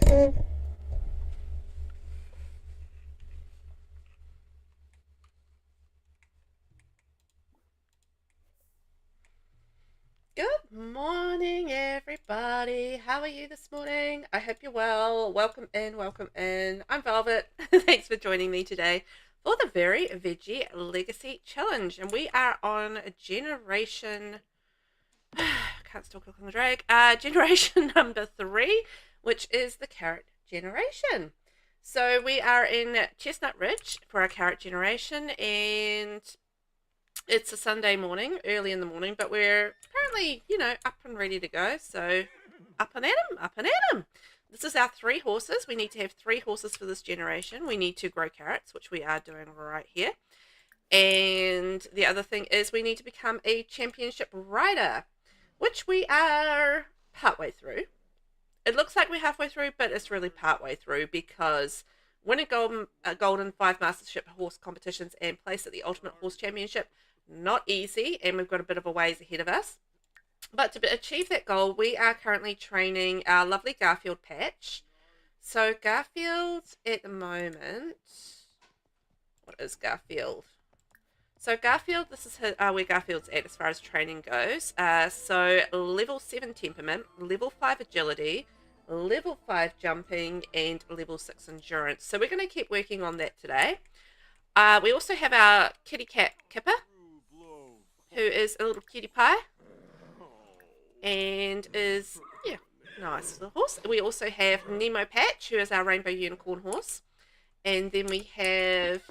Good morning, everybody. How are you this morning? I hope you're well. Welcome in, welcome in. I'm Velvet. Thanks for joining me today for the Very Veggie Legacy Challenge. And we are on generation, can't still click on the drag, generation number 3, which is the carrot generation. So we are in Chestnut Ridge for our carrot generation, and it's a Sunday morning, early in the morning, but we're apparently, up and ready to go. So up and at 'em, up and at 'em. This is our 3 horses. We need to have 3 horses for this generation. We need to grow carrots, which we are doing right here. And the other thing is we need to become a championship rider, which we are partway through. It looks like we're halfway through, but it's really partway through because winning golden 5 mastership horse competitions and place at the Ultimate Horse Championship, not easy, and we've got a bit of a ways ahead of us. But to achieve that goal, we are currently training our lovely Garfield patch. So Garfield at the moment, what is Garfield? So Garfield, this is where Garfield's at as far as training goes. So level 7 temperament, level 5 agility, level 5 jumping, and level 6 endurance. So we're going to keep working on that today. We also have our kitty cat Kipper, who is a little cutie pie and is, nice little horse. We also have Nemo Patch, who is our rainbow unicorn horse. And then we have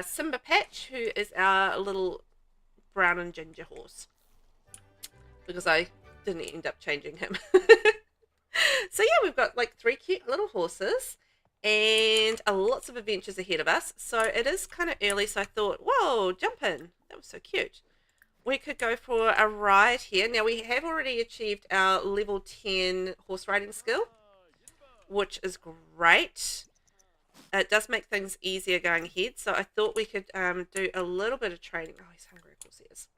Simba Patch, who is our little brown and ginger horse, because I didn't end up changing him. So yeah, we've got like 3 cute little horses and lots of adventures ahead of us. So it is kind of early, so I thought, whoa, jump in. That was so cute. We could go for a ride here. Now, we have already achieved our level 10 horse riding skill, which is great. It does make things easier going ahead, so I thought we could do a little bit of training. Oh, he's hungry, of course he is.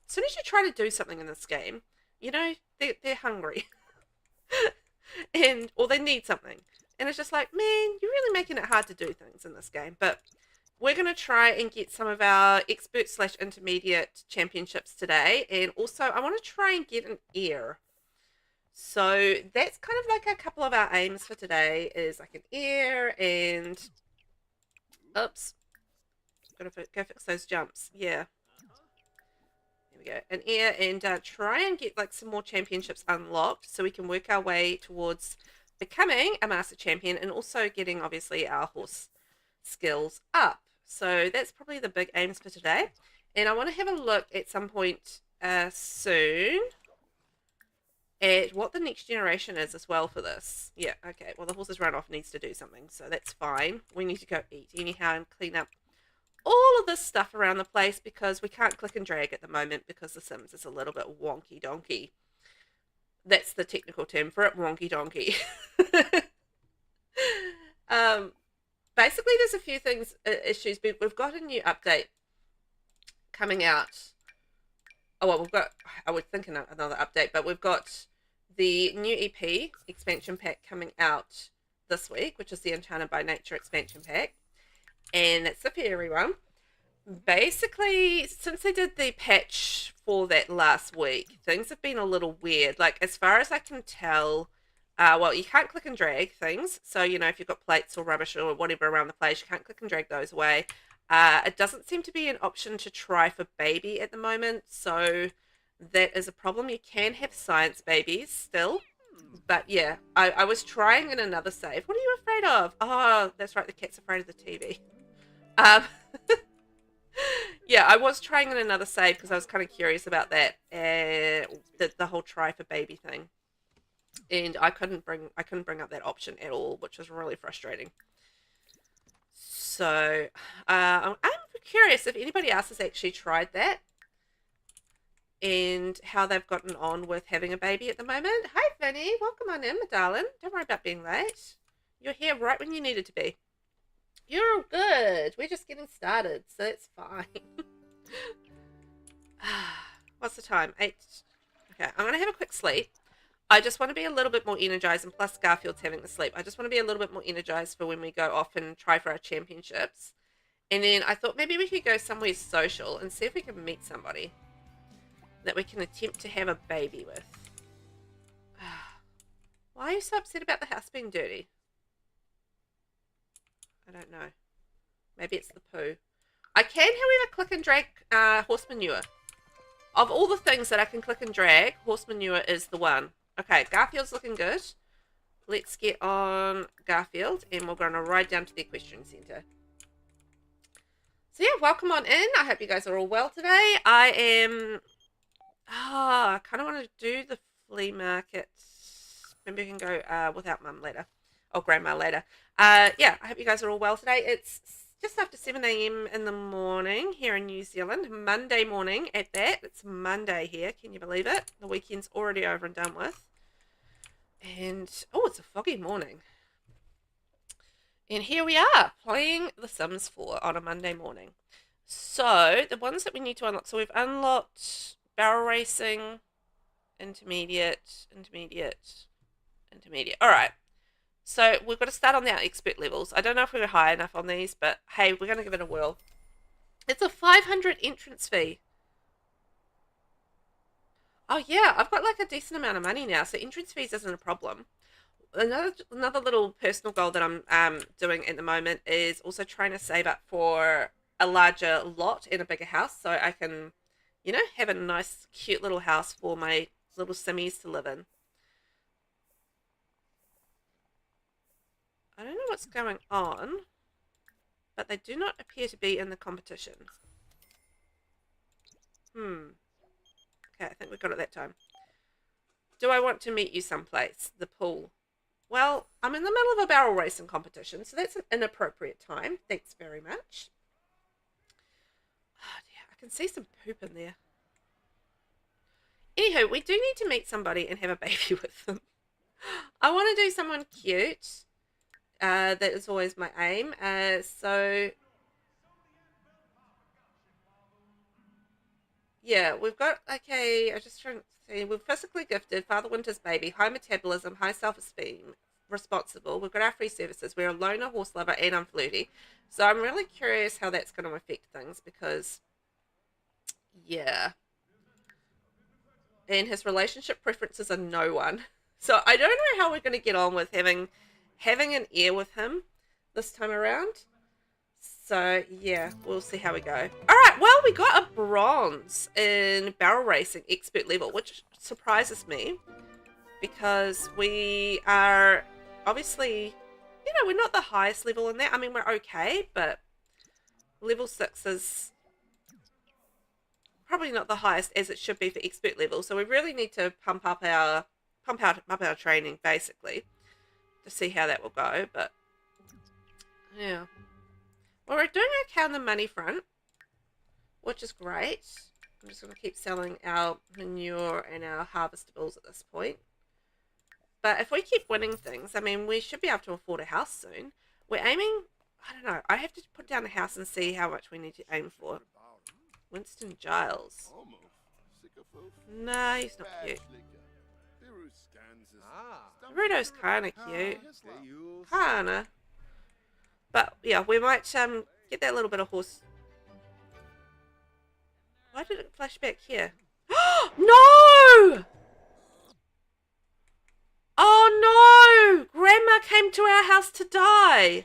As soon as you try to do something in this game, they're hungry. Or they need something. And it's just like, man, you're really making it hard to do things in this game. But we're going to try and get some of our expert/intermediate championships today. And also, I want to try and get an ear. So that's kind of like a couple of our aims for today, is like an ear and... Oops. Got to go fix those jumps. Yeah. There we go. An ear, and try and get like some more championships unlocked so we can work our way towards becoming a master champion and also getting, obviously, our horse skills up. So that's probably the big aims for today. And I want to have a look at some point soon at what the next generation is as well for this. Yeah, okay. Well, the horse's run off needs to do something, so that's fine. We need to go eat anyhow and clean up all of this stuff around the place because we can't click and drag at the moment because The Sims is a little bit wonky donkey. That's the technical term for it, wonky donkey. Basically, there's a few things, issues. We've got a new update coming out. Oh, well, I would think another update, but we've got the new EP expansion pack coming out this week, which is the Enchanted by Nature expansion pack. And it's the fairy one. Basically, since they did the patch for that last week, things have been a little weird. Like, as far as I can tell, well, you can't click and drag things. So, if you've got plates or rubbish or whatever around the place, you can't click and drag those away. It doesn't seem to be an option to try for baby at the moment. So that is a problem. You can have science babies still. But yeah, I was trying in another save. What are you afraid of? Oh, that's right. The cat's afraid of the TV. Yeah, I was trying in another save because I was kind of curious about that, the whole try for baby thing, and I couldn't bring up that option at all, which was really frustrating. So I'm curious if anybody else has actually tried that and how they've gotten on with having a baby at the moment. Hi, Vinny. Welcome on in, my darling. Don't worry about being late. You're here right when you needed to be. You're all good. We're just getting started, so it's fine. What's the time? 8. Okay, I'm going to have a quick sleep. I just want to be a little bit more energized, and plus Garfield's having the sleep. I just want to be a little bit more energized for when we go off and try for our championships. And then I thought maybe we could go somewhere social and see if we can meet somebody that we can attempt to have a baby with. Why are you so upset about the house being dirty? I don't know. Maybe it's the poo. I can, however, click and drag horse manure. Of all the things that I can click and drag, horse manure is the one. Okay, Garfield's looking good. Let's get on Garfield, and we're going to ride down to the equestrian centre. So yeah, welcome on in. I hope you guys are all well today. I am... I kind of want to do the flea market. Maybe we can go without Mum later. Or Grandma later. Yeah, I hope you guys are all well today. It's just after 7 a.m. in the morning here in New Zealand. Monday morning at that. It's Monday here. Can you believe it? The weekend's already over and done with. And, oh, it's a foggy morning. And here we are, playing The Sims 4 on a Monday morning. So, the ones that we need to unlock. So, we've unlocked barrel racing, intermediate. Alright. So, we've got to start on our expert levels. I don't know if we're high enough on these, but hey, we're going to give it a whirl. It's a 500 entrance fee. Oh, yeah, I've got like a decent amount of money now, so entrance fees isn't a problem. Another little personal goal that I'm doing at the moment is also trying to save up for a larger lot and a bigger house so I can, you know, have a nice, cute little house for my little simmies to live in. I don't know what's going on, but they do not appear to be in the competition. Okay, I think we got it that time. Do I want to meet you someplace? The pool. Well, I'm in the middle of a barrel racing competition, so that's an inappropriate time. Thanks very much. Oh dear, I can see some poop in there. Anywho, we do need to meet somebody and have a baby with them. I want to do someone cute. That is always my aim. So yeah, we've got, okay, I'm just trying to see, we're physically gifted, Father Winter's baby, high metabolism, high self-esteem, responsible. We've got our free services. We're a loner, horse lover, and I'm flirty. So I'm really curious how that's going to affect things because, yeah. And his relationship preferences are no one. So I don't know how we're going to get on with having an heir with him this time around. So, yeah, we'll see how we go. All right, well, we got a bronze in barrel racing expert level, which surprises me because we are obviously, you know, we're not the highest level in that. I mean, we're okay, but level 6 is probably not the highest as it should be for expert level. So we really need to pump up our training, basically, to see how that will go. But, yeah. Well, we're doing okay on the money front, which is great. I'm just going to keep selling our manure and our harvestables at this point. But if we keep winning things, I mean, we should be able to afford a house soon. We're aiming, I don't know, I have to put down a house and see how much we need to aim for. Winston Giles. Nah, he's not cute. Rudo's kind of cute. Kinda. But, yeah, we might get that little bit of horse. Why did it flash back here? No! Oh, no! Grandma came to our house to die.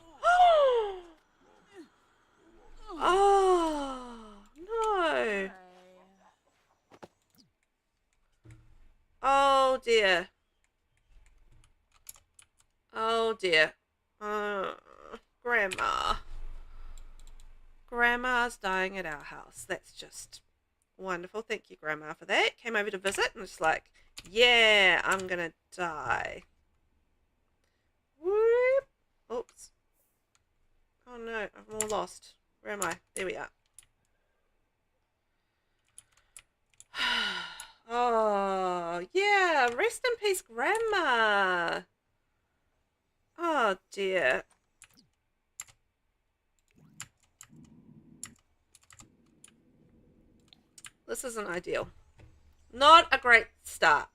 Oh, no. Oh, dear. Oh, dear. Grandma. Grandma's dying at our house. That's just wonderful. Thank you, Grandma, for that. Came over to visit and was like, yeah, I'm gonna die. Whoop. Oops. Oh no, I'm all lost. Where am I? There we are. Oh, yeah. Rest in peace, Grandma. Oh, dear. This isn't ideal. Not a great start.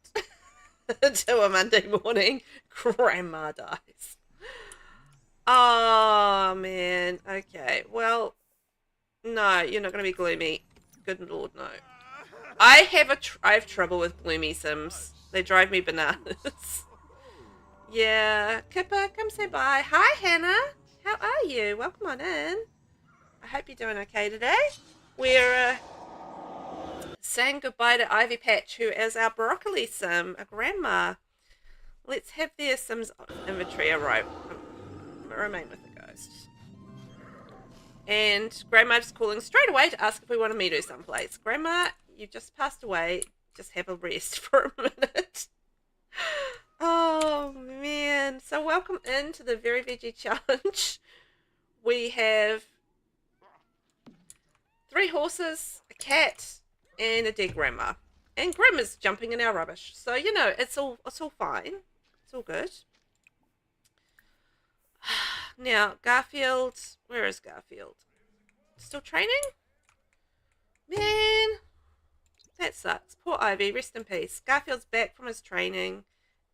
to a Monday morning. Grandma dies. Oh, man. Okay. Well, no, you're not going to be gloomy. Good Lord, no. I have trouble with gloomy Sims. They drive me bananas. Yeah. Kipper, come say bye. Hi, Hannah. How are you? Welcome on in. I hope you're doing okay today. We're saying goodbye to Ivy Patch, who is our broccoli sim, a grandma. Let's have their Sims inventory remain with the ghosts. And Grandma just calling straight away to ask if we want to meet her someplace. Grandma, you just passed away. Just have a rest for a minute. Oh, man. So welcome into the Very Veggie Challenge. We have 3 horses, a cat, and a dead grandma. And Grandma's jumping in our rubbish. So, you know, it's all fine. It's all good. Now, Garfield. Where is Garfield? Still training? Man. That sucks. Poor Ivy. Rest in peace. Garfield's back from his training.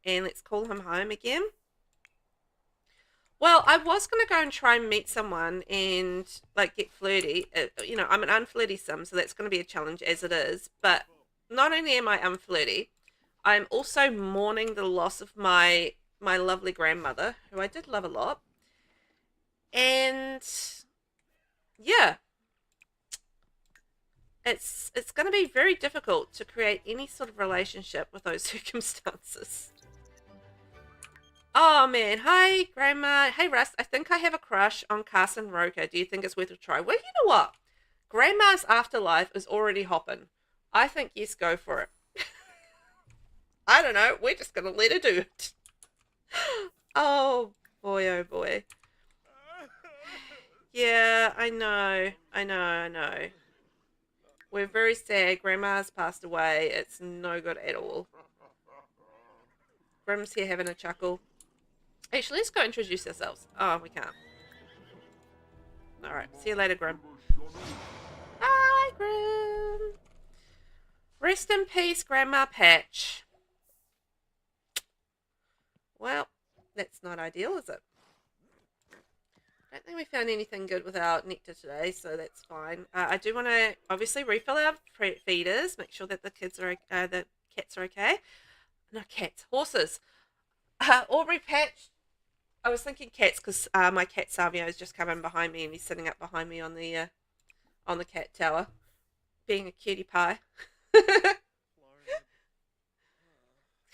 And let's call him home again. Well, I was going to go and try and meet someone and, like, get flirty. You know, I'm an unflirty sim, so that's going to be a challenge as it is. But not only am I unflirty, I'm also mourning the loss of my lovely grandmother, who I did love a lot. And, yeah. It's going to be very difficult to create any sort of relationship with those circumstances. Oh, man. Hi, Grandma. Hey, Russ. I think I have a crush on Carson Roker. Do you think it's worth a try? Well, you know what? Grandma's afterlife is already hopping. I think yes, go for it. I don't know. We're just going to let her do it. Oh, boy, oh, boy. Yeah, I know. We're very sad. Grandma's passed away. It's no good at all. Grim's here having a chuckle. Actually, let's go introduce ourselves. Oh, we can't. Alright, see you later, Grim. Hi, Grim. Rest in peace, Grandma Patch. Well, that's not ideal, is it? I don't think we found anything good with our nectar today, so that's fine. I do want to obviously refill our feeders, make sure that the cats are okay. No, cats, horses. Aubrey Patch. I was thinking cats because my cat Savio has just come in behind me and he's sitting up behind me on the cat tower, being a cutie pie.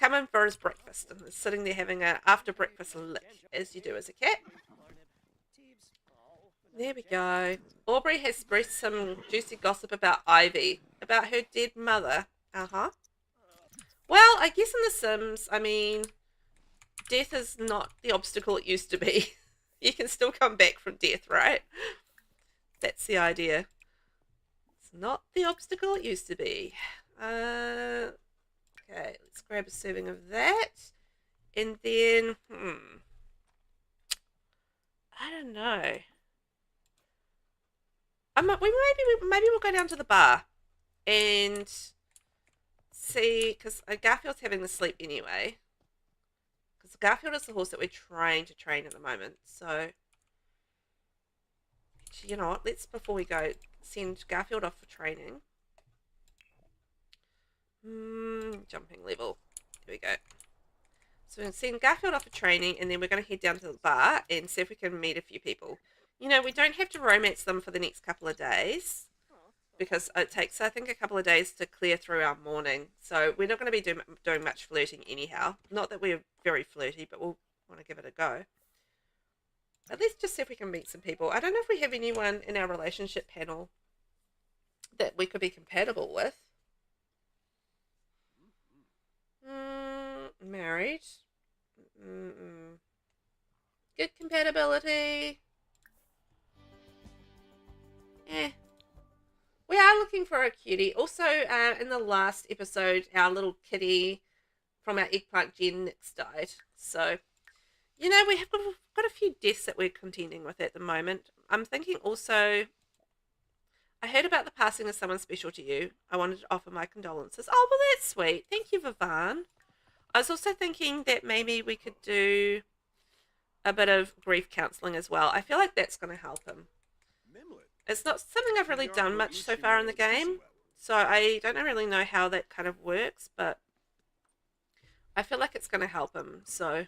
Come in for his breakfast and is sitting there having a after breakfast lick, as you do as a cat. There we go. Aubrey has expressed some juicy gossip about Ivy, about her dead mother. Uh-huh. Well, I guess in The Sims, I mean, death is not the obstacle it used to be. You can still come back from death, right? That's the idea. It's not the obstacle it used to be. Okay, let's grab a serving of that. And then, I don't know. Maybe we'll go down to the bar and see, because Garfield's having the sleep anyway. Because Garfield is the horse that we're trying to train at the moment. So, you know what? Let's, before we go, send Garfield off for training. Jumping level. There we go. So we're going to send Garfield off for training, and then we're going to head down to the bar and see if we can meet a few people. You know, we don't have to romance them for the next couple of days because it takes, I think, a couple of days to clear through our morning. So we're not going to be doing much flirting anyhow. Not that we're very flirty, but we'll want to give it a go. But let's just see if we can meet some people. I don't know if we have anyone in our relationship panel that we could be compatible with. Married. Good compatibility. We are looking for a cutie. Also, in the last episode, our little kitty from our eggplant gen died. So, you know, we have got a few deaths that we're contending with at the moment. I'm thinking also, I heard about the passing of someone special to you. I wanted to offer my condolences. Oh, well, that's sweet. Thank you, Vivan. I was also thinking that maybe we could do a bit of grief counselling as well. I feel like that's going to help him. It's not something I've really done much so far in the game, so I don't really know how that kind of works, but I feel like it's going to help him, so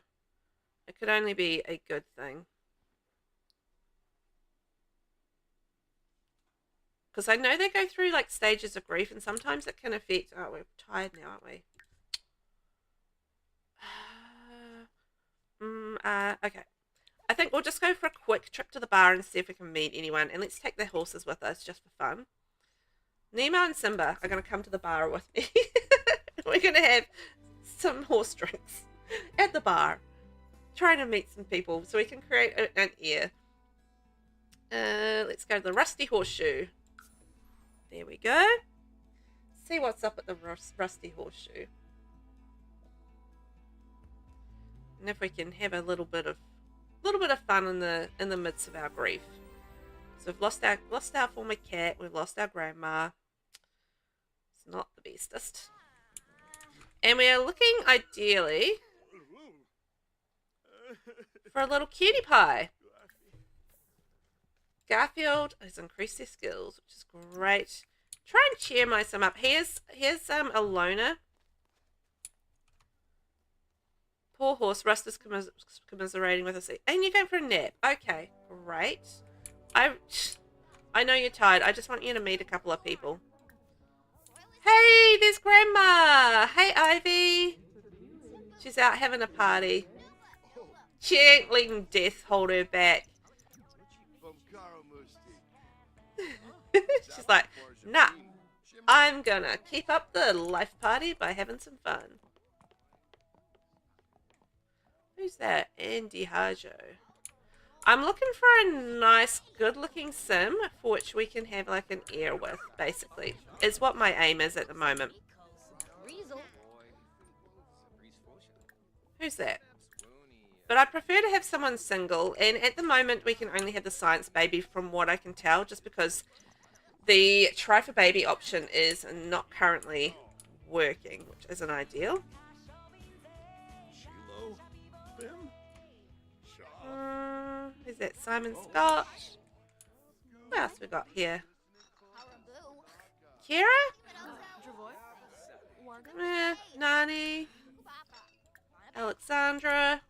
it could only be a good thing. Because I know they go through like stages of grief, and sometimes it can affect... Oh, we're tired now, aren't we? Okay. I think we'll just go for a quick trip to the bar and see if we can meet anyone. And let's take the horses with us just for fun. Nemo and Simba are going to come to the bar with me. We're going to have some horse drinks at the bar. Trying to meet some people so we can create an air. Let's go to the Rusty Horseshoe. There we go. See what's up at the Rusty Horseshoe. And if we can have a little bit of fun in the midst of our grief. So we've lost our former cat, we've lost our grandma. It's not the bestest. And we are looking ideally for a little cutie pie. Garfield has increased their skills, which is great. Try and cheer my Sim up. Here's a loner. Poor horse. Rust is commiserating with us. And you're going for a nap. Okay, great. I know you're tired. I just want you to meet a couple of people. Hey, there's Grandma. Hey, Ivy. She's out having a party. She ain't letting death hold her back. She's like, nah, I'm gonna keep up the life party by having some fun. Who's that? Andy Hajo. I'm looking for a nice, good-looking sim for which we can have like an air with, basically. Is what my aim is at the moment. Who's that? But I prefer to have someone single, and at the moment we can only have the science baby from what I can tell, just because the try for baby option is not currently working, which isn't ideal. Is that Simon Scott? What else we got here? Kira? Nani? Alexandra?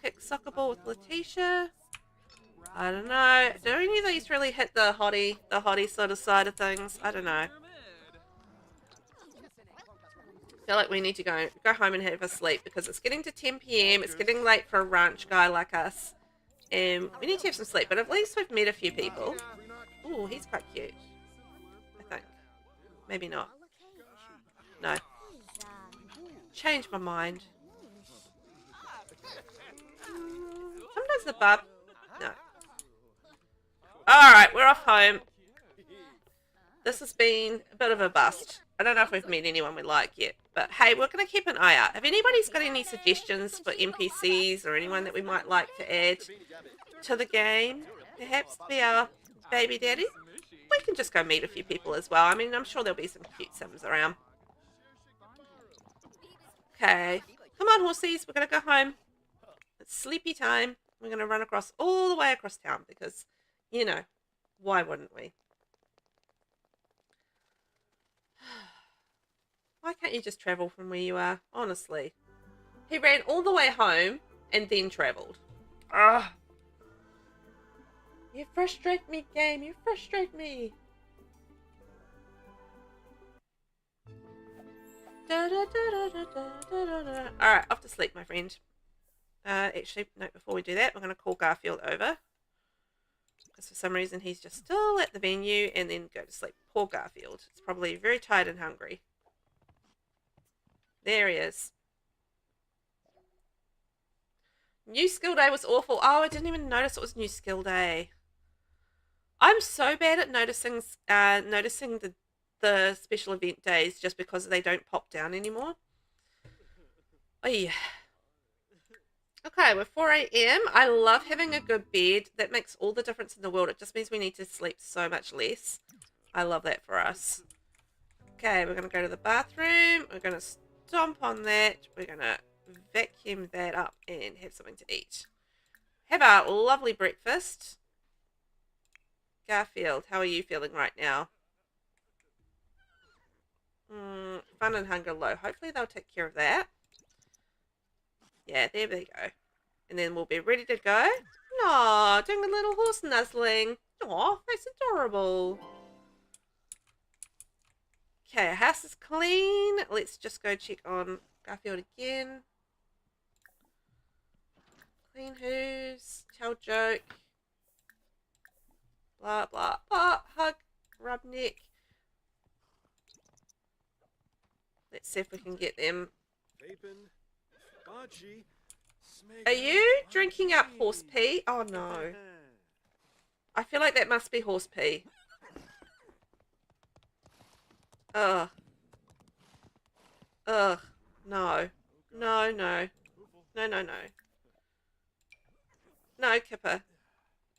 Kick soccer ball with Letitia? I don't know. Do any of these really hit the hottie sort of side of things? I don't know. I feel like we need to go home and have a sleep because it's getting to 10 PM. It's getting late for a ranch guy like us. And we need to have some sleep. But at least we've met a few people. Ooh, he's quite cute. I think. Maybe not. No. Change my mind. Sometimes the bub... No. Alright, we're off home. This has been a bit of a bust. I don't know if we've met anyone we like yet. But hey, we're going to keep an eye out. If anybody's got any suggestions for NPCs or anyone that we might like to add to the game, perhaps to be our baby daddy, we can just go meet a few people as well. I mean, I'm sure there'll be some cute sims around. Okay. Come on, horsies. We're going to go home. It's sleepy time. We're going to run all the way across town because, you know, why wouldn't we? Why can't you just travel from where you are? Honestly. He ran all the way home and then travelled. Ugh. You frustrate me, game. You frustrate me. Alright, off to sleep, my friend. Actually, no, before we do that, we're going to call Garfield over. Because for some reason he's just still at the venue and then go to sleep. Poor Garfield. He's probably very tired and hungry. There he is. New skill day was awful. Oh, I didn't even notice it was new skill day. I'm so bad at noticing the special event days just because they don't pop down anymore. Oh yeah. Okay, we're 4 AM. I love having a good bed. That makes all the difference in the world. It just means we need to sleep so much less. I love that for us. Okay, we're going to go to the bathroom. We're going to stomp on that. We're going to vacuum that up and have something to eat. Have a lovely breakfast. Garfield, how are you feeling right now? Fun and hunger low. Hopefully they'll take care of that. Yeah, there they go. And then we'll be ready to go. Aw, doing a little horse nuzzling. Aw, that's adorable. Okay, our house is clean. Let's just go check on Garfield again. Clean hooves. Tell joke. Blah, blah, blah. Hug. Rub neck. Let's see if we can get them. Are you drinking up horse pee? Oh no. I feel like that must be horse pee. Ugh. Ugh. No. No, no. No, no, no. No, Kipper.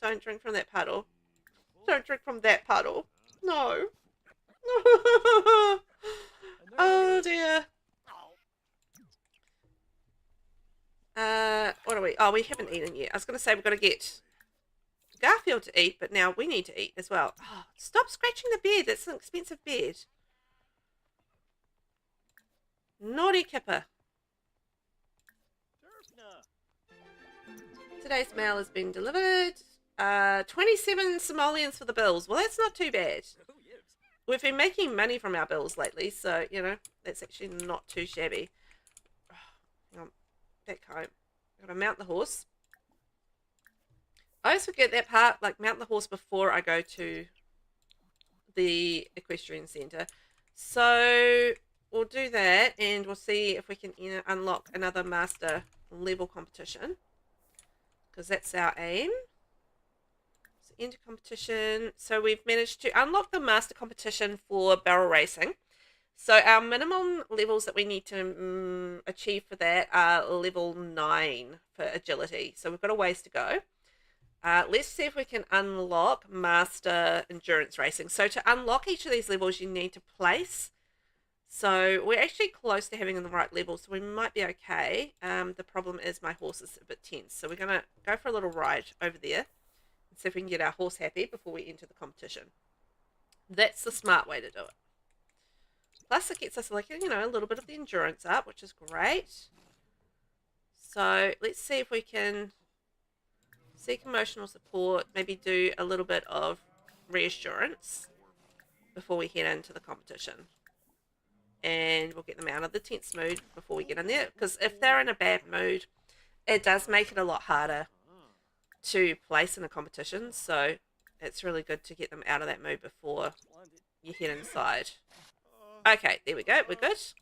Don't drink from that puddle. Don't drink from that puddle. No. Oh dear. What are we? Oh, we haven't eaten yet. I was going to say we've got to get Garfield to eat, but now we need to eat as well. Oh, stop scratching the bed. That's an expensive bed. Naughty Kipper. Today's mail has been delivered. 27 simoleons for the bills. Well, that's not too bad. We've been making money from our bills lately, so, you know, that's actually not too shabby. Oh, hang on. Back home. I've got to mount the horse. I always forget that part, like mount the horse before I go to the equestrian centre. So we'll do that and we'll see if we can unlock another master level competition. Because that's our aim. So enter competition. So we've managed to unlock the master competition for barrel racing. So our minimum levels that we need to achieve for that are level 9 for agility. So we've got a ways to go. Let's see if we can unlock master endurance racing. So to unlock each of these levels, you need to place. So we're actually close to having the right level, so we might be okay. The problem is my horse is a bit tense. So we're going to go for a little ride over there and see if we can get our horse happy before we enter the competition. That's the smart way to do it. Plus it gets us, like, you know, a little bit of the endurance up, which is great. So let's see if we can seek emotional support, maybe do a little bit of reassurance before we head into the competition. And we'll get them out of the tense mood before we get in there. Because if they're in a bad mood, it does make it a lot harder to place in a competition. So it's really good to get them out of that mood before you head inside. Okay, there we go. We're good. So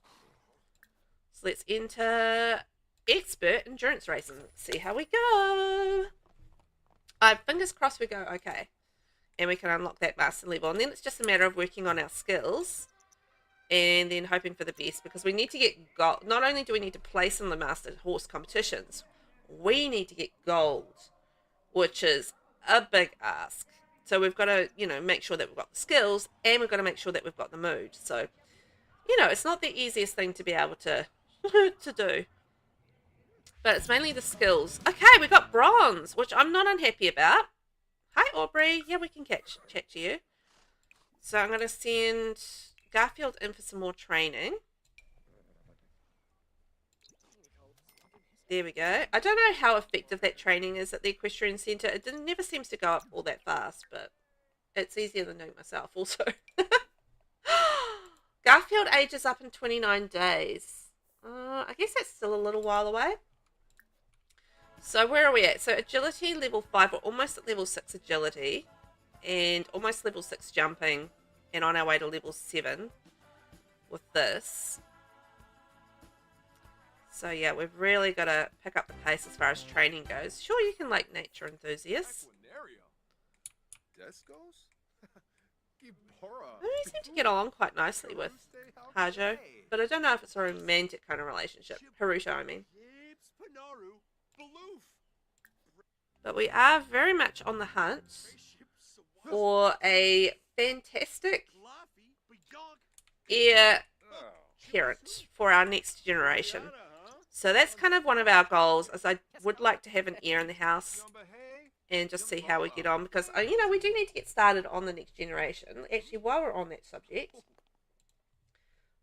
let's enter expert endurance racing. See how we go. Fingers crossed we go okay. And we can unlock that master level. And then it's just a matter of working on our skills. And then hoping for the best. Because we need to get gold. Not only do we need to place in the master horse competitions, we need to get gold. Which is a big ask. So we've got to, you know, make sure that we've got the skills. And we've got to make sure that we've got the mood. So, you know, it's not the easiest thing to be able to, to do. But it's mainly the skills. Okay, we got bronze, which I'm not unhappy about. Hi, Aubrey. Yeah, we can chat to you. So I'm going to send Garfield in for some more training. There we go. I don't know how effective that training is at the equestrian centre. It never seems to go up all that fast, but it's easier than doing it myself also. Garfield ages up in 29 days. I guess that's still a little while away. So where are we at? So agility level 5. We're almost at level 6 agility. And almost level 6 jumping. And on our way to level 7 with this. So yeah, we've really got to pick up the pace as far as training goes. Sure, you can like nature enthusiasts. We seem to get along quite nicely with Hajo. But I don't know if it's a romantic kind of relationship. Haruto, I mean. But we are very much on the hunt for a fantastic heir parent for our next generation. So that's kind of one of our goals, is I would like to have an heir in the house and just see how we get on, because, you know, we do need to get started on the next generation. Actually, while we're on that subject,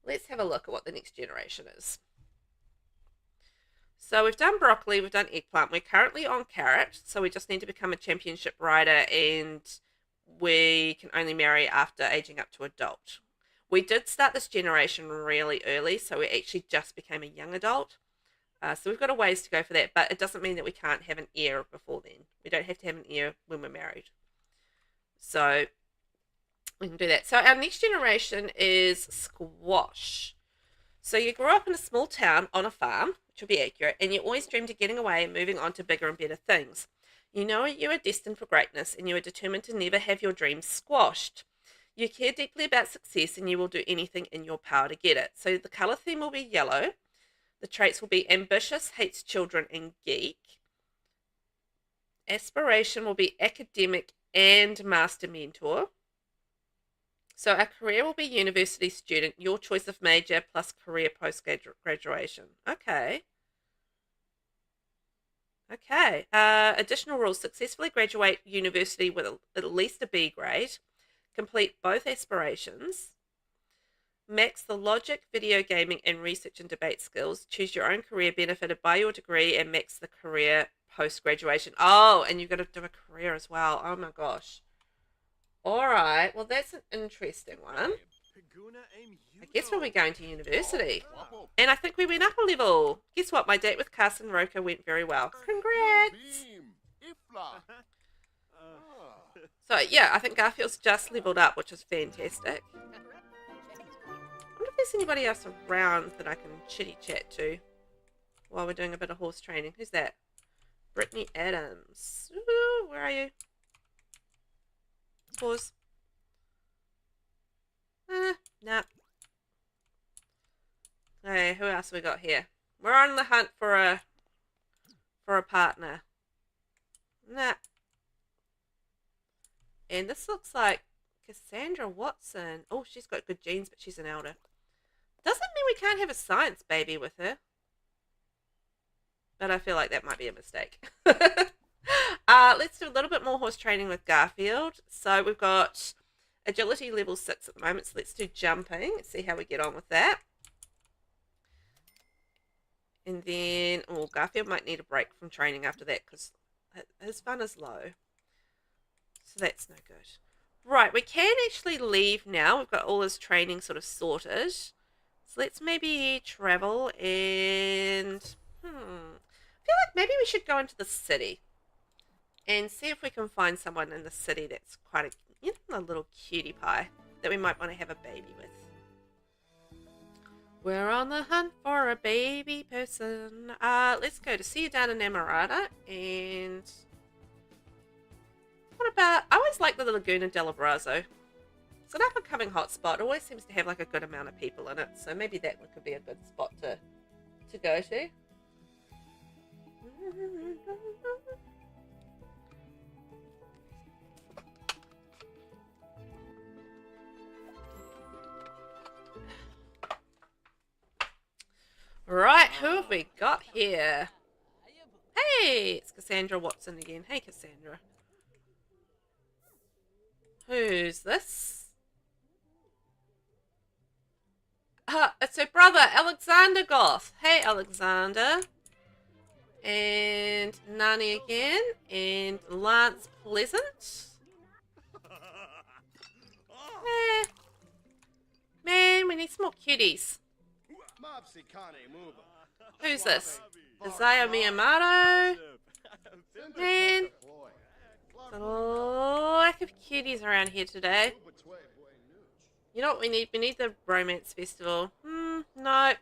let's have a look at what the next generation is. So we've done broccoli, we've done eggplant, we're currently on carrot, so we just need to become a championship rider, and we can only marry after aging up to adult. We did start this generation really early, so we actually just became a young adult. So we've got a ways to go for that, but it doesn't mean that we can't have an heir before then. We don't have to have an heir when we're married. So we can do that. So our next generation is squash. So you grew up in a small town on a farm, which will be accurate, and you always dreamed of getting away and moving on to bigger and better things. You know you are destined for greatness, and you are determined to never have your dreams squashed. You care deeply about success, and you will do anything in your power to get it. So the colour theme will be yellow. The traits will be ambitious, hates children, and geek. Aspiration will be academic and master mentor. So our career will be university student, your choice of major plus career post-graduation. Okay. Okay. Additional rules: successfully graduate university with at least a B grade. Complete both aspirations. Max the logic, video gaming, and research and debate skills. Choose your own career benefited by your degree, and max the career post-graduation. Oh, and you've got to do a career as well. Oh my gosh. All right. Well, that's an interesting one. I guess we'll be going to university. And I think we went up a level. Guess what? My date with Carson Roker went very well. Congrats. So, yeah, I think Garfield's just leveled up, which is fantastic. I wonder if there's anybody else around that I can chitty chat to while we're doing a bit of horse training. Who's that? Brittany Adams. Ooh, where are you? Pause. Nah. Hey, who else we got here? We're on the hunt for a partner. Nah. And this looks like Cassandra Watson. Oh, she's got good genes, but she's an elder. Doesn't mean we can't have a science baby with her. But I feel like that might be a mistake. Let's do a little bit more horse training with Garfield. So we've got agility level 6 at the moment. So let's do jumping. Let's see how we get on with that. And then, oh, Garfield might need a break from training after that because his fun is low. So that's no good. Right, we can actually leave now. We've got all his training sort of sorted. So let's maybe travel and... I feel like maybe we should go into the city and see if we can find someone in the city that's quite a, you know, a little cutie pie that we might want to have a baby with. We're on the hunt for a baby person. Let's go to see you down in Amarada. And what about, I always like the Laguna del Abrazo. It's an up-and-coming hotspot. It always seems to have like a good amount of people in it. So maybe that one could be a good spot to go to. Right, who have we got here? Hey, it's Cassandra Watson again. Hey, Cassandra. Who's this? It's her brother, Alexander Goth. Hey, Alexander. And Nani again. And Lance Pleasant. Man, we need some more cuties. Who's this? Isaiah Miyamoto. Man. A lack of cuties around here today. You know what we need? We need the romance festival. No.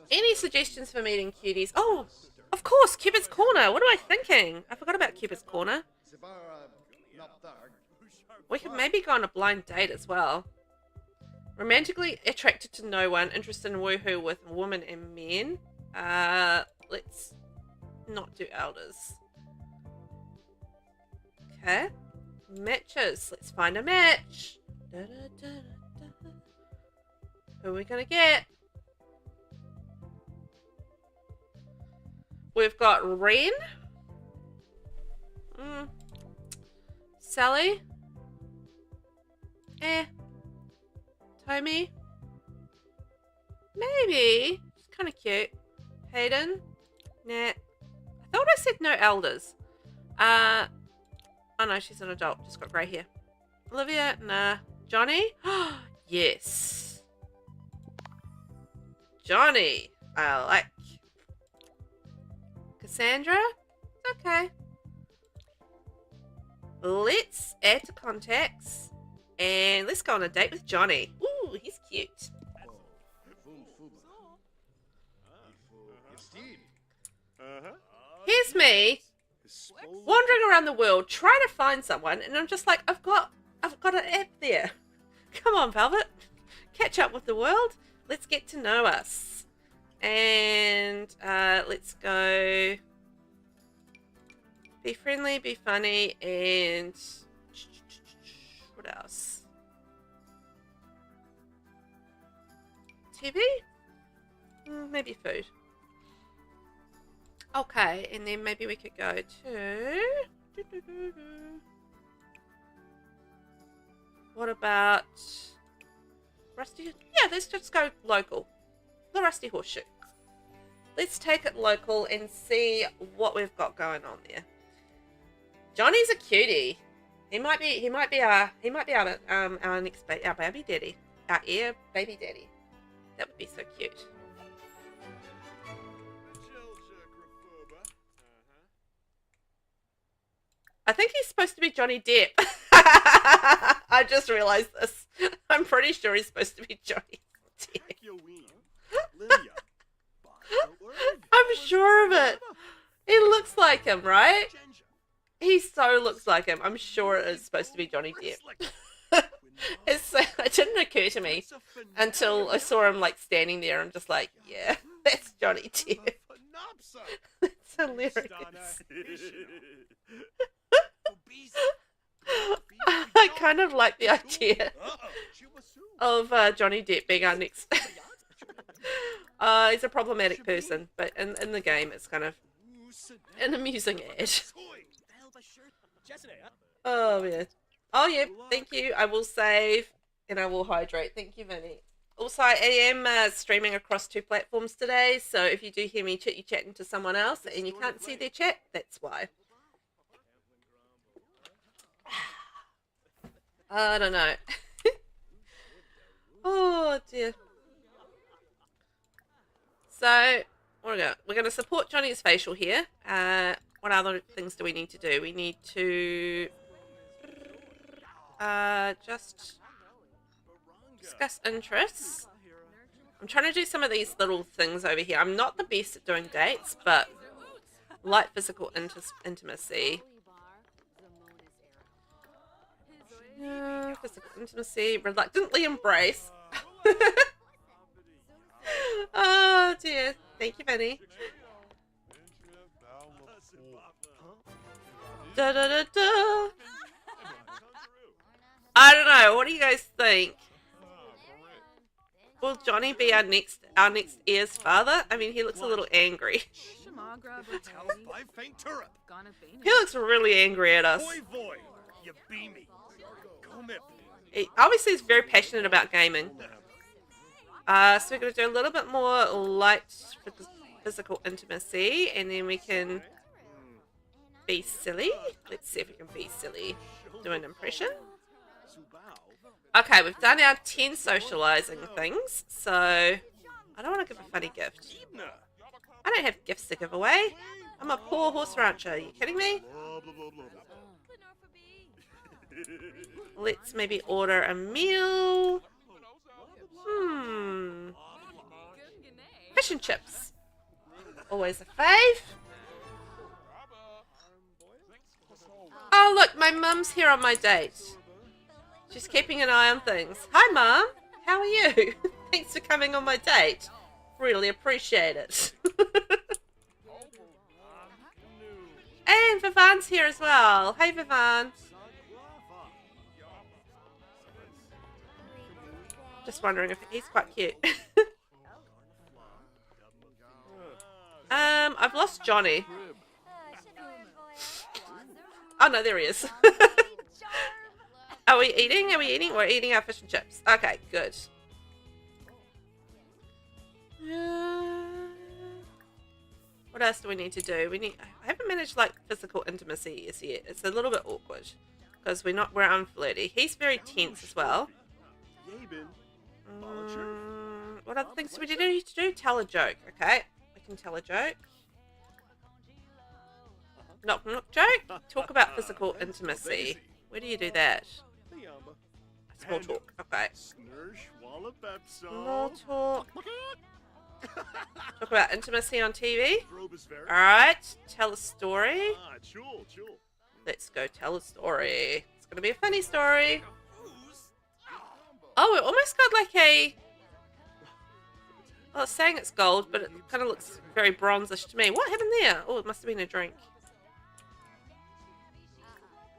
Any suggestions for meeting cuties? Oh, of course, Cupid's Corner. What am I thinking? I forgot about Cupid's Corner. We could maybe go on a blind date as well. Romantically attracted to no one, interested in woohoo with women and men. Let's not do elders. Okay. Matches. Let's find a match. Da, da, da, da. Who are we gonna get? We've got Ren. Sally. Tommy. Maybe. She's kind of cute. Hayden. Nat. I thought I said no elders. Oh no, she's an adult. Just got grey hair. Olivia. Nah. Johnny. Yes. Johnny. I like. Cassandra. Okay. Let's add to contacts. And let's go on a date with Johnny. Ooh, he's cute. Here's me wandering around the world trying to find someone, and I'm just like, I've got an app there. Come on, Velvet. Catch up with the world. Let's get to know us. And let's go. Be friendly, be funny, and what else? TV? Maybe food. Okay, and then maybe we could go to... What about... Rusty... Yeah, let's just go local. The Rusty Horseshoe. Let's take it local and see what we've got going on there. Johnny's a cutie. He might be our next our baby daddy. Our heir baby daddy. That would be so cute. I think he's supposed to be Johnny Depp. I just realized this. I'm pretty sure he's supposed to be Johnny Depp. I'm sure of it. He looks like him, right? He so looks like him. I'm sure it is supposed to be Johnny Depp. It didn't occur to me until I saw him like standing there. I'm just like, yeah, that's Johnny Depp. That's hilarious. I kind of like the idea of Johnny Depp being our next. He's a problematic person, but in the game, it's kind of an amusing ad. Oh yeah. Oh yeah. Thank you. I will save and I will hydrate. Thank you, Vinny. Also, I am streaming across 2 platforms today, so if you do hear me chatting to someone else and you can't see their chat, that's why. I don't know. Oh dear. So we're gonna support Johnny's facial here. What other things do we need to do? We need to just discuss interests. I'm trying to do some of these little things over here. I'm not the best at doing dates, but light physical intimacy. Physical intimacy, reluctantly embrace. Oh dear. Thank you, Vinny. Da, da, da, da. I don't know. What do you guys think? Will Johnny be our next heir's father? I mean, he looks a little angry. He looks really angry at us. He obviously is very passionate about gaming. So we're going to do a little bit more light physical intimacy, and then we can be silly. Let's see if we can be silly. Do an impression. Okay, we've done our 10 socializing things, so I don't want to give a funny gift. I don't have gifts to give away. I'm a poor horse rancher. Are you kidding me? Let's maybe order a meal. Fish and chips. Always a fave. Oh, look, my mum's here on my date. She's keeping an eye on things. Hi, Mum. How are you? Thanks for coming on my date. Really appreciate it. And Vivan's here as well. Hey, Vivan. Just wondering if he's quite cute. I've lost Johnny. Oh no, there he is. Are we eating? Are we eating? We're eating our fish and chips. Okay, good. What else do we need to do? I haven't managed like physical intimacy as yet. It's a little bit awkward because we're unflirty. He's very tense as well. What other things do we need to do? Tell a joke. Okay, we can tell a joke. Knock knock joke. Talk about physical intimacy. Where do you do that? Small talk. Okay. Small talk. Talk about intimacy on TV. Alright. Tell a story. Let's go tell a story. It's going to be a funny story. Oh, it almost got like a... Well, it's saying it's gold, but it kind of looks very bronzish to me. What happened there? Oh, it must have been a drink.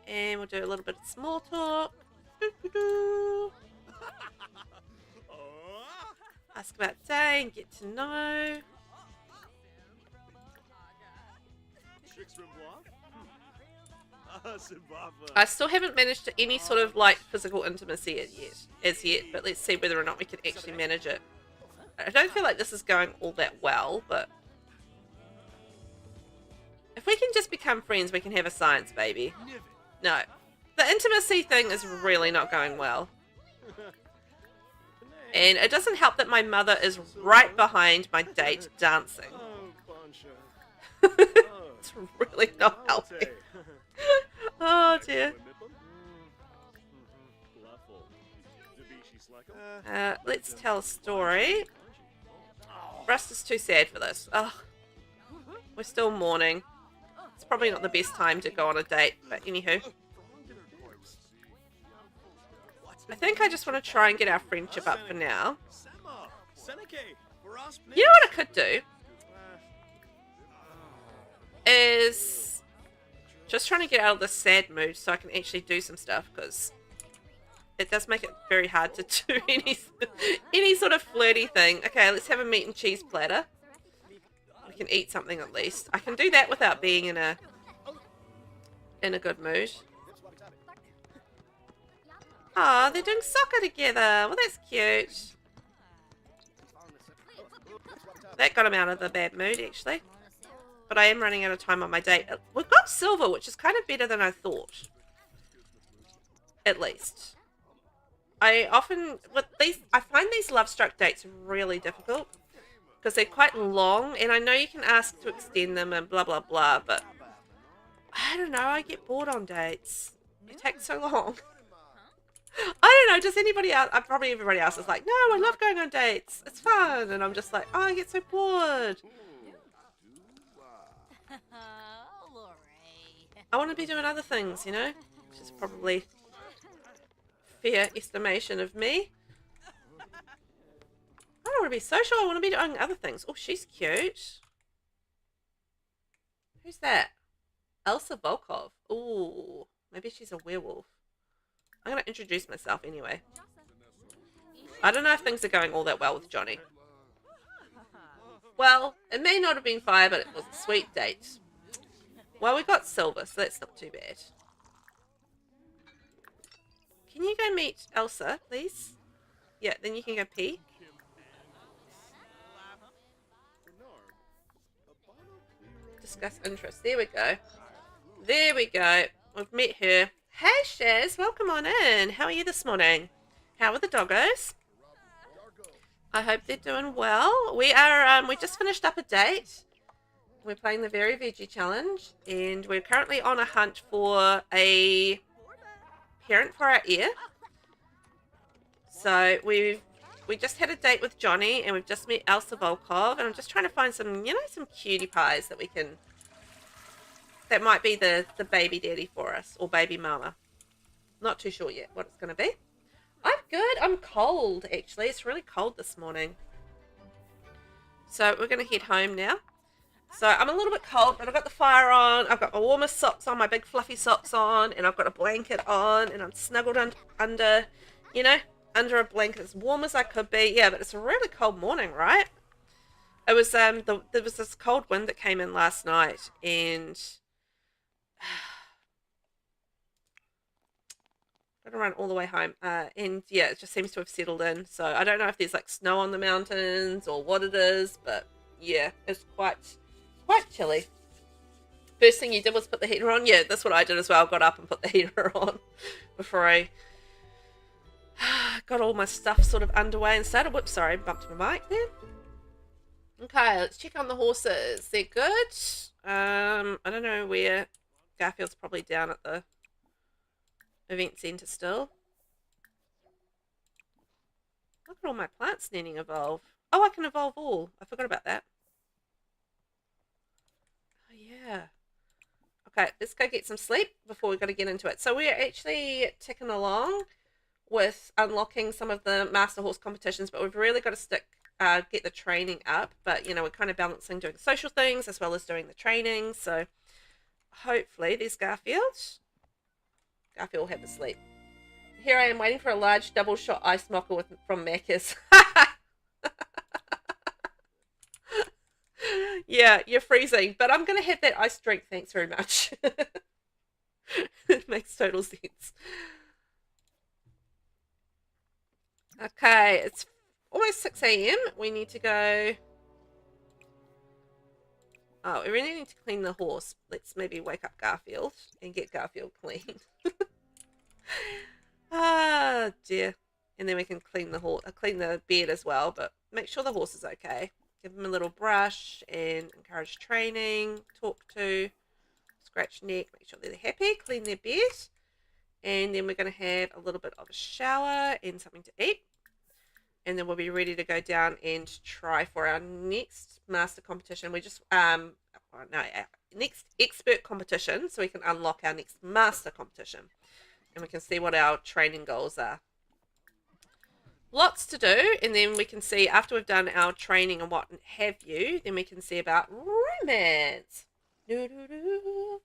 And we'll do a little bit of small talk. Ask about day and get to know. I still haven't managed to any sort of like physical intimacy as yet, but let's see whether or not we can actually manage it. I don't feel like this is going all that well, but if we can just become friends, we can have a science baby. No. The intimacy thing is really not going well. And it doesn't help that my mother is right behind my date dancing. It's really not helping. Oh dear. Let's tell a story. Rust is too sad for this. Ugh. We're still mourning. It's probably not the best time to go on a date, but anywho. I think I just want to try and get our friendship up for now. You know what I could do? Is just trying to get out of this sad mood so I can actually do some stuff, because it does make it very hard to do any sort of flirty thing. Okay, let's have a meat and cheese platter. We can eat something at least. I can do that without being in a good mood. Oh, they're doing soccer together. Well, that's cute. That got him out of the bad mood, actually. But I am running out of time on my date. We've got silver, which is kind of better than I thought. At least. I find these love-struck dates really difficult. Because they're quite long, and I know you can ask to extend them and blah, blah, blah, but I don't know, I get bored on dates. It takes so long. I don't know, does anybody else, probably everybody else is like, no, I love going on dates. It's fun. And I'm just like, oh, I get so bored. I want to be doing other things, you know, which is probably fair estimation of me. I don't want to be social. I want to be doing other things. Oh, she's cute. Who's that? Elsa Volkov. Ooh, maybe she's a werewolf. I'm going to introduce myself anyway. I don't know if things are going all that well with Johnny. Well, it may not have been fire, but it was a sweet date. Well, we got silver, so that's not too bad. Can you go meet Elsa, please? Yeah, then you can go pee. Discuss interests. There we go. There we go. We've met her. Hey, Shaz. Welcome on in. How are you this morning? How are the doggos? I hope they're doing well. We are, we just finished up a date. We're playing the Very Veggie Challenge, and we're currently on a hunt for a parent for our heir. So we just had a date with Johnny, and we've just met Elsa Volkov, and I'm just trying to find some, you know, some cutie pies that we can, that might be the baby daddy for us, or baby mama. Not too sure yet what it's going to be. I'm good. I'm cold, actually. It's really cold this morning. So we're going to head home now. So I'm a little bit cold, but I've got the fire on. I've got my warmest socks on, my big fluffy socks on, and I've got a blanket on, and I'm snuggled under, you know, under a blanket as warm as I could be. Yeah, but it's a really cold morning, right? It was there was this cold wind that came in last night, and I'm gonna run all the way home. And yeah, it just seems to have settled in. So I don't know if there's like snow on the mountains or what it is, but yeah, it's quite chilly. First thing you did was put the heater on. Yeah, that's what I did as well. Got up and put the heater on before I got all my stuff sort of underway and started. Whoops, sorry, bumped my mic there. Okay, let's check on the horses. They're good. I don't know where. Garfield's probably down at the event centre still. Look at all my plants needing evolve. Oh, I can evolve all. I forgot about that. Oh, yeah. Okay, let's go get some sleep before we've got to get into it. So we're actually ticking along with unlocking some of the Master Horse competitions, but we've really got to get the training up. But, you know, we're kind of balancing doing social things as well as doing the training. So hopefully there's Garfield. Garfield will have the sleep. Here I am waiting for a large double shot ice mocha from Macca's. Yeah, you're freezing, but I'm going to have that ice drink. Thanks very much. It makes total sense. Okay, it's almost 6 a.m. We need to go. Oh, we really need to clean the horse. Let's maybe wake up Garfield and get Garfield clean. Ah, dear. And then we can clean the bed as well, but make sure the horse is okay. Give them a little brush and encourage training, talk to, scratch neck, make sure they're happy, clean their bed. And then we're going to have a little bit of a shower and something to eat. And then we'll be ready to go down and try for our next master competition. We just, next expert competition, so we can unlock our next master competition. And we can see what our training goals are. Lots to do, and then we can see after we've done our training and what have you, then we can see about romance. Doo-doo-doo.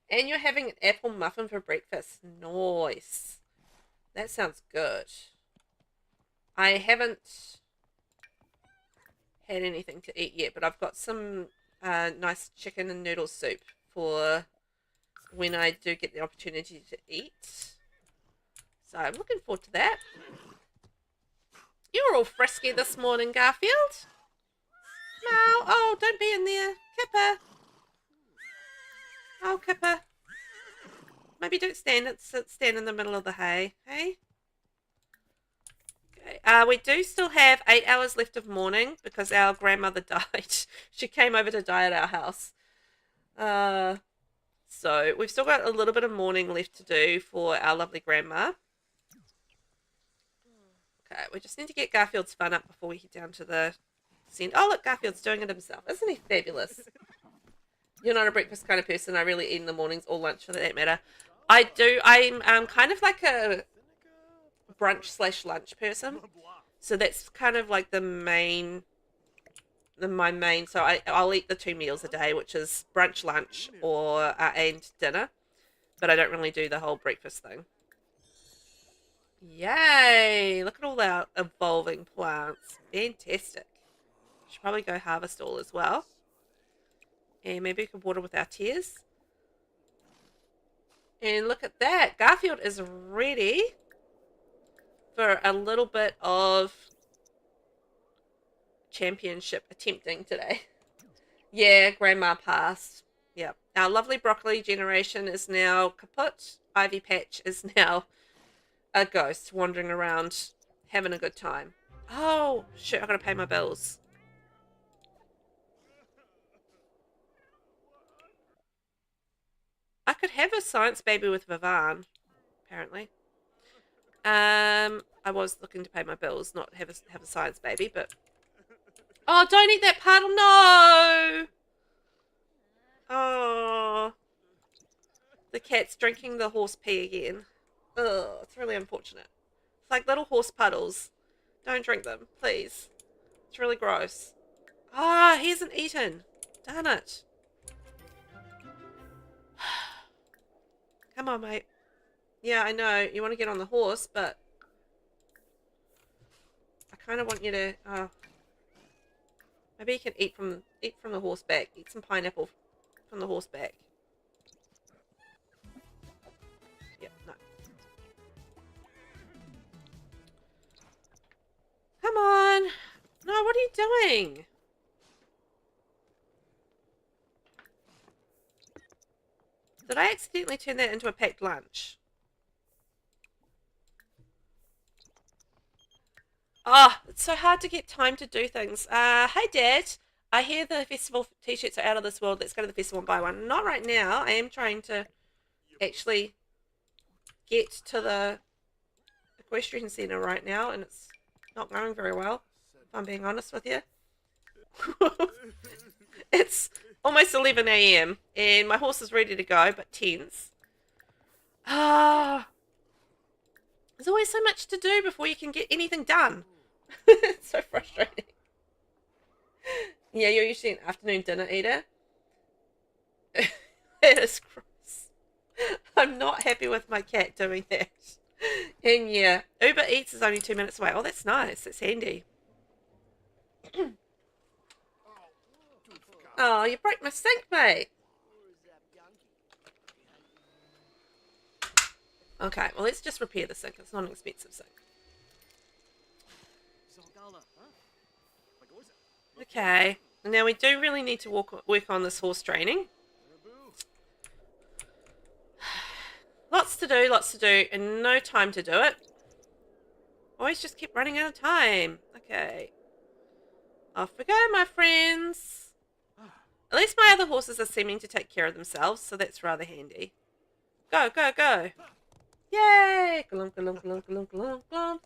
And you're having an apple muffin for breakfast. Nice. That sounds good. I haven't had anything to eat yet, but I've got some nice chicken and noodle soup for when I do get the opportunity to eat. So I'm looking forward to that. You're all frisky this morning, Garfield. No, oh, don't be in there. Kipper. Oh, Kipper. Maybe don't stand in the middle of the hay, hey? Okay. We do still have 8 hours left of morning because our grandmother died. She came over to die at our house. So we've still got a little bit of morning left to do for our lovely grandma. Okay, we just need to get Garfield's fun up before we head down to the scene. Oh, look, Garfield's doing it himself. Isn't he fabulous? You're not a breakfast kind of person. I really eat in the mornings or lunch for that matter. I do. I'm kind of like a brunch/lunch person. So that's kind of like my main. So I'll eat the 2 meals a day, which is brunch, lunch, or and dinner. But I don't really do the whole breakfast thing. Yay! Look at all our evolving plants. Fantastic. Should probably go harvest all as well. And maybe we could water with our tears. And look at that. Garfield is ready for a little bit of championship attempting today. Yeah, Grandma passed. Yep. Our lovely broccoli generation is now kaput. Ivy Patch is now a ghost wandering around having a good time. Oh, shit, I gotta pay my bills. I could have a science baby with Vivan, apparently. I was looking to pay my bills, not have a science baby, but... Oh, don't eat that puddle, no! Oh. The cat's drinking the horse pee again. Ugh, it's really unfortunate. It's like little horse puddles. Don't drink them, please. It's really gross. Ah, he hasn't eaten. Darn it. Come on, mate. Yeah, I know. You want to get on the horse, but kind of want you to... maybe you can eat from the horseback. Eat some pineapple from the horseback. Yep, no. Come on! No, what are you doing? Did I accidentally turn that into a packed lunch? Oh, it's so hard to get time to do things. Hey Dad, I hear the festival t-shirts are out of this world. Let's go to the festival and buy one. Not right now. I am trying to actually get to the equestrian centre right now, and it's not going very well, if I'm being honest with you. It's almost 11 a.m. and my horse is ready to go, but tense. Ah, there's always so much to do before you can get anything done. It's so frustrating. Yeah, you're usually an afternoon dinner eater. It is gross. I'm not happy with my cat doing that. And yeah, Uber Eats is only 2 minutes away. Oh, that's nice. That's handy. Oh, you broke my sink, mate. Okay, well, let's just repair the sink. It's not an expensive sink. Okay, now we do really need to work on this horse training. Lots to do, and no time to do it. Always just keep running out of time. Okay. Off we go, my friends. At least my other horses are seeming to take care of themselves, so that's rather handy. Go, go, go. Yay! Glum, glum, glum, glum, glum, glum.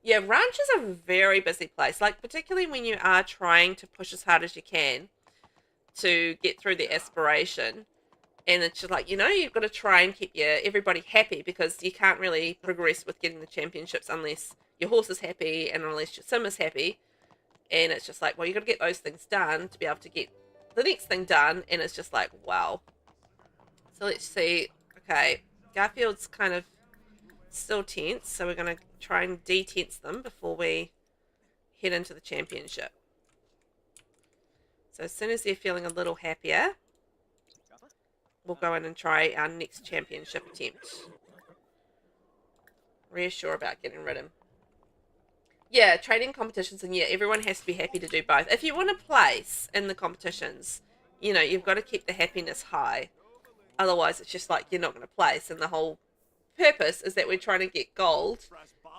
Yeah, ranch is a very busy place, like particularly when you are trying to push as hard as you can to get through the aspiration. And it's just like, you've got to try and keep everybody happy, because you can't really progress with getting the championships unless your horse is happy and unless your sim is happy. And it's just like, well, you've got to get those things done to be able to get the next thing done. And it's just like, wow. So let's see. Okay, Garfield's kind of still tense, so we're going to try and de-tense them before we head into the championship. So as soon as they're feeling a little happier, we'll go in and try our next championship attempt. Reassure about getting rid of him. Yeah, training competitions, and yeah, everyone has to be happy to do both. If you want to place in the competitions, you've got to keep the happiness high. Otherwise, it's just like you're not going to place, and the whole purpose is that we're trying to get gold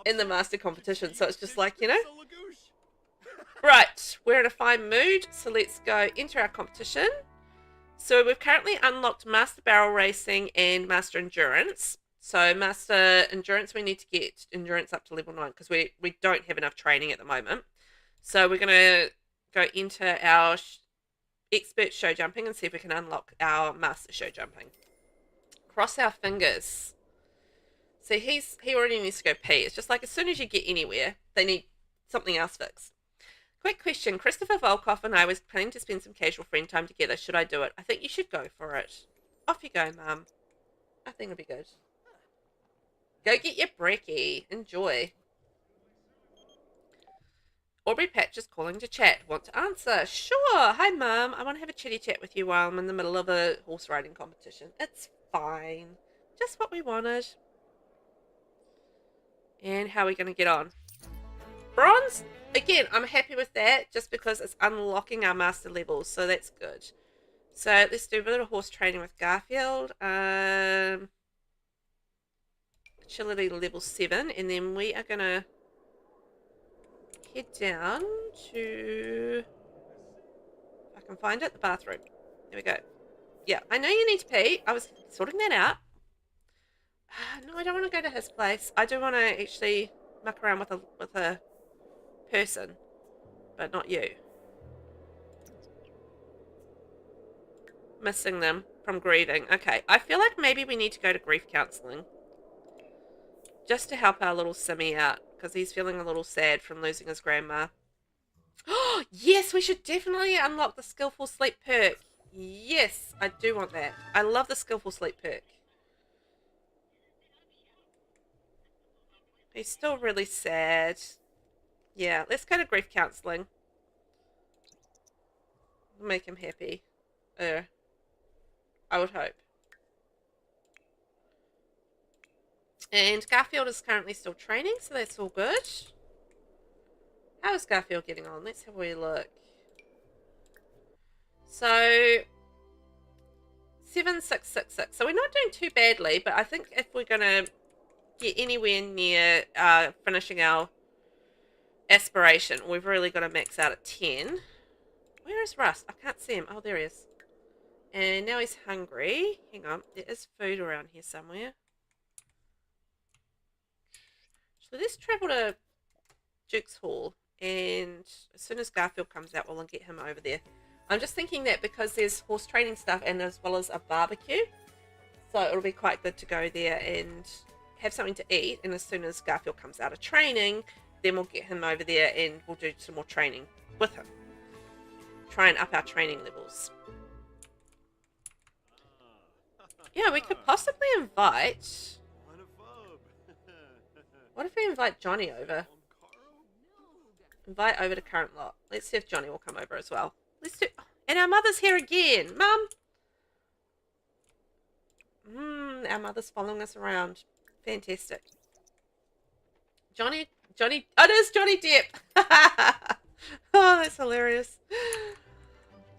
in the master competition. So it's just like, Right, we're in a fine mood, so let's go enter our competition. So we've currently unlocked Master Barrel Racing and Master Endurance. So Master Endurance, we need to get Endurance up to level 9 because we don't have enough training at the moment. So we're going to go into our Expert Show Jumping and see if we can unlock our Master Show Jumping. Cross our fingers. See, he already needs to go pee. It's just like as soon as you get anywhere, they need something else fixed. Quick question. Christopher Volkov and I was planning to spend some casual friend time together. Should I do it? I think you should go for it. Off you go, Mum. I think it'll be good. Go get your brekkie. Enjoy. Aubrey Patch is calling to chat. Want to answer? Sure. Hi, Mum. I want to have a chitty chat with you while I'm in the middle of a horse riding competition. It's fine. Just what we wanted. And how are we going to get on? Bronze? Again, I'm happy with that just because it's unlocking our master levels, so that's good. So let's do a bit of horse training with Garfield. Agility level 7, and then we are going to head down to, if I can find it, the bathroom. There we go. Yeah, I know you need to pee. I was sorting that out. No, I don't want to go to his place. I do want to actually muck around with a person, but not you. Missing them from grieving. Okay, I feel like maybe we need to go to grief counselling just to help our little Simmy out because he's feeling a little sad from losing his grandma. Oh, yes, we should definitely unlock the skillful sleep perk. Yes, I do want that. I love the skillful sleep perk. He's still really sad. Yeah, let's go to grief counselling. Make him happy. I would hope. And Garfield is currently still training, so that's all good. How is Garfield getting on? Let's have a wee look. So 7666. So we're not doing too badly, but I think if we're gonna get anywhere near finishing our aspiration, we've really got to max out at 10. Where is Rust? I can't see him. Oh, there he is. And now he's hungry. Hang on, there is food around here somewhere. So let's travel to Duke's Hall, and as soon as Garfield comes out, we'll get him over there. I'm just thinking that because there's horse training stuff and as well as a barbecue, so it'll be quite good to go there and have something to eat, and as soon as Garfield comes out of training, then we'll get him over there and we'll do some more training with him. Try and up our training levels. Yeah, we could possibly invite... What if we invite Johnny over? Invite over to current lot. Let's see if Johnny will come over as well. Let's do... And our mother's here again. Mum! Our mother's following us around. Fantastic. Johnny... Oh, it is Johnny Depp! Oh, that's hilarious.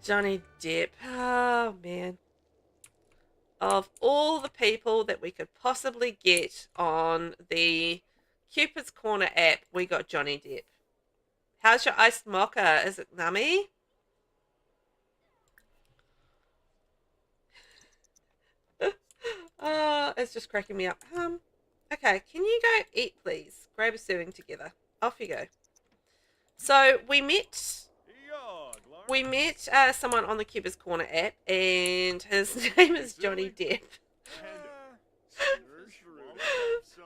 Johnny Depp. Oh, man. Of all the people that we could possibly get on the Cupid's Corner app, we got Johnny Depp. How's your iced mocha? Is it nummy? Oh, it's just cracking me up. Okay, can you go eat, please? Grab a serving together. Off you go. So we met someone on the Cupid's Corner app, and his name is Johnny Depp.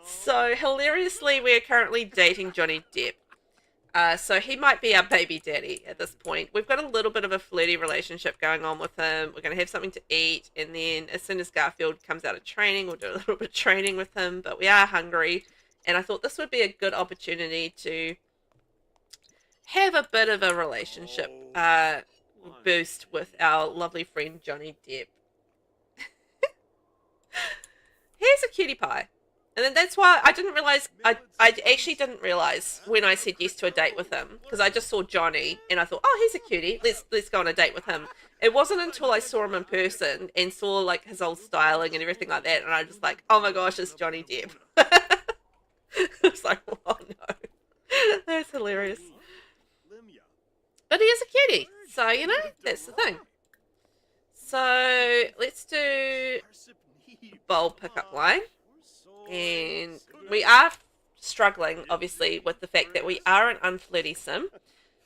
So hilariously, we are currently dating Johnny Depp. So he might be our baby daddy at this point. We've got a little bit of a flirty relationship going on with him. We're going to have something to eat, and then as soon as Garfield comes out of training, we'll do a little bit of training with him, but we are hungry, and I thought this would be a good opportunity to have a bit of a relationship boost with our lovely friend Johnny Depp. Here's a cutie pie. And then that's why I didn't realize, I actually didn't realize when I said yes to a date with him, because I just saw Johnny and I thought, oh, he's a cutie, let's go on a date with him. It wasn't until I saw him in person and saw like his old styling and everything like that, and I was just like, oh my gosh, it's Johnny Depp. It's like, oh no. That's hilarious. But he is a cutie, so you know, that's the thing. So let's do bold pickup line. And we are struggling, obviously, with the fact that we are an unflirty sim.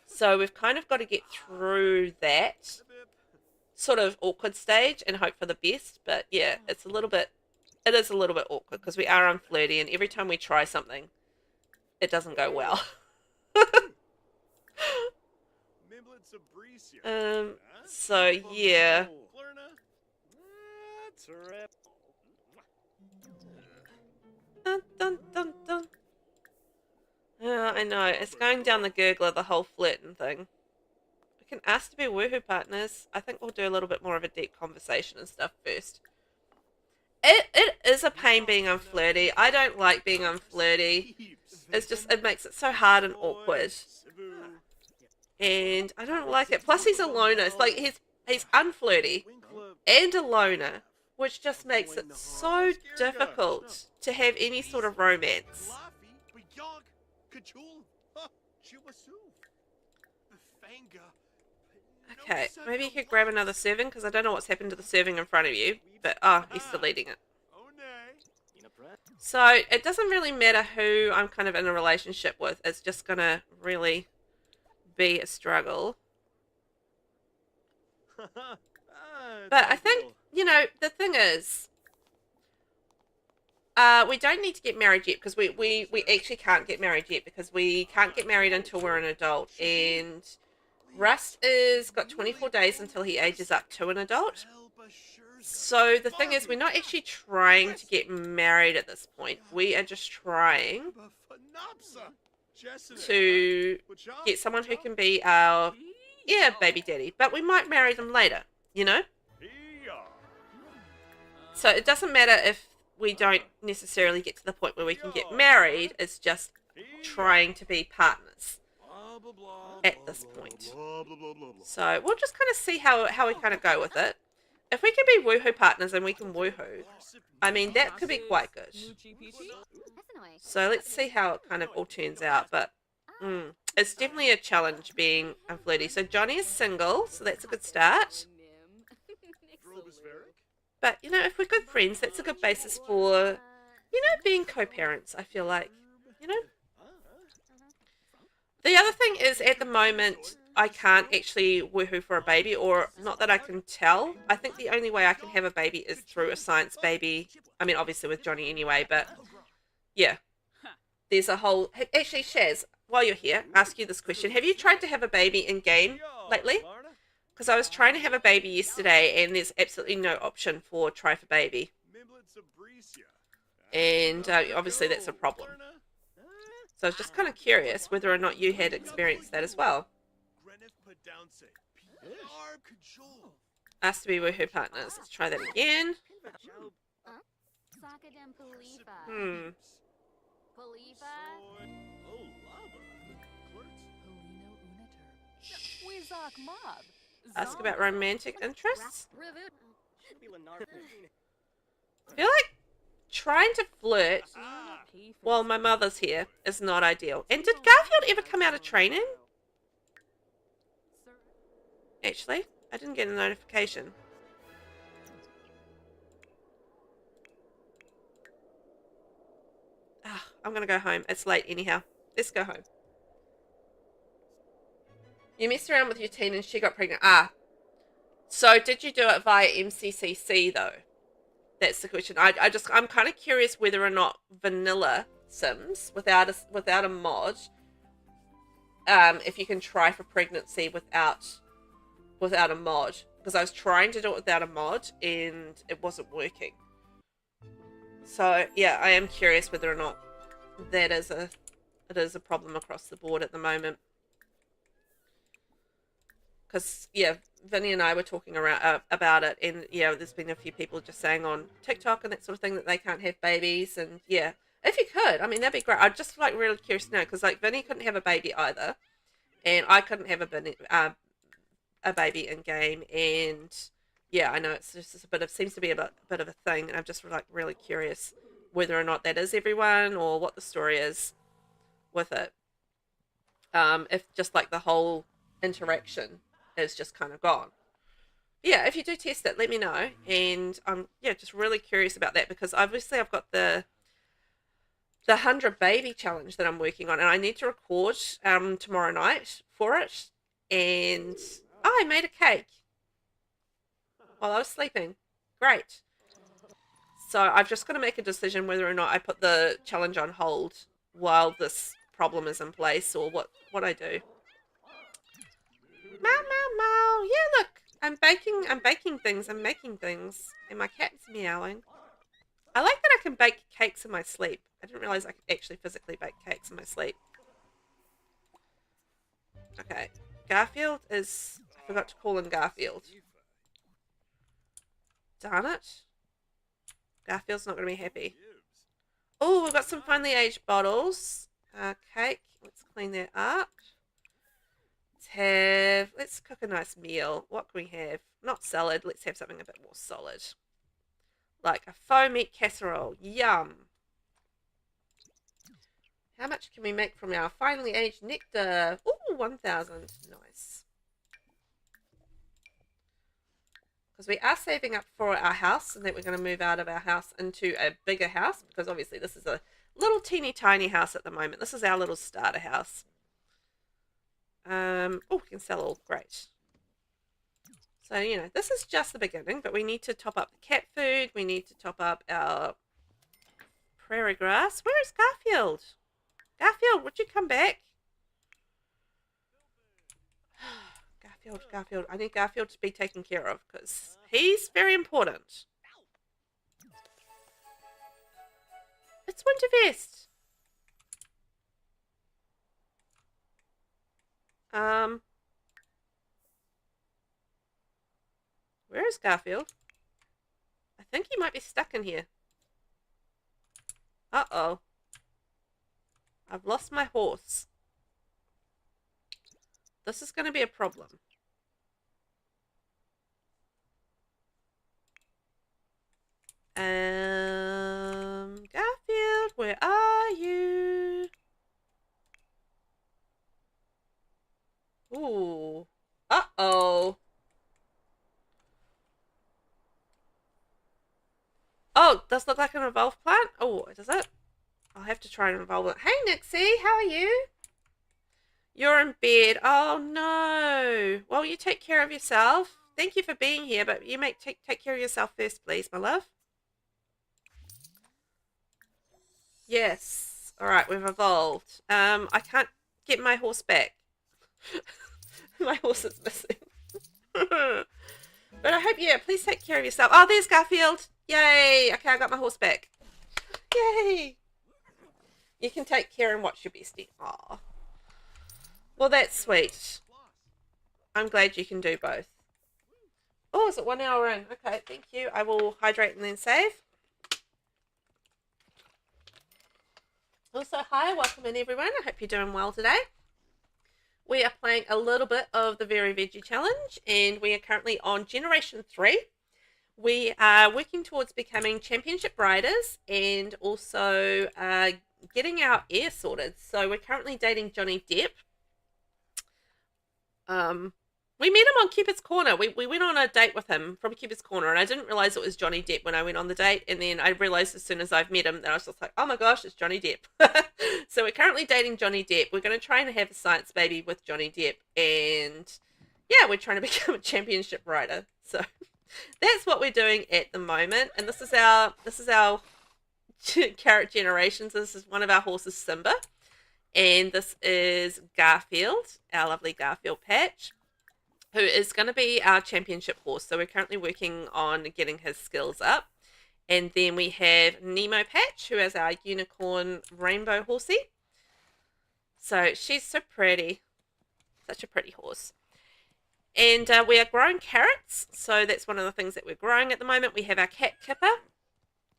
So we've kind of got to get through that sort of awkward stage and hope for the best. But yeah, it is a little bit awkward because we are unflirty, and every time we try something, it doesn't go well. So yeah. Dun, dun, dun, dun. I know, it's going down the gurgler, the whole flirting thing. We can ask to be woohoo partners. I think we'll do a little bit more of a deep conversation and stuff first. It is a pain being unflirty. I don't like being unflirty. It's just, it makes it so hard and awkward. And I don't like it. Plus he's a loner. It's like he's unflirty and a loner, which just makes it so difficult to have any sort of romance. Okay, maybe you could grab another serving, because I don't know what's happened to the serving in front of you, but he's still eating it. So it doesn't really matter who I'm kind of in a relationship with, it's just gonna really be a struggle. But I think, you know, the thing is, we don't need to get married yet, because we actually can't get married yet, because we can't get married until we're an adult, and Rust is got 24 days until he ages up to an adult. So the thing is, we're not actually trying to get married at this point. We are just trying to get someone who can be our baby daddy, but we might marry them later, you know? So it doesn't matter if we don't necessarily get to the point where we can get married, it's just trying to be partners at this point. So we'll just kind of see how we kind of go with it. If we can be woohoo partners and we can woohoo, I mean, that could be quite good. So let's see how it kind of all turns out. But it's definitely a challenge being flirty. So Johnny is single, so that's a good start. But, you know, if we're good friends, that's a good basis for, you know, being co-parents, I feel like, you know. The other thing is, at the moment, I can't actually woohoo for a baby, or not that I can tell. I think the only way I can have a baby is through a science baby. I mean, obviously with Johnny anyway, but yeah. There's a whole... Actually, Shaz, while you're here, ask you this question. Have you tried to have a baby in-game lately? Because I was trying to have a baby yesterday, and there's absolutely no option for try for baby. And obviously that's a problem. So I was just kind of curious whether or not you had experienced that as well. Asked to be woohoo partners. Let's try that again. Ask about romantic interests. I feel like trying to flirt while my mother's here is not ideal. And did Garfield ever come out of training? Actually, I didn't get a notification. I'm going to go home. It's late anyhow. Let's go home. You messed around with your teen and she got pregnant. So did you do it via MCCC though? That's the question. I'm kind of curious whether or not vanilla Sims without a mod, if you can try for pregnancy without a mod, because I was trying to do it without a mod and it wasn't working. So yeah, I am curious whether or not it is a problem across the board at the moment. Because, yeah, Vinny and I were talking around about it, and, yeah, there's been a few people just saying on TikTok and that sort of thing that they can't have babies, and, yeah, if you could, I mean, that'd be great. I'd just, like, really curious to know, because, like, Vinny couldn't have a baby either, and I couldn't have a baby in-game, and, yeah, I know it's just seems to be a bit of a thing, and I'm just, like, really curious whether or not that is everyone, or what the story is with it. If just, like, the whole interaction is just kind of gone. Yeah, if you do test it, let me know. And I'm just really curious about that, because obviously I've got the 100 baby challenge that I'm working on, and I need to record tomorrow night for it. And I made a cake while I was sleeping. Great. So I've just got to make a decision whether or not I put the challenge on hold while this problem is in place, or what I do. Meow, meow, meow. Yeah, look, I'm baking things, I'm making things, and my cat's meowing. I like that I can bake cakes in my sleep. I didn't realize I could actually physically bake cakes in my sleep. Okay, Garfield is... I forgot to call in Garfield. Darn it. Garfield's not going to be happy. Oh, we've got some finely aged bottles. Cake. Let's clean that up. Let's cook a nice meal. What can we have? Not salad. Let's have something a bit more solid. Like a faux meat casserole. Yum. How much can we make from our finely aged nectar? Ooh, 1,000. Nice. Because we are saving up for our house, and that we're going to move out of our house into a bigger house, because obviously this is a little teeny tiny house at the moment. This is our little starter house. Oh, we can sell all. Great. So, you know, this is just the beginning, but we need to top up the cat food. We need to top up our prairie grass. Where is Garfield? Garfield, would you come back? Garfield. I need Garfield to be taken care of, because he's very important. It's Winterfest. Where is Garfield? I think he might be stuck in here. Uh-oh. I've lost my horse. This is going to be a problem. Garfield, where are you? Ooh. Uh-oh. Oh, does look like an evolved plant? Oh, does it? I'll have to try and evolve it. Hey, Nixie, how are you? You're in bed. Oh, no. Well, you take care of yourself. Thank you for being here, but you take care of yourself first, please, my love. Yes. All right, we've evolved. I can't get my horse back. My horse is missing. But I hope, yeah, please take care of yourself. Oh, there's Garfield. Yay. Okay, I got my horse back. Yay. You can take care and watch your bestie. Aw. Well, that's sweet. I'm glad you can do both. Oh, is it 1 hour in? Okay, thank you. I will hydrate and then save. Also, hi, welcome in everyone. I hope you're doing well today. We are playing a little bit of the Very Veggie Challenge, and we are currently on Generation 3. We are working towards becoming championship riders and also getting our air sorted. So we're currently dating Johnny Depp. We met him on Cupid's Corner. We went on a date with him from Cupid's Corner, and I didn't realize it was Johnny Depp when I went on the date. And then I realized as soon as I've met him that I was just like, oh my gosh, it's Johnny Depp. So we're currently dating Johnny Depp. We're going to try and have a science baby with Johnny Depp, and yeah, we're trying to become a championship rider. So that's what we're doing at the moment. And this is our carrot generations. This is one of our horses, Simba, and this is Garfield, our lovely Garfield Patch, who is going to be our championship horse. So we're currently working on getting his skills up. And then we have Nemo Patch, who is our unicorn rainbow horsey. So she's so pretty. Such a pretty horse. And we are growing carrots. So that's one of the things that we're growing at the moment. We have our cat Kipper.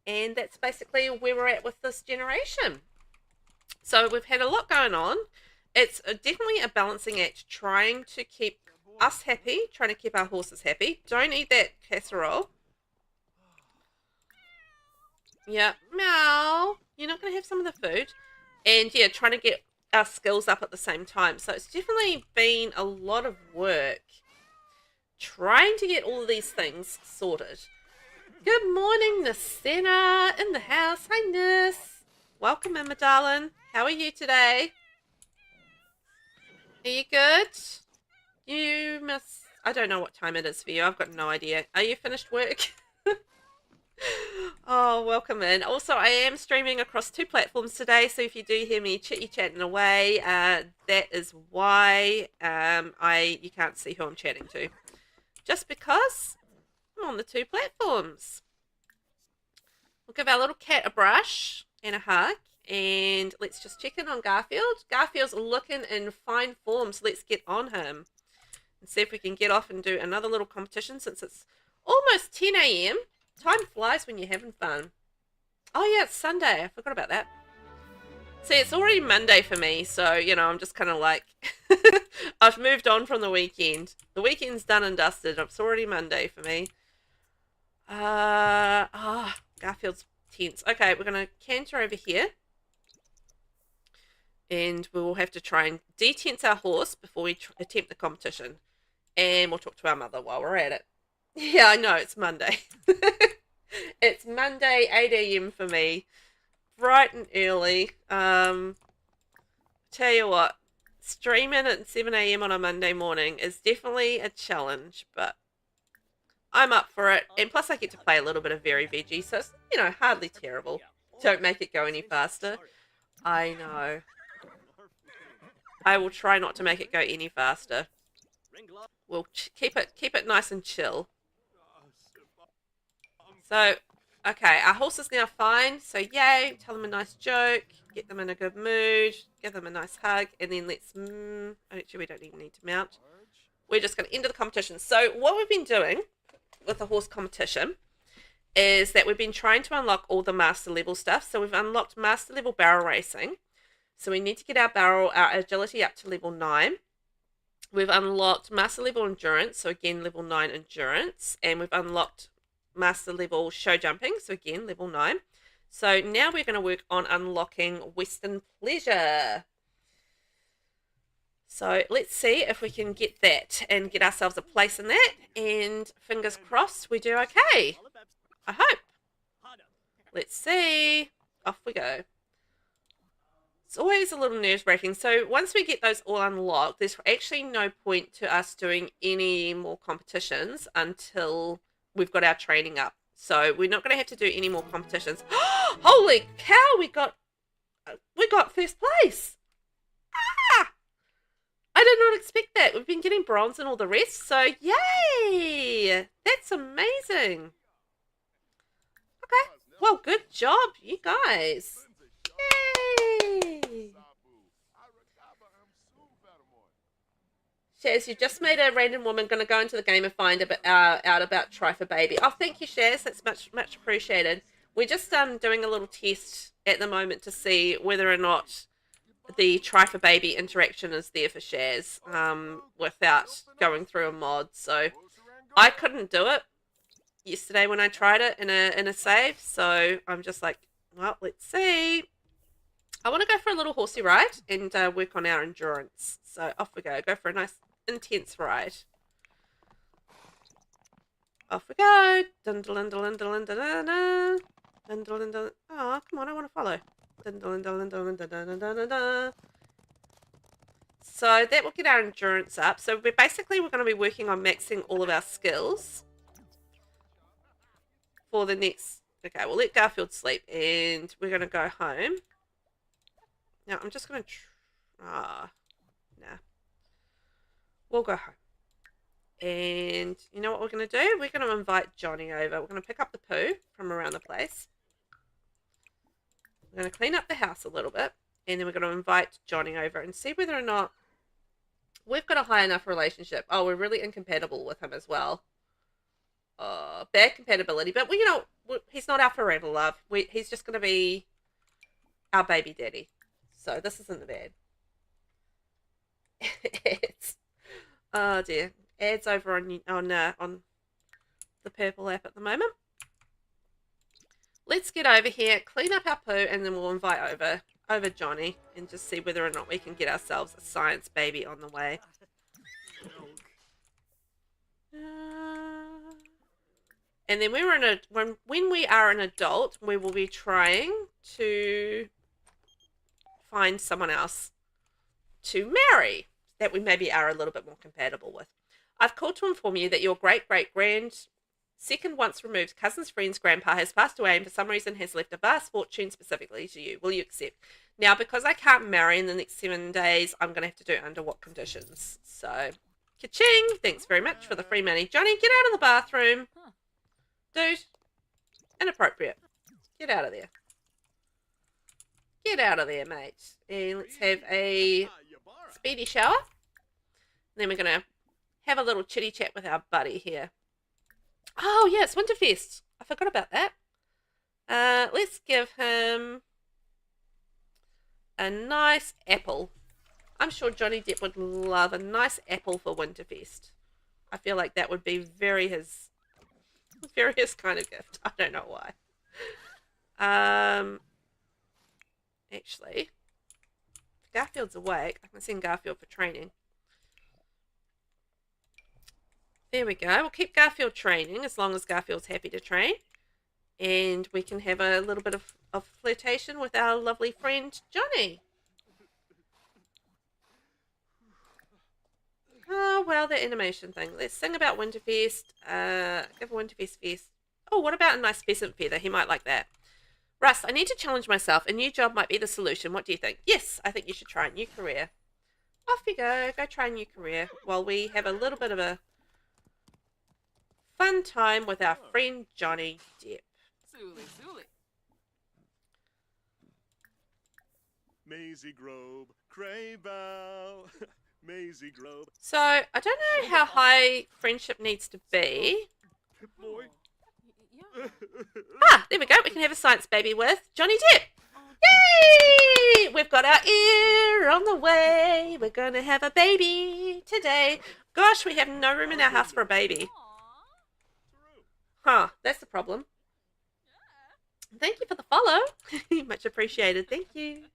And that's basically where we're at with this generation. So we've had a lot going on. It's definitely a balancing act, trying to keep us happy, trying to keep our horses happy. Don't eat that casserole. Yeah, meow. You're not going to have some of the food. And yeah, trying to get our skills up at the same time. So it's definitely been a lot of work trying to get all of these things sorted. Good morning, Nasena in the house. Hi, Nis. Welcome in, my darling. How are you today? Are you good? You must... I don't know what time it is for you. I've got no idea. Are you finished work? Oh, welcome in. Also, I am streaming across 2 platforms today, so if you do hear me chitty-chatting away, that is why you can't see who I'm chatting to. Just because I'm on the 2 platforms. We'll give our little cat a brush and a hug, and let's just check in on Garfield. Garfield's looking in fine form, so let's get on him and see if we can get off and do another little competition since it's almost 10 a.m. Time flies when you're having fun. Oh yeah, it's Sunday. I forgot about that. See, it's already Monday for me, so, you know, I'm just kind of like... I've moved on from the weekend. The weekend's done and dusted. It's already Monday for me. Garfield's tense. Okay, we're going to canter over here. And we will have to try and detense our horse before we attempt the competition. And we'll talk to our mother while we're at it. Yeah, I know, it's Monday. It's Monday, 8 a.m. for me. Bright and early. Tell you what, streaming at 7 a.m. on a Monday morning is definitely a challenge, but I'm up for it. And plus I get to play a little bit of Very Veggie, so it's, you know, hardly terrible. Don't make it go any faster. I know. I will try not to make it go any faster. We'll keep it nice and chill. So, Okay, our horse is now fine. So yay, tell them a nice joke, get them in a good mood, give them a nice hug, and then let's... actually, we don't even need to mount. We're just going to enter the competition. So what we've been doing with the horse competition is that we've been trying to unlock all the master level stuff. So we've unlocked master level barrel racing. So we need to get our agility up to level 9. We've unlocked master level endurance. So again, level 9 endurance. And we've unlocked master level show jumping. So again, level 9. So now we're going to work on unlocking Western pleasure. So let's see if we can get that and get ourselves a place in that. And fingers crossed we do okay. I hope. Let's see. Off we go. It's always a little nerve-wracking. So once we get those all unlocked, there's actually no point to us doing any more competitions until we've got our training up. So we're not going to have to do any more competitions. Holy cow, we got first place. Ah! I did not expect that. We've been getting bronze and all the rest. So yay! That's amazing. Okay. Well, good job, you guys. Yay! Shaz, you just made a random woman going to go into the game and find out about VelvettB. Oh, thank you, Shaz. That's much appreciated. We're just doing a little test at the moment to see whether or not the VelvettB interaction is there for Shaz without going through a mod. So I couldn't do it yesterday when I tried it in a save. So I'm just like, well, let's see. I want to go for a little horsey ride and work on our endurance. So off we go. Go for a nice intense ride. Off we go. Dun dun dun dun dun dun dun dun. Dun dun dun. Oh, come on! I want to follow. Dun dun dun dun dun dun dun dun. So that will get our endurance up. So we're going to be working on maxing all of our skills for the next. Okay, we'll let Garfield sleep and we're going to go home. Now I'm just going to. Nah. We'll go home. And you know what we're going to do? We're going to invite Johnny over. We're going to pick up the poo from around the place. We're going to clean up the house a little bit. And then we're going to invite Johnny over and see whether or not we've got a high enough relationship. Oh, we're really incompatible with him as well. Bad compatibility. But, well, you know, he's not our forever love. He's just going to be our baby daddy. So this isn't the bad. Oh dear. Ads over on the purple app at the moment. Let's get over here, clean up our poo, and then we'll invite over Johnny and just see whether or not we can get ourselves a science baby on the way. And then when we are an adult, we will be trying to find someone else to marry that we maybe are a little bit more compatible with. I've called to inform you that your great-great-grand second once removed cousin's friend's grandpa has passed away and for some reason has left a vast fortune specifically to you. Will you accept? Now, because I can't marry in the next 7 days, I'm going to have to do it under what conditions. So, ka-ching! Thanks very much for the free money. Johnny, get out of the bathroom. Dude, inappropriate. Get out of there. Get out of there, mate. And let's have a speedy shower. And then we're going to have a little chitty chat with our buddy here. Oh, yeah, it's Winterfest. I forgot about that. Let's give him a nice apple. I'm sure Johnny Depp would love a nice apple for Winterfest. I feel like that would be very his kind of gift. I don't know why. Actually, if Garfield's awake, I can send Garfield for training. There we go. We'll keep Garfield training as long as Garfield's happy to train. And we can have a little bit of flirtation with our lovely friend, Johnny. Oh, well, the animation thing. Let's sing about Winterfest. Give a Winterfest fest. Oh, what about a nice pheasant feather? He might like that. Russ, I need to challenge myself. A new job might be the solution. What do you think? Yes, I think you should try a new career. Off you go. Go try a new career while we have a little bit of a fun time with our friend Johnny Depp. Maisie Grove, Craybow, Maisie Grove. So, I don't know how high friendship needs to be. Pip Boy. Ah, there we go. We can have a science baby with Johnny Depp. Yay! We've got our ear on the way. We're going to have a baby today. Gosh, we have no room in our house for a baby. Huh, that's the problem. Thank you for the follow. Much appreciated. Thank you.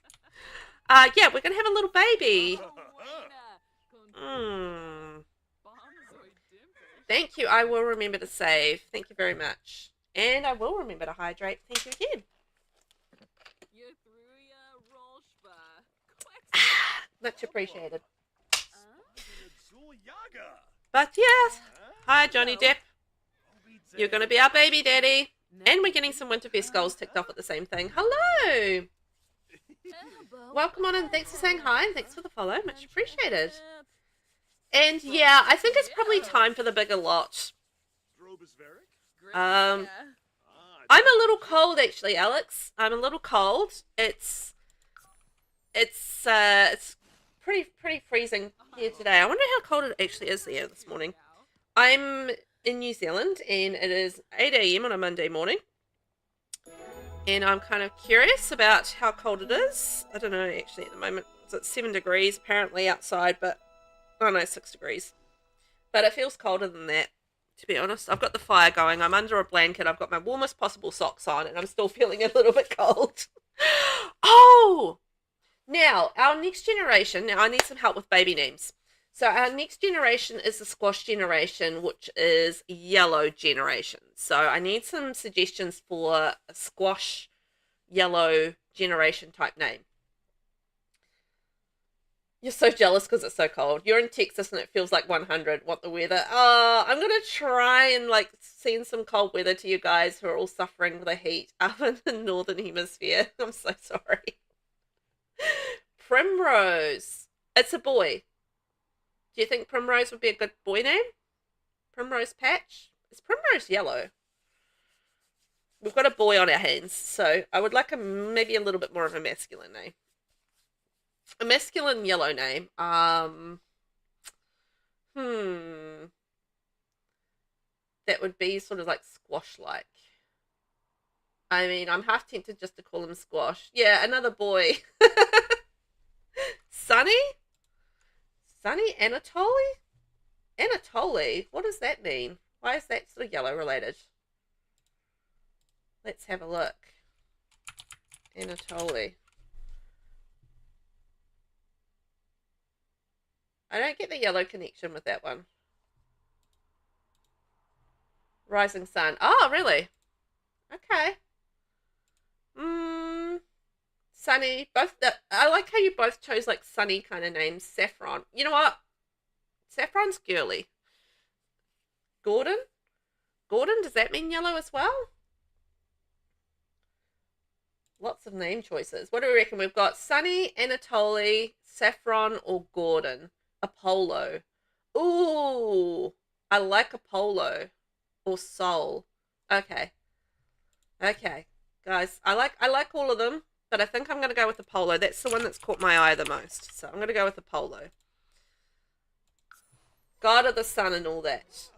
Yeah, we're going to have a little baby. Thank you. I will remember to save. Thank you very much. And I will remember to hydrate. Thank you again. Much appreciated. But yes. Hi, Johnny Depp. You're going to be our baby daddy. And we're getting some Winterfest skulls ticked off at the same thing. Hello. Welcome on and thanks for saying hi and thanks for the follow. Much appreciated. And yeah, I think it's probably time for the bigger lot. I'm a little cold actually, Alex. I'm a little cold. It's pretty freezing here today. I wonder how cold it actually is there this morning. I'm in New Zealand and it is 8 a.m. on a Monday morning. And I'm kind of curious about how cold it is. I don't know actually at the moment. It's 7 degrees apparently outside, but oh no, 6 degrees. But it feels colder than that, to be honest. I've got the fire going. I'm under a blanket. I've got my warmest possible socks on and I'm still feeling a little bit cold. Oh! Now, our next generation, now I need some help with baby names. So our next generation is the squash generation, which is yellow generation. So I need some suggestions for a squash yellow generation type name. You're so jealous because it's so cold. You're in Texas and it feels like 100. Want the weather? Oh, I'm going to try and like send some cold weather to you guys who are all suffering with the heat up in the northern hemisphere. I'm so sorry. Primrose. It's a boy. Do you think Primrose would be a good boy name? Primrose Patch? Is Primrose yellow? We've got a boy on our hands, so I would like maybe a little bit more of a masculine name. A masculine yellow name. That would be sort of like squash-like. I mean, I'm half tempted just to call him Squash. Yeah, another boy. Sunny? Sunny Anatoly? Anatoly? What does that mean? Why is that sort of yellow related? Let's have a look. Anatoly. I don't get the yellow connection with that one. Rising Sun. Oh, really? Okay. Sunny. I like how you both chose like sunny kind of names. Saffron. You know what? Saffron's girly. Gordon? Gordon, does that mean yellow as well? Lots of name choices. What do we reckon? We've got Sunny, Anatoly, Saffron, or Gordon. Apollo. Ooh, I like Apollo. Or Soul. Okay. Okay. Guys, I like all of them, but I think I'm going to go with Apollo. That's the one that's caught my eye the most. So I'm going to go with Apollo. God of the sun and all that.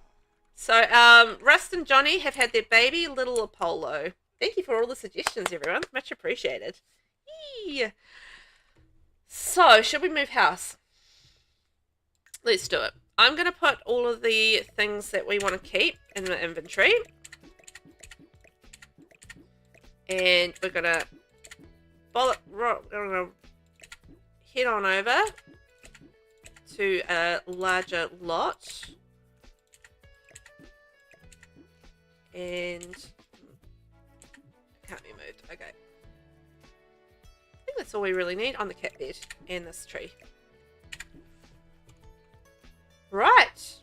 So, Rust and Johnny have had their baby, little Apollo. Thank you for all the suggestions, everyone. Much appreciated. Yee. So, should we move house? Let's do it. I'm going to put all of the things that we want to keep in the inventory. And we're going to head on over to a larger lot. And can't be moved. Okay. I think that's all we really need on the cat bed and this tree. Right.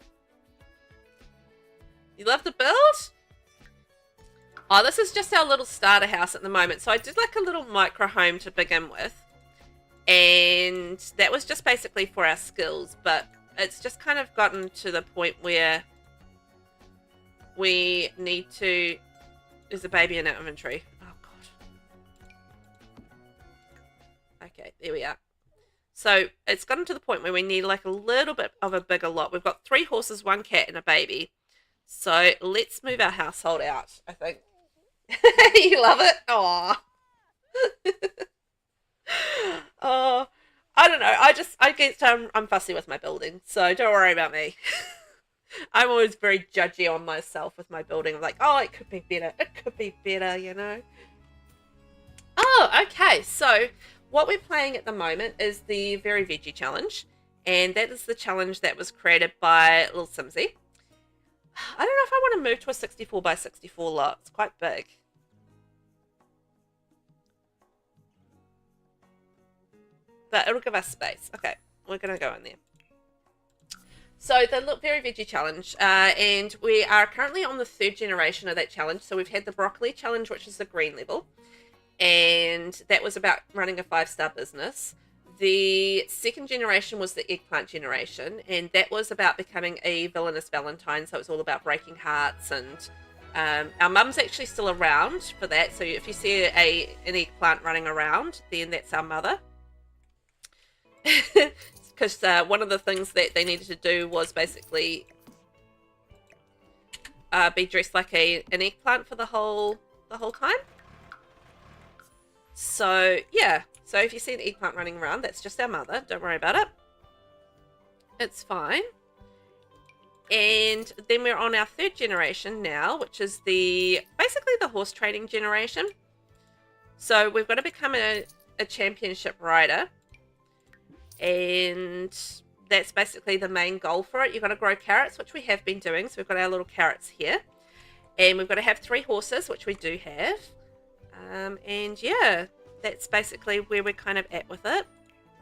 You love the build? Oh, this is just our little starter house at the moment. So I did like a little micro home to begin with. And that was just basically for our skills. But it's just kind of gotten to the point where we need to There's a baby in our inventory. Oh, God. Okay, there we are. So it's gotten to the point where we need like a little bit of a bigger lot. We've got 3 horses, 1 cat, and a baby. So let's move our household out, I think. You love it? Aw. Oh, I don't know. I'm fussy with my building, so don't worry about me. I'm always very judgy on myself with my building. I'm like, oh, it could be better. It could be better, you know? Oh, okay. So what we're playing at the moment is the Very Veggie Challenge. And that is the challenge that was created by LilSimsie. I don't know if I want to move to a 64 by 64 lot. It's quite big. But it'll give us space. Okay, we're going to go in there. So the Very Veggie Challenge, and we are currently on the 3rd generation of that challenge. So we've had the Broccoli Challenge, which is the green level, and that was about running a 5-star business. The 2nd generation was the eggplant generation, and that was about becoming a villainous Valentine. So it was all about breaking hearts, and our mum's actually still around for that. So if you see an eggplant running around, then that's our mother. Because one of the things that they needed to do was basically be dressed like an eggplant for the whole time. So yeah, so if you see an eggplant running around, that's just our mother. Don't worry about it. It's fine. And then we're on our 3rd generation now, which is basically the horse trading generation. So we've got to become a championship rider. And that's basically the main goal for it. You've got to grow carrots, which we have been doing. So we've got our little carrots here. And we've got to have 3 horses, which we do have. And yeah, that's basically where we're kind of at with it.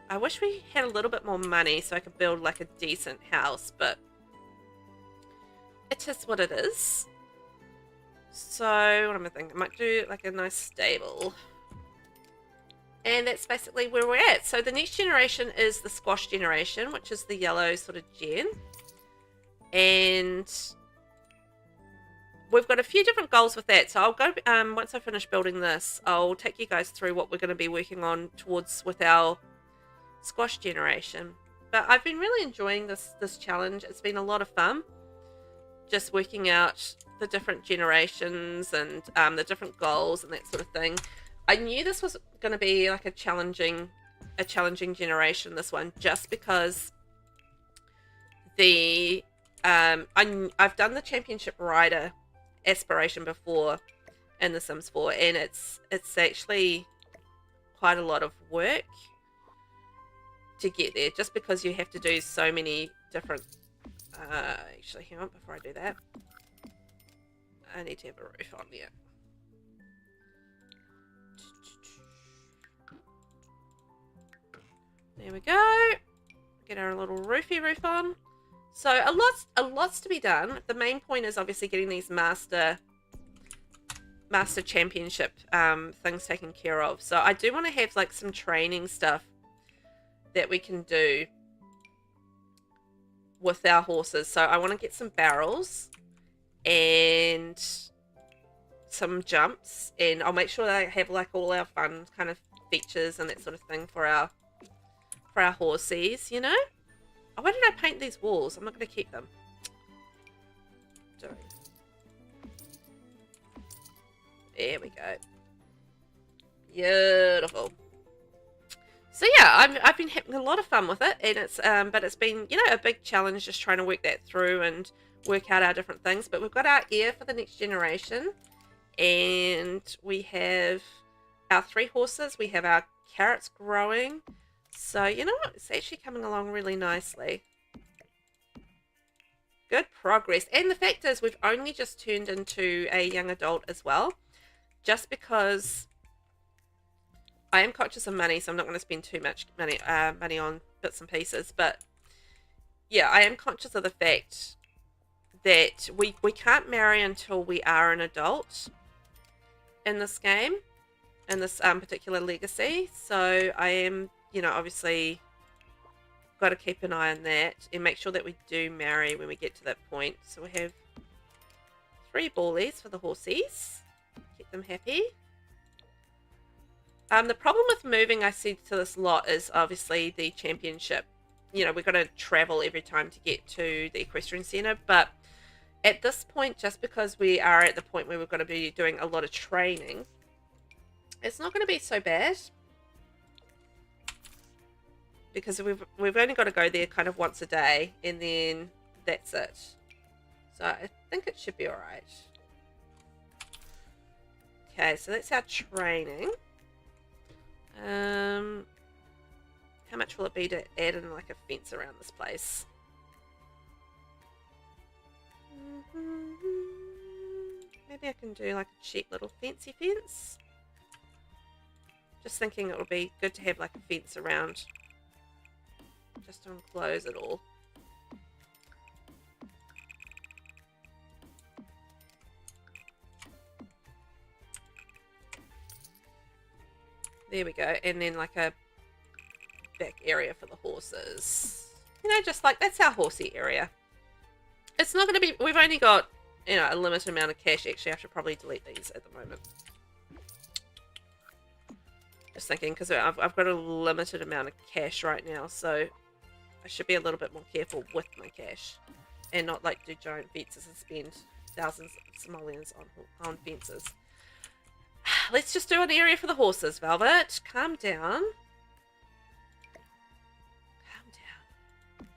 I wish we had a little bit more money so I could build like a decent house, but it is what it is. So what am I thinking? I might do like a nice stable. And that's basically where we're at. So the next generation is the squash generation, which is the yellow sort of gen. And we've got a few different goals with that. So I'll go, once I finish building this, I'll take you guys through what we're going to be working on with our squash generation. But I've been really enjoying this challenge. It's been a lot of fun. Just working out the different generations and the different goals and that sort of thing. I knew this was going to be like a challenging generation, this one, just because I've done the championship rider aspiration before in The Sims 4, and it's actually quite a lot of work to get there, just because you have to do so many different actually, hang on, before I do that, I need to have a roof on there. There we go. Get our little roofy roof on. So a lot's to be done. The main point is obviously getting these master championship things taken care of. So I do want to have like some training stuff that we can do with our horses. So I want to get some barrels and some jumps, and I'll make sure that I have like all our fun kind of features and that sort of thing for our horsies, you know? Oh, why did I paint these walls? I'm not going to keep them. There we go. Beautiful. So yeah, I've been having a lot of fun with it, and it's but it's been, you know, a big challenge just trying to work that through and work out our different things. But we've got our heir for the next generation, and we have our 3 horses. We have our carrots growing. So, you know what? It's actually coming along really nicely. Good progress. And the fact is, we've only just turned into a young adult as well. Just because I am conscious of money, so I'm not going to spend too much money on bits and pieces. But, yeah, I am conscious of the fact that we can't marry until we are an adult in this game, in this particular legacy. So I am, you know, obviously got to keep an eye on that and make sure that we do marry when we get to that point. So we have 3 ballies for the horsies. Get them happy. The problem with moving, I said to this lot, is obviously the championship. You know, we've got to travel every time to get to the equestrian centre, but at this point, just because we are at the point where we're going to be doing a lot of training, it's not going to be so bad. Because we've only got to go there kind of once a day, and then that's it. So I think it should be alright. Okay, so that's our training. How much will it be to add in like a fence around this place? Maybe I can do like a cheap little fancy fence. Just thinking it would be good to have like a fence around, just to enclose it all. There we go. And then like a back area for the horses. You know, just like, that's our horsey area. It's not going to be, we've only got, you know, a limited amount of cash. Actually, I should probably delete these at the moment. Just thinking, because I've got a limited amount of cash right now, so I should be a little bit more careful with my cash. And not like do giant fences and spend thousands of simoleons on fences. Let's just do an area for the horses, Velvet. Calm down. Calm down.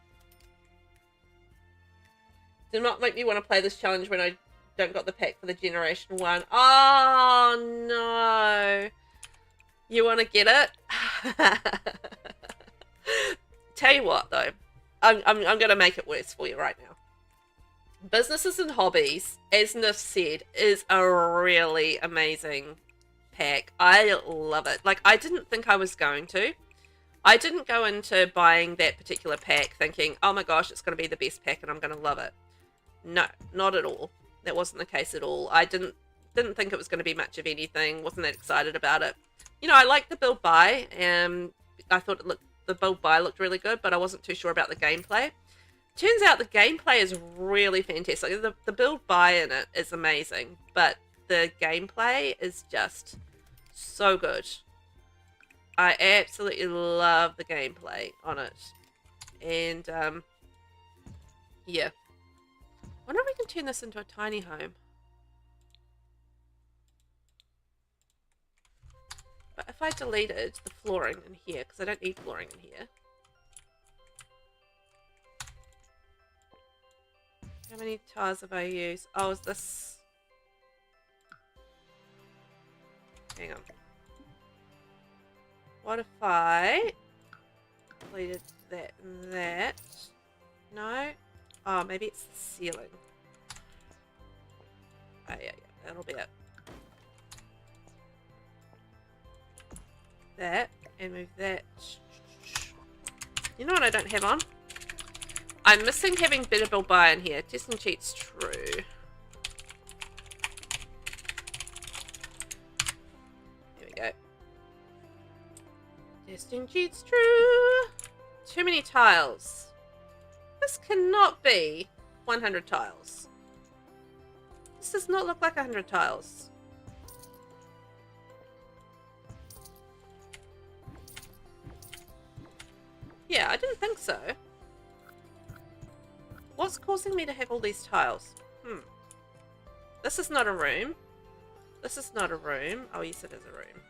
Do not make me want to play this challenge when I don't got the pack for the Generation 1. Oh, no. You want to get it? Tell you what, though. I'm going to make it worse for you right now. Businesses and Hobbies, as Nif said, is a really amazing pack. I love it. Like, I didn't think I was going to. I didn't go into buying that particular pack thinking, oh my gosh, it's going to be the best pack and I'm going to love it. No, not at all. That wasn't the case at all. I didn't think it was going to be much of anything. Wasn't that excited about it. You know, I liked the build buy, and I thought the build buy looked really good, but I wasn't too sure about the gameplay. Turns out the gameplay is really fantastic. The build buy in it is amazing, but the gameplay is just so good. I absolutely love the gameplay on it. And, yeah. I wonder if we can turn this into a tiny home. But if I deleted the flooring in here, because I don't need flooring in here. How many tiles have I used? Oh, is this... Hang on. What if I deleted that and that? No? Oh, maybe it's the ceiling. Oh, yeah, that'll be it. That, and move that. You know what I don't have on? I'm missing having better build buy in here. Test and cheats true. There we go. Test and cheats true. Too many tiles. This cannot be 100 tiles. This does not look like 100 tiles. Yeah, I didn't think so. What's causing me to have all these tiles? This is not a room. This is not a room. Oh, yes, it is a room.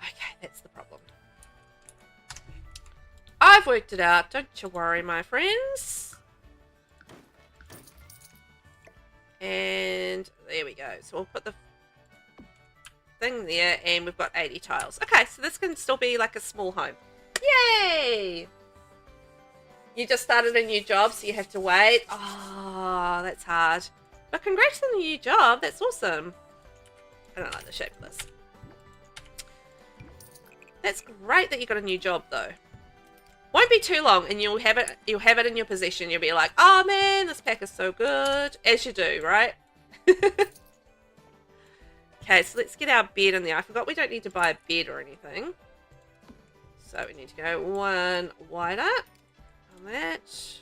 Okay, that's the problem. I've worked it out. Don't you worry, my friends. And there we go. So we'll put the thing there, and we've got 80 tiles. Okay, so this can still be like a small home. Yay! You just started a new job, so you have to wait. Oh, that's hard. But congrats on the new job. That's awesome. I don't like the shape of this. That's great that you got a new job, though. Won't be too long, and you'll have it in your possession. You'll be like, oh man, this pack is so good. As you do, right? Okay, so let's get our bed in there. I forgot we don't need to buy a bed or anything. So we need to go one wider on that. So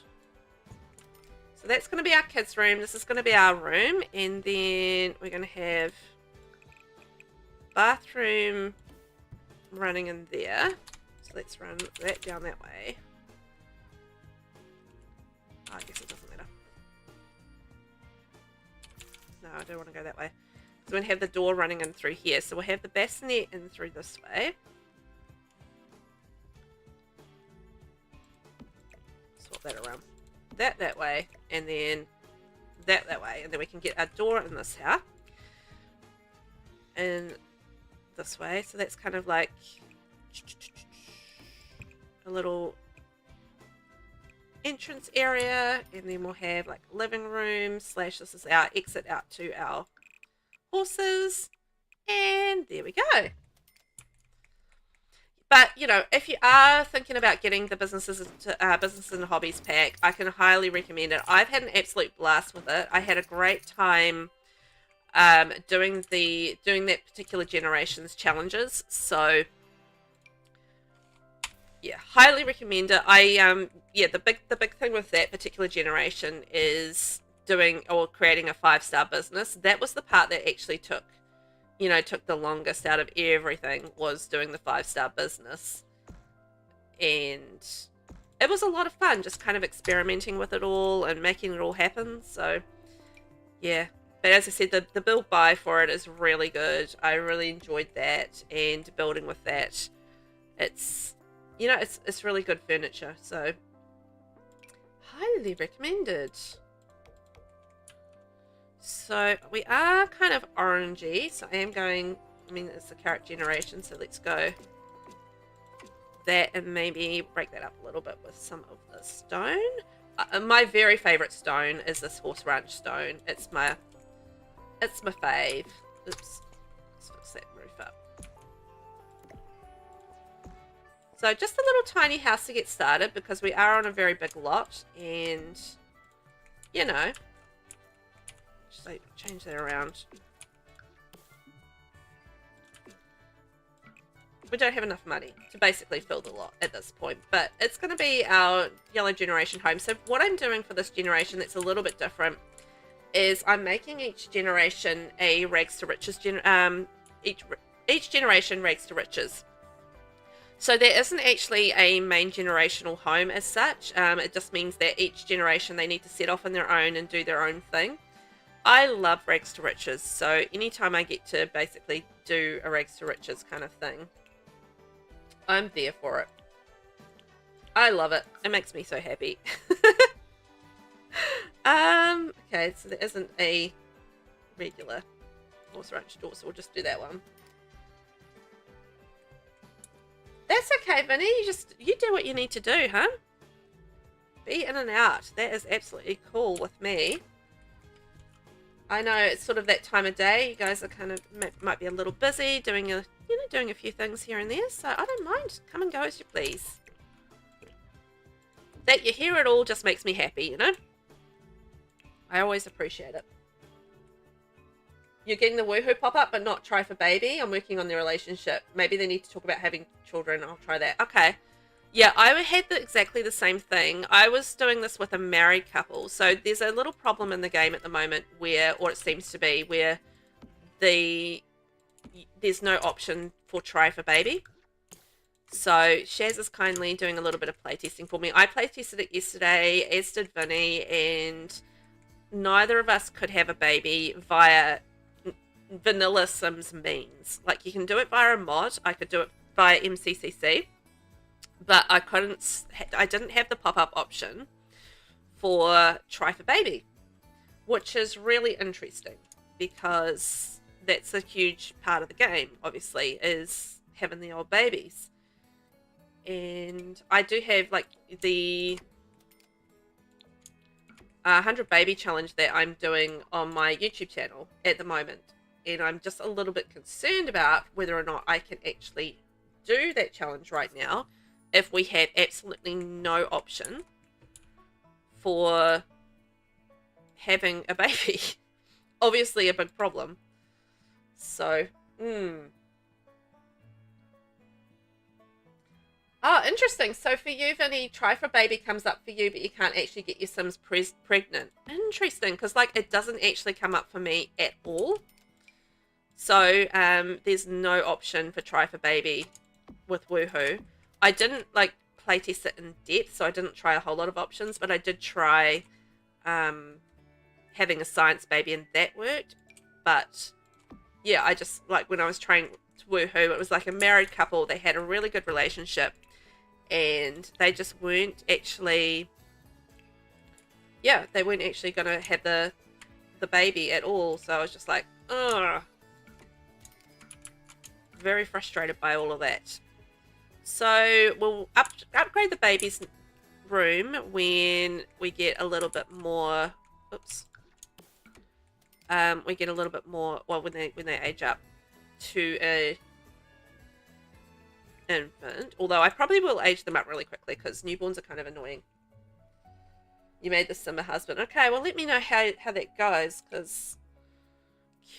So that's going to be our kids' room. This is going to be our room. And then we're going to have bathroom running in there. So let's run that down that way. Oh, I guess it doesn't matter. No, I don't want to go that way. So we're going to have the door running in through here. So we'll have the bassinet in through this way. Swap that around. That way. And then that way. And then we can get our door in this here. And this way. So that's kind of like a little entrance area. And then we'll have like living room / this is our exit out to our horses, and there we go. But you know, if you are thinking about getting the businesses and hobbies pack, I can highly recommend it. I've had an absolute blast with it. I had a great time doing that particular generation's challenges. So yeah, highly recommend it. The big thing with that particular generation is doing or creating a 5-star business. That was the part that actually took the longest out of everything, was doing the 5-star business. And it was a lot of fun, just kind of experimenting with it all and making it all happen. So yeah, but as I said, the build buy for it is really good. I really enjoyed that, and building with that, it's really good furniture. So highly recommended. So we are kind of orangey, so I am going, it's the carrot generation, so let's go that and maybe break that up a little bit with some of the stone. My very favourite stone is this horse ranch stone. It's my fave. Oops, let's fix that roof up. So just a little tiny house to get started, because we are on a very big lot, and you know, just like change that around. We don't have enough money to basically fill the lot at this point, but it's going to be our yellow generation home. So what I'm doing for this generation that's a little bit different is I'm making each generation a rags to riches, each generation rags to riches. So there isn't actually a main generational home as such. It just means that each generation, they need to set off on their own and do their own thing. I love rags to riches, so anytime I get to basically do a rags to riches kind of thing, I'm there for it. I love it. It makes me so happy. Okay, so there isn't a regular horse ranch door, so we'll just do that one. That's okay, Vinny. You do what you need to do, huh? Be in and out. That is absolutely cool with me. I know it's sort of that time of day. You guys are kind of might be a little busy doing a few things here and there. So I don't mind. Come and go as you please. That you hear it all just makes me happy, you know. I always appreciate it. You're getting the woohoo pop up, but not try for baby. I'm working on their relationship. Maybe they need to talk about having children. I'll try that. Okay. Yeah, I had exactly the same thing. I was doing this with a married couple. So there's a little problem in the game at the moment where, or it seems to be, where there's no option for try for baby. So Shaz is kindly doing a little bit of playtesting for me. I playtested it yesterday, as did Vinny, and neither of us could have a baby via vanilla Sims means. Like, you can do it via a mod. I could do it via MCCC. But I didn't have the pop-up option for try for baby, which is really interesting, because that's a huge part of the game, obviously, is having the old babies. And I do have like the 100 baby challenge that I'm doing on my YouTube channel at the moment. And I'm just a little bit concerned about whether or not I can actually do that challenge right now if we have absolutely no option for having a baby. Obviously a big problem. So, Oh, interesting. So for you, Vinny, try for baby comes up for you, but you can't actually get your Sims pregnant. Interesting, because like it doesn't actually come up for me at all. So there's no option for try for baby with Woohoo. I didn't like playtest it in depth, so I didn't try a whole lot of options, but I did try having a science baby, and that worked. But yeah, I just like when I was trying to Woohoo, it was like a married couple. They had a really good relationship, and they just weren't actually, yeah, they weren't actually gonna have the baby at all. So I was just like, ugh, very frustrated by all of that. So we'll upgrade the baby's room when we get a little bit more. Oops. We get a little bit more. Well, when they age up to a infant. Although I probably will age them up really quickly because newborns are kind of annoying. You made the Simba husband. Okay, well let me know how that goes, because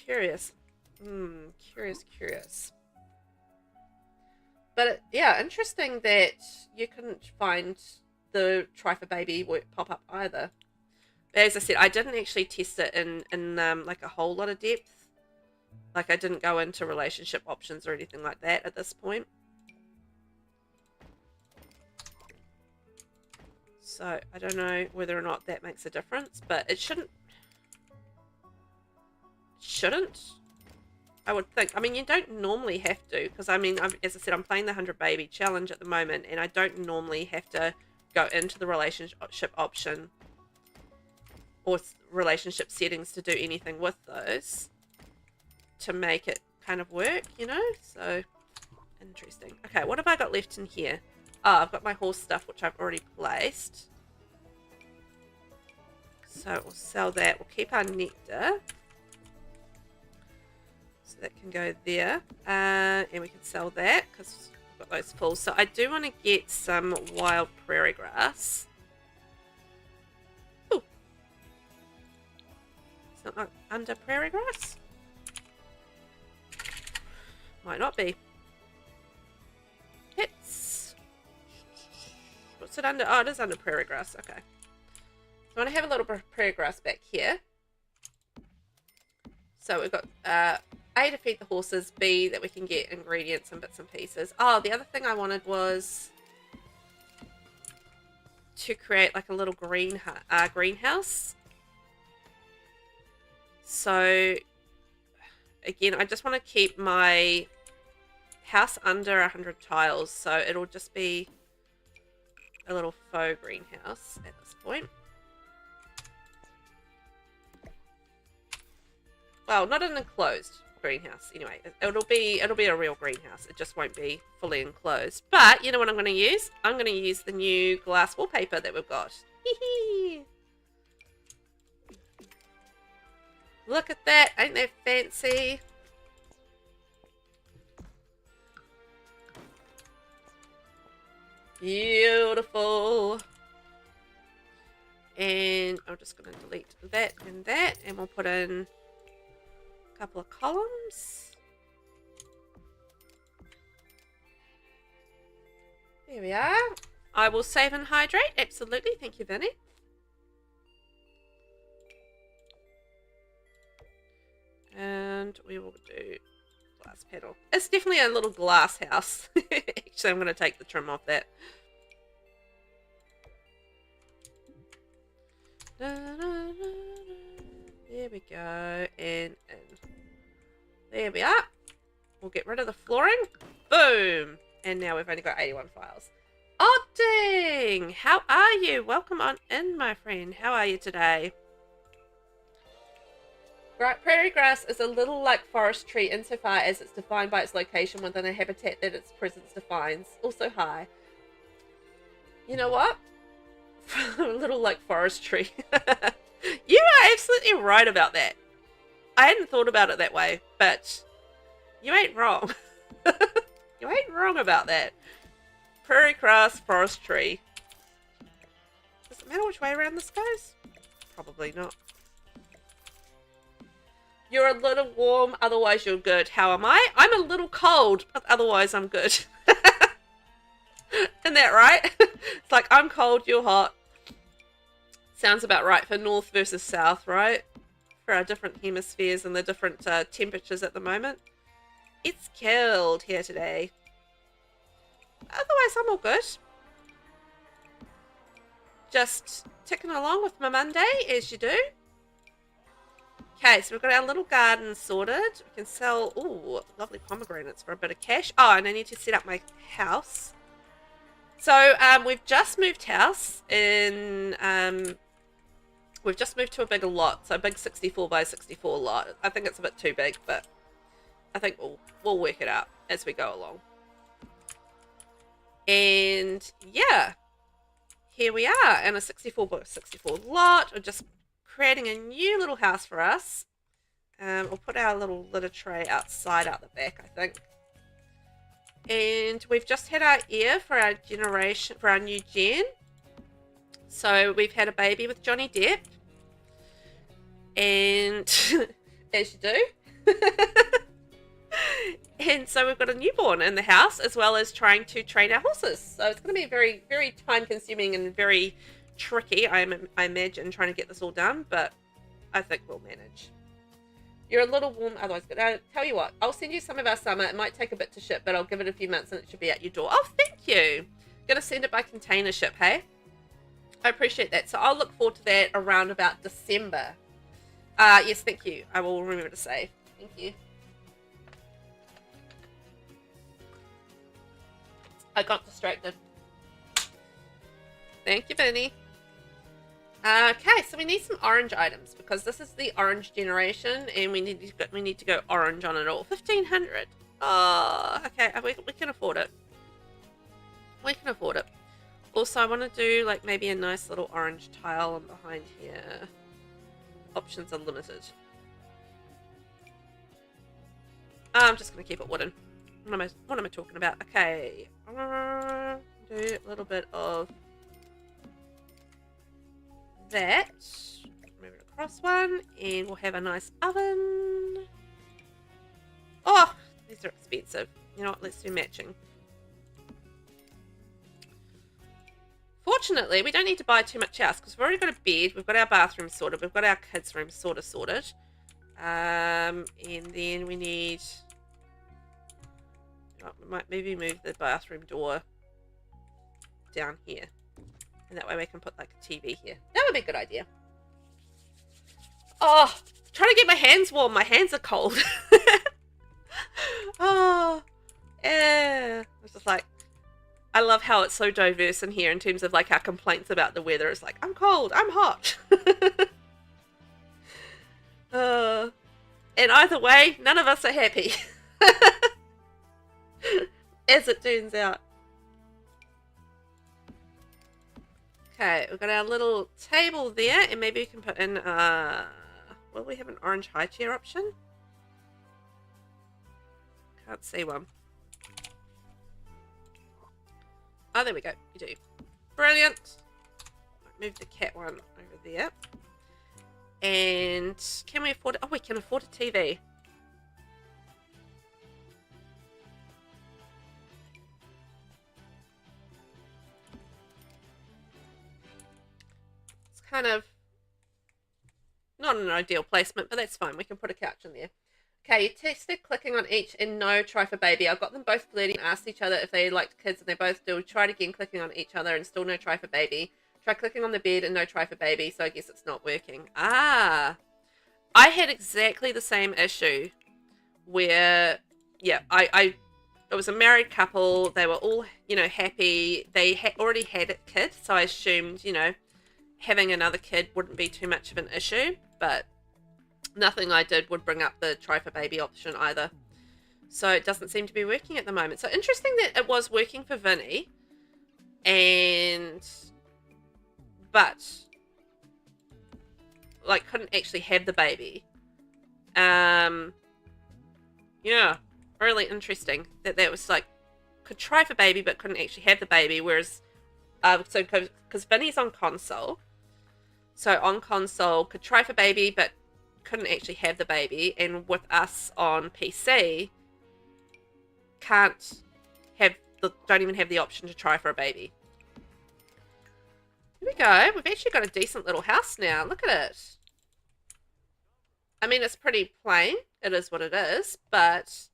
curious. Curious. But yeah, interesting that you couldn't find the try for baby pop up either. But as I said, I didn't actually test it in like a whole lot of depth. Like I didn't go into relationship options or anything like that at this point. So I don't know whether or not that makes a difference, but it shouldn't. I would think. I mean, you don't normally have to, because I mean, as I said, I'm playing the 100 baby challenge at the moment, and I don't normally have to go into the relationship option or relationship settings to do anything with those to make it kind of work, you know? So, interesting. Okay, what have I got left in here? Oh, I've got my horse stuff, which I've already placed. So we'll sell that. We'll keep our nectar. So that can go there. And we can sell that because we've got those full. So I do want to get some wild prairie grass. Ooh. It's not like under prairie grass? Might not be. It's... What's it under? Oh, it is under prairie grass. Okay. So I want to have a little bit of prairie grass back here. So we've got A, to feed the horses, B, that we can get ingredients and bits and pieces. Oh, the other thing I wanted was to create like a little greenhouse. So again, I just want to keep my house under 100 tiles, so it'll just be a little faux greenhouse at this point. Well, not an enclosed greenhouse. Anyway, it'll be a real greenhouse. It just won't be fully enclosed. But you know what I'm going to use? I'm going to use the new glass wallpaper that we've got. Look at that. Ain't that fancy? Beautiful. And I'm just going to delete that, and we'll put in a couple of columns. There we are. I will save and hydrate. Absolutely. Thank you, Vinny. And we will do glass panel. It's definitely a little glass house. Actually, I'm going to take the trim off that. There we go. And there we are. We'll get rid of the flooring. Boom. And now we've only got 81 files. Odding! How are you? Welcome on in, my friend. How are you today? Prairie grass is a little like forest tree insofar as it's defined by its location within a habitat that its presence defines. Also, hi. You know what? A little like forest tree. You are absolutely right about that. I hadn't thought about it that way, but you ain't wrong. You ain't wrong about that. Prairie grass, forest tree. Does it matter which way around this goes? Probably not. You're a little warm, otherwise you're good. How am I? I'm a little cold, but otherwise I'm good. Isn't that right? It's like, I'm cold, you're hot. Sounds about right for north versus south, right? For our different hemispheres and the different temperatures at the moment. It's cold here today. Otherwise, I'm all good. Just ticking along with my Monday, as you do. Okay, so we've got our little garden sorted. We can sell, ooh, lovely pomegranates for a bit of cash. Oh, and I need to set up my house. So, we've just moved house in, we've just moved to a bigger lot. So a big 64 by 64 lot. I think it's a bit too big, but I think we'll work it out as we go along. And yeah, here we are in a 64 by 64 lot. We're just creating a new little house for us. We'll put our little litter tray outside out the back, I think. And we've just had our heir for our generation, for our new gen. So we've had a baby with Johnny Depp. And as you do. And so we've got a newborn in the house, as well as trying to train our horses. So it's going to be very, very time consuming and very tricky, I imagine, trying to get this all done. But I think we'll manage. You're a little warm otherwise. But I'll tell you what, I'll send you some of our summer. It might take a bit to ship, but I'll give it a few months and it should be at your door. Oh, thank you. Going to send it by container ship, hey? I appreciate that. So I'll look forward to that around about December. Yes, thank you. I will remember to say. Thank you. I got distracted. Thank you, Benny. Okay, so we need some orange items because this is the orange generation, and we need to go orange on it all. 1,500. Oh, okay. We can afford it. We can afford it. Also, I want to do like maybe a nice little orange tile on behind here. Options are limited. I'm just gonna keep it wooden. What am I talking about? Okay. Do a little bit of that. Move it across one, and we'll have a nice oven. Oh, these are expensive. You know what? Let's do matching. Fortunately, we don't need to buy too much else because we've already got a bed, we've got our bathroom sorted, we've got our kids' room sorted. And then we need... we might maybe move the bathroom door down here. And that way we can put like a TV here. That would be a good idea. Oh, trying to get my hands warm. My hands are cold. Oh, yeah. It's just like, I love how it's so diverse in here in terms of like our complaints about the weather. It's like, I'm cold, I'm hot. And either way, none of us are happy. As it turns out. Okay, we've got our little table there, and maybe we can put in, will we have an orange high chair option? Can't see one. Oh, there we go. You do. Brilliant. Move the cat one over there. And can we afford it? Oh, we can afford a TV. It's kind of not an ideal placement, but that's fine. We can put a couch in there. Okay, you tested clicking on each and no try for baby. I got them both flirting, asked each other if they liked kids, and they both do. Tried again clicking on each other and still no try for baby. Try clicking on the bed and no try for baby, so I guess it's not working. Ah, I had exactly the same issue where, yeah, it was a married couple. They were all, you know, happy. They already had a kid, so I assumed, you know, having another kid wouldn't be too much of an issue, but nothing I did would bring up the try for baby option either. So it doesn't seem to be working at the moment. So interesting that it was working for Vinny, but like couldn't actually have the baby. Yeah, really interesting that was like could try for baby but couldn't actually have the baby. Whereas, so because Vinny's on console, so on console could try for baby but couldn't actually have the baby, and with us on PC can't have don't even have the option to try for a baby. Here we go. We've actually got a decent little house now. Look at it. I mean, it's pretty plain. It is what it is, but...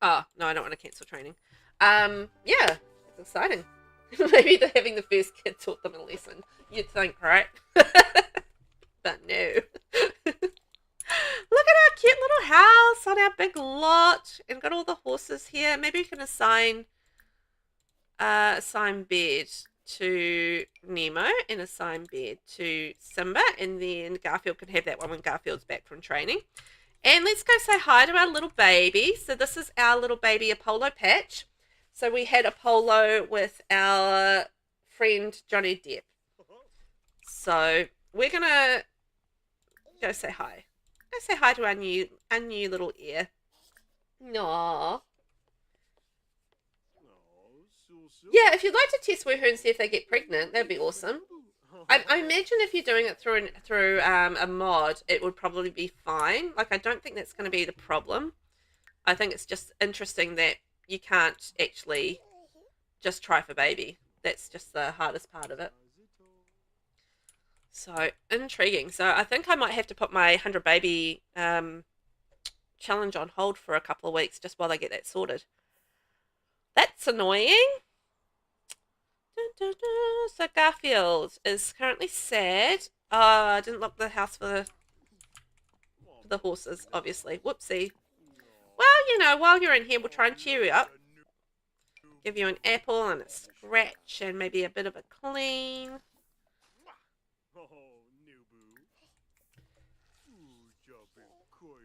Oh, no, I don't want to cancel training. Yeah, it's exciting. Maybe having the first kid taught them a lesson. You'd think, right? But no. Look at our cute little house on our big lot. And got all the horses here. Maybe we can assign bed to Nemo and assign bed to Simba. And then Garfield can have that one when Garfield's back from training. And let's go say hi to our little baby. So this is our little baby Apollo patch. So we had Apollo with our friend Johnny Depp. So we're going to go say hi. Go say hi to our new little ear. Aww. Yeah, if you'd like to test Woohoo and see if they get pregnant, that'd be awesome. I imagine if you're doing it through a mod, it would probably be fine. Like, I don't think that's going to be the problem. I think it's just interesting that you can't actually just try for baby. That's just the hardest part of it. So, intriguing. So, I think I might have to put my 100 baby challenge on hold for a couple of weeks just while they get that sorted. That's annoying. So Garfield is currently sad. Oh, I didn't lock the house for the horses, obviously. Whoopsie. Well, you know, while you're in here, we'll try and cheer you up. Give you an apple and a scratch and maybe a bit of a clean.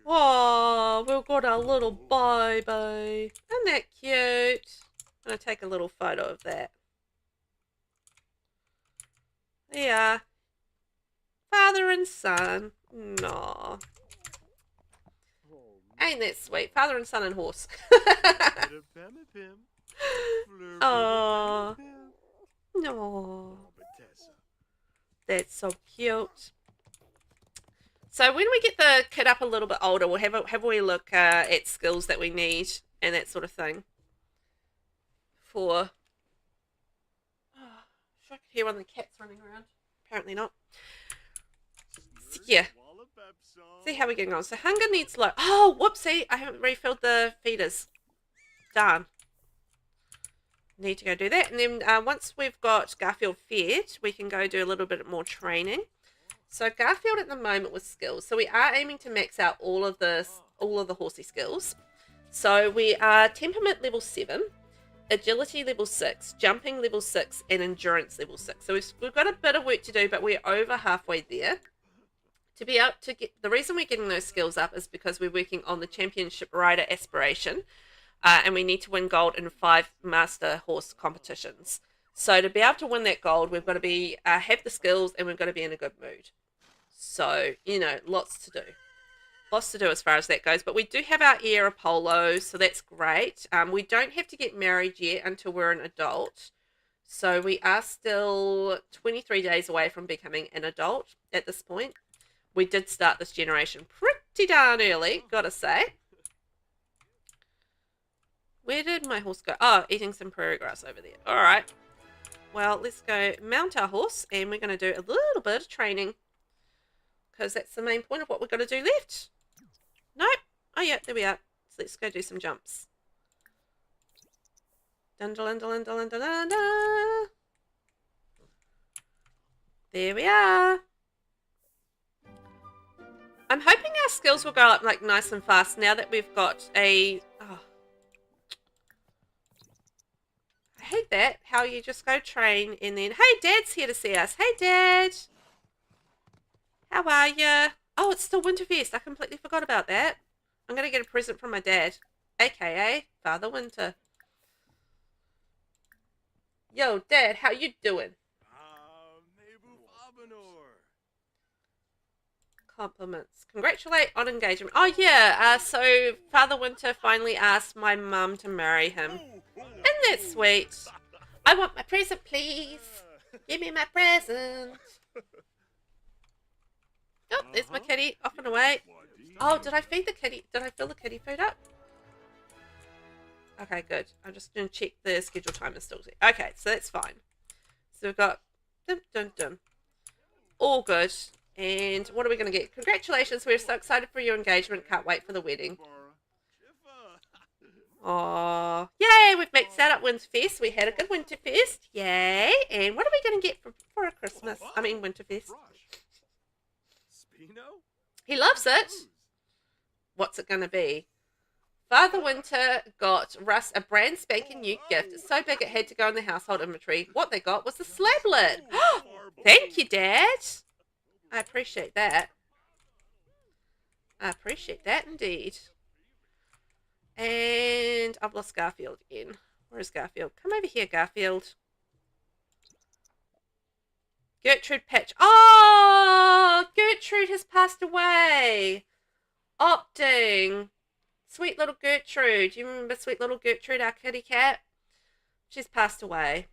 Oh, we've got our little baby. Isn't that cute? I'm going to take a little photo of that. Yeah. Father and son. No. Ain't that sweet? Father and son and horse. Oh. No. That's so cute. So when we get the kid up a little bit older, we'll have a wee look at skills that we need and that sort of thing. For... Oh, sure I could hear one of the cats running around. Apparently not. So, yeah. See how we're getting on. So hunger needs low. Oh, whoopsie. I haven't refilled the feeders. Darn. Need to go do that. And then once we've got Garfield fed, we can go do a little bit more training. So Garfield at the moment with skills. So we are aiming to max out all of the horsey skills. So we are temperament level 7, agility level 6, jumping level 6, and endurance level 6. So we've got a bit of work to do, but we're over halfway there. To be able to get the reason we're getting those skills up is because we're working on the championship rider aspiration, and we need to win gold in 5 master horse competitions. So to be able to win that gold, we've got to be have the skills and we've got to be in a good mood. So, you know, lots to do. Lots to do as far as that goes. But we do have our heir Apollo, so that's great. We don't have to get married yet until we're an adult. So we are still 23 days away from becoming an adult at this point. We did start this generation pretty darn early, gotta say. Where did my horse go? Oh, eating some prairie grass over there. All right. Well, let's go mount our horse, and we're going to do a little bit of training. Because that's the main point of what we've got to do left. Nope. Oh, yeah, there we are. So let's go do some jumps. Dun dun dun dun dun dun dun dun. There we are. I'm hoping our skills will go up like nice and fast now that we've got a... Oh. I hate that. How you just go train and then... Hey, Dad's here to see us. Hey, Dad. How are you? Oh, it's still Winterfest. I completely forgot about that. I'm going to get a present from my dad. A.K.A. Father Winter. Yo, Dad, how you doing? Compliments. Congratulate on engagement. Oh, yeah. So Father Winter finally asked my mum to marry him. Isn't that sweet? I want my present, please. Give me my present. Oh, there's my kitty. Off and away. Oh, did I feed the kitty? Did I fill the kitty food up? Okay, good. I'm just going to check the schedule time is still there. Okay, so that's fine. So we've got dum dum dum. All good. And what are we going to get? Congratulations. We're so excited for your engagement. Can't wait for the wedding. Oh, yay. We've maxed out at Winterfest. We had a good Winterfest. Yay. And what are we going to get for a Christmas? I mean, Winterfest. He loves it. What's it going to be? Father Winter got Russ a brand spanking new gift. It's so big it had to go in the household inventory. What they got was the slab lid. Thank you, Dad. I appreciate that. I appreciate that indeed. And I've lost Garfield again. Where is Garfield? Come over here, Garfield. Gertrude Patch. Oh, Gertrude has passed away. Opting. Sweet little Gertrude. Do you remember sweet little Gertrude, our kitty cat? She's passed away.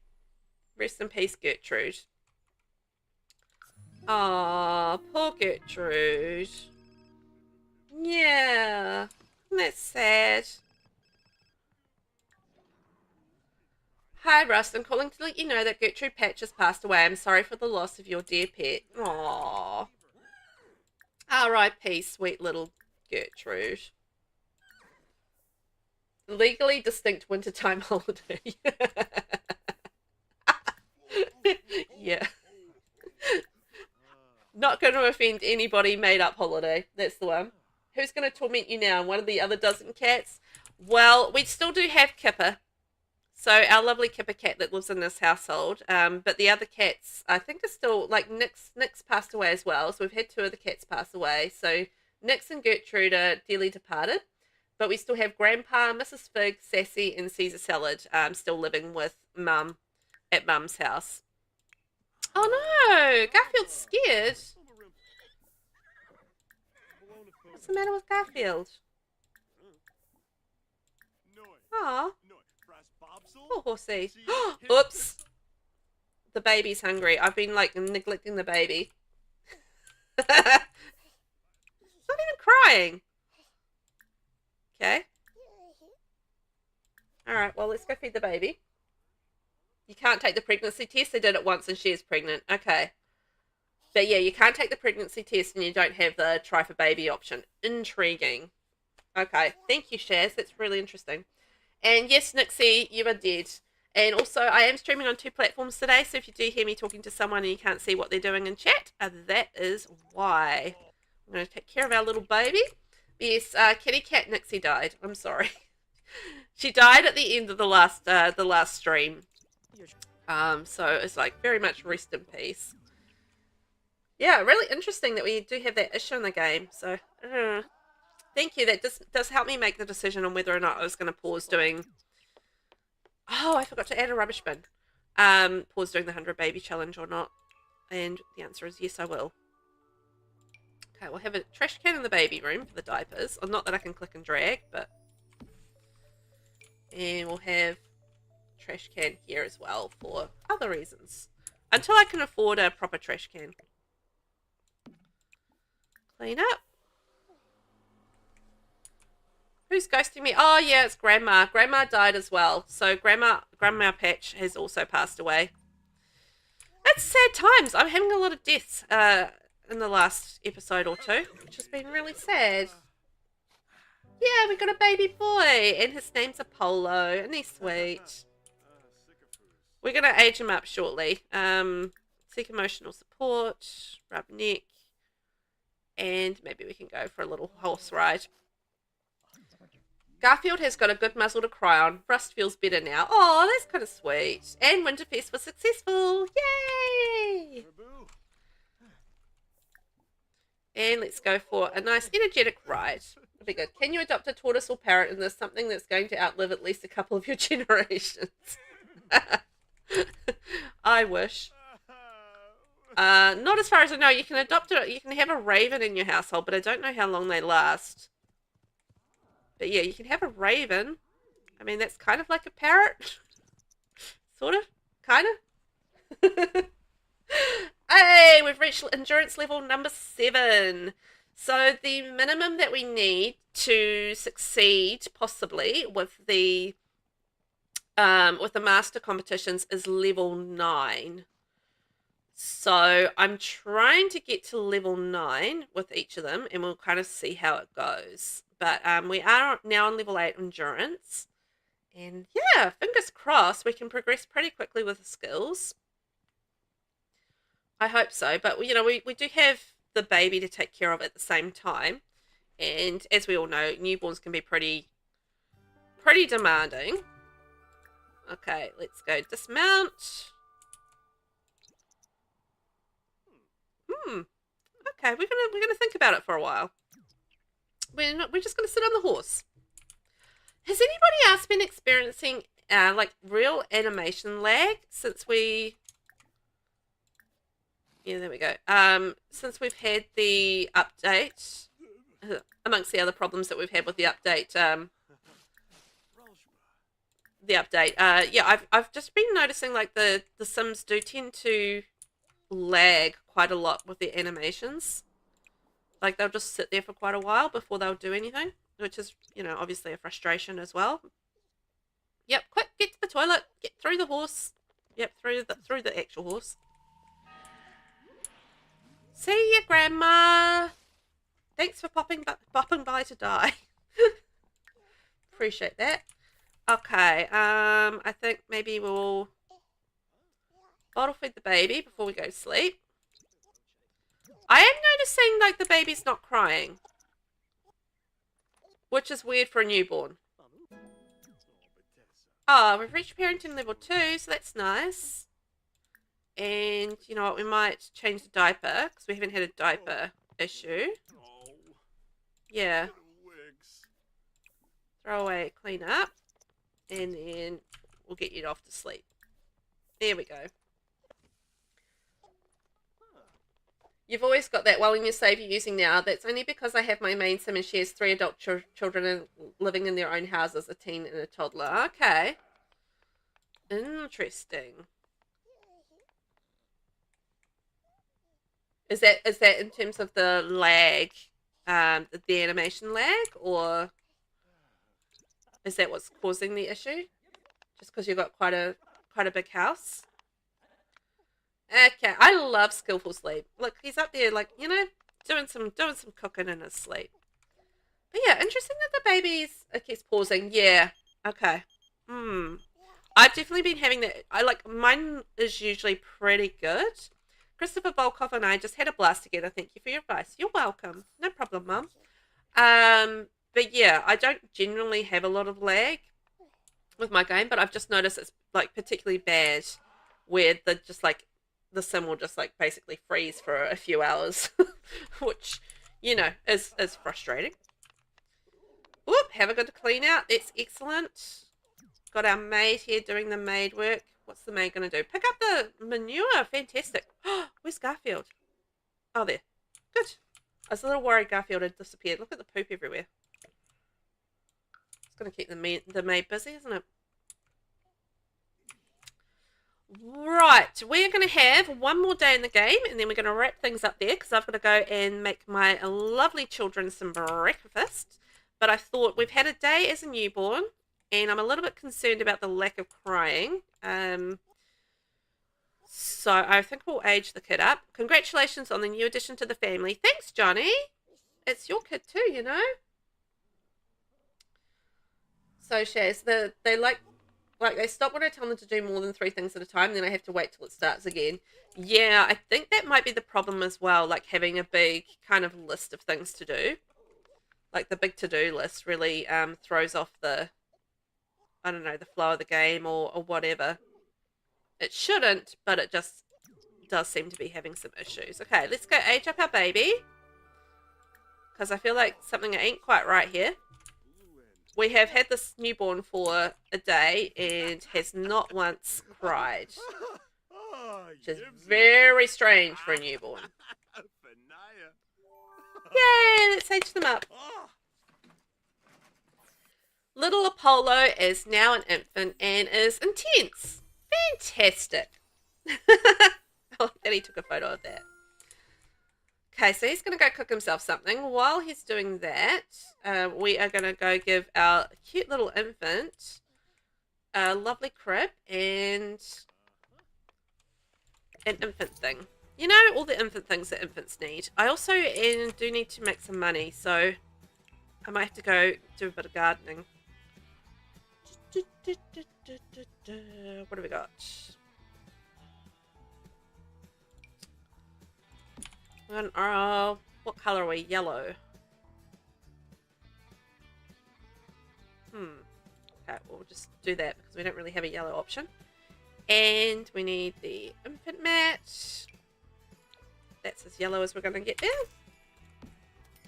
Rest in peace, Gertrude. Aw, poor Gertrude. Yeah. That's sad. Hi, Rust. I'm calling to let you know that Gertrude Patch has passed away. I'm sorry for the loss of your dear pet. Aww. R.I.P. sweet little Gertrude. Legally distinct wintertime holiday. Yeah. Not going to offend anybody, made up holiday. That's the one. Who's going to torment you now? One of the other dozen cats? Well, we still do have Kipper. So our lovely Kipper cat that lives in this household. But the other cats, I think, are still, like, Nick's passed away as well. So we've had 2 of the cats pass away. So Nick's and Gertrude are dearly departed. But we still have Grandpa, Mrs. Fig, Sassy, and Caesar Salad still living with Mum at Mum's house. Oh no! Garfield's scared. What's the matter with Garfield? Aw. Poor horsey. Oops. The baby's hungry. I've been, like, neglecting the baby. It's not even crying. Okay. Alright, well, let's go feed the baby. You can't take the pregnancy test. They did it once and she is pregnant. Okay. But yeah, you can't take the pregnancy test and you don't have the try for baby option. Intriguing. Okay. Thank you, Shaz. That's really interesting. And yes, Nixie, you are dead. And also, I am streaming on 2 platforms today, so if you do hear me talking to someone and you can't see what they're doing in chat, that is why. I'm going to take care of our little baby. Yes, kitty cat Nixie died. I'm sorry. She died at the end of the last stream. So it's like very much rest in peace. Yeah, really interesting that we do have that issue in the game. So thank you. That does help me make the decision on whether or not I was going to pause doing. Oh, I forgot to add a rubbish bin. Pause doing the 100 baby challenge or not. And the answer is yes, I will. Okay, we'll have a trash can in the baby room for the diapers. Or not that I can click and drag, but... And we'll have a trash can here as well for other reasons. Until I can afford a proper trash can. Clean up. Who's ghosting me? Oh, yeah, it's Grandma. Grandma died as well. So Grandma Patch has also passed away. That's sad times. I'm having a lot of deaths in the last episode or 2, which has been really sad. Yeah, we got a baby boy, and his name's Apollo, and he's sweet. We're going to age him up shortly. Seek emotional support, rub neck, and maybe we can go for a little horse ride. Garfield has got a good muzzle to cry on. Rust feels better now. Oh, that's kind of sweet. And Winterfest was successful. Yay! And let's go for a nice energetic ride. It'll be good. Can you adopt a tortoise or parrot? And there's something that's going to outlive at least a couple of your generations. I wish. Not as far as I know. You can adopt it. You can have a raven in your household, but I don't know how long they last. But yeah, you can have a raven. I mean, that's kind of like a parrot. Sort of. Kind of. Hey, we've reached endurance level number 7. So the minimum that we need to succeed, possibly, with the with the master competitions is level 9. So I'm trying to get to level 9 with each of them, and we'll kind of see how it goes. But we are now on level 8 endurance. And yeah, fingers crossed we can progress pretty quickly with the skills. I hope so. But, you know, we do have the baby to take care of at the same time. And as we all know, newborns can be pretty demanding. Okay, let's go dismount. Okay, we're gonna think about it for a while. We're just gonna sit on the horse. Has anybody else been experiencing like real animation lag since we? Yeah, there we go. Since we've had the update, amongst the other problems that we've had with the update, yeah, I've just been noticing like the Sims do tend to lag quite a lot with their animations. Like they'll just sit there for quite a while before they'll do anything, which is, you know, obviously a frustration as well. Yep, quick, get to the toilet, get through the horse. Yep, through the actual horse. See ya, Grandma. Thanks for popping by to die. Appreciate that. Okay, I think maybe we'll bottle feed the baby before we go to sleep. I am noticing like the baby's not crying, which is weird for a newborn. Oh, we've reached parenting level 2, so that's nice. And you know what, we might change the diaper because we haven't had a diaper issue. Yeah. Throw away, clean up, and then we'll get you off to sleep. There we go. You've always got that. Well, when you save you're using now, that's only because I have my main sim and she has 3 adult children living in their own houses, a teen and a toddler. Okay. Interesting. Is that in terms of the lag, the animation lag, or is that what's causing the issue? Just because you've got quite a big house? Okay, I love skillful sleep. Look, he's up there, like, you know, doing some cooking in his sleep. But yeah, interesting that the baby's it keeps pausing. Yeah. Okay. I've definitely been having that. Mine is usually pretty good. Christopher Volkov and I just had a blast together. Thank you for your advice. You're welcome. No problem, Mum. But yeah, I don't generally have a lot of lag with my game, but I've just noticed it's like particularly bad where the sim will just like basically freeze for a few hours, which, you know, is frustrating. Whoop, have a good clean out. That's excellent. Got our maid here doing the maid work. What's the maid going to do? Pick up the manure. Fantastic. Where's Garfield? Oh, there. Good. I was a little worried Garfield had disappeared. Look at the poop everywhere. It's going to keep the maid busy, isn't it? Right, we're going to have one more day in the game, and then we're going to wrap things up there because I've got to go and make my lovely children some breakfast. But I thought we've had a day as a newborn, and I'm a little bit concerned about the lack of crying. So I think we'll age the kid up. Congratulations on the new addition to the family. Thanks, Johnny. It's your kid too, you know. So Shaz, they they stop when I tell them to do more than 3 things at a time, and then I have to wait till it starts again. Yeah, I think that might be the problem as well, like having a big kind of list of things to do. Like the big to-do list really throws off the, I don't know, the flow of the game or whatever. It shouldn't, but it just does seem to be having some issues. Okay, let's go age up our baby. Because I feel like something ain't quite right here. We have had this newborn for a day and has not once cried. Which is very strange for a newborn. Yay, let's age them up. Little Apollo is now an infant and is intense. Fantastic. Oh, Daddy took a photo of that. Okay, so he's going to go cook himself something. While he's doing that, we are going to go give our cute little infant a lovely crib and an infant thing. You know, all the infant things that infants need. I also do need to make some money, so I might have to go do a bit of gardening. What do we got? What colour are we? Yellow. Okay, we'll just do that because we don't really have a yellow option. And we need the infant mat. That's as yellow as we're going to get there.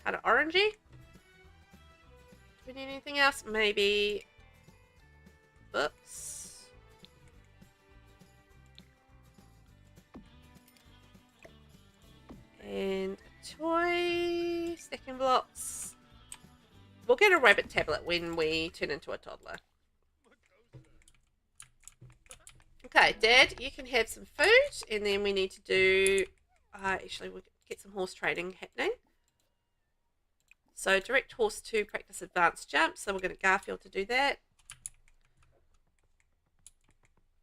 Kind of orangey. Do we need anything else? Maybe books. And a toy. Stacking blocks. We'll get a rabbit tablet when we turn into a toddler. Okay, Dad, you can have some food, and then we need to do... actually, we'll get some horse training happening. So, direct horse to practice advanced jumps. So, we're going to Garfield to do that.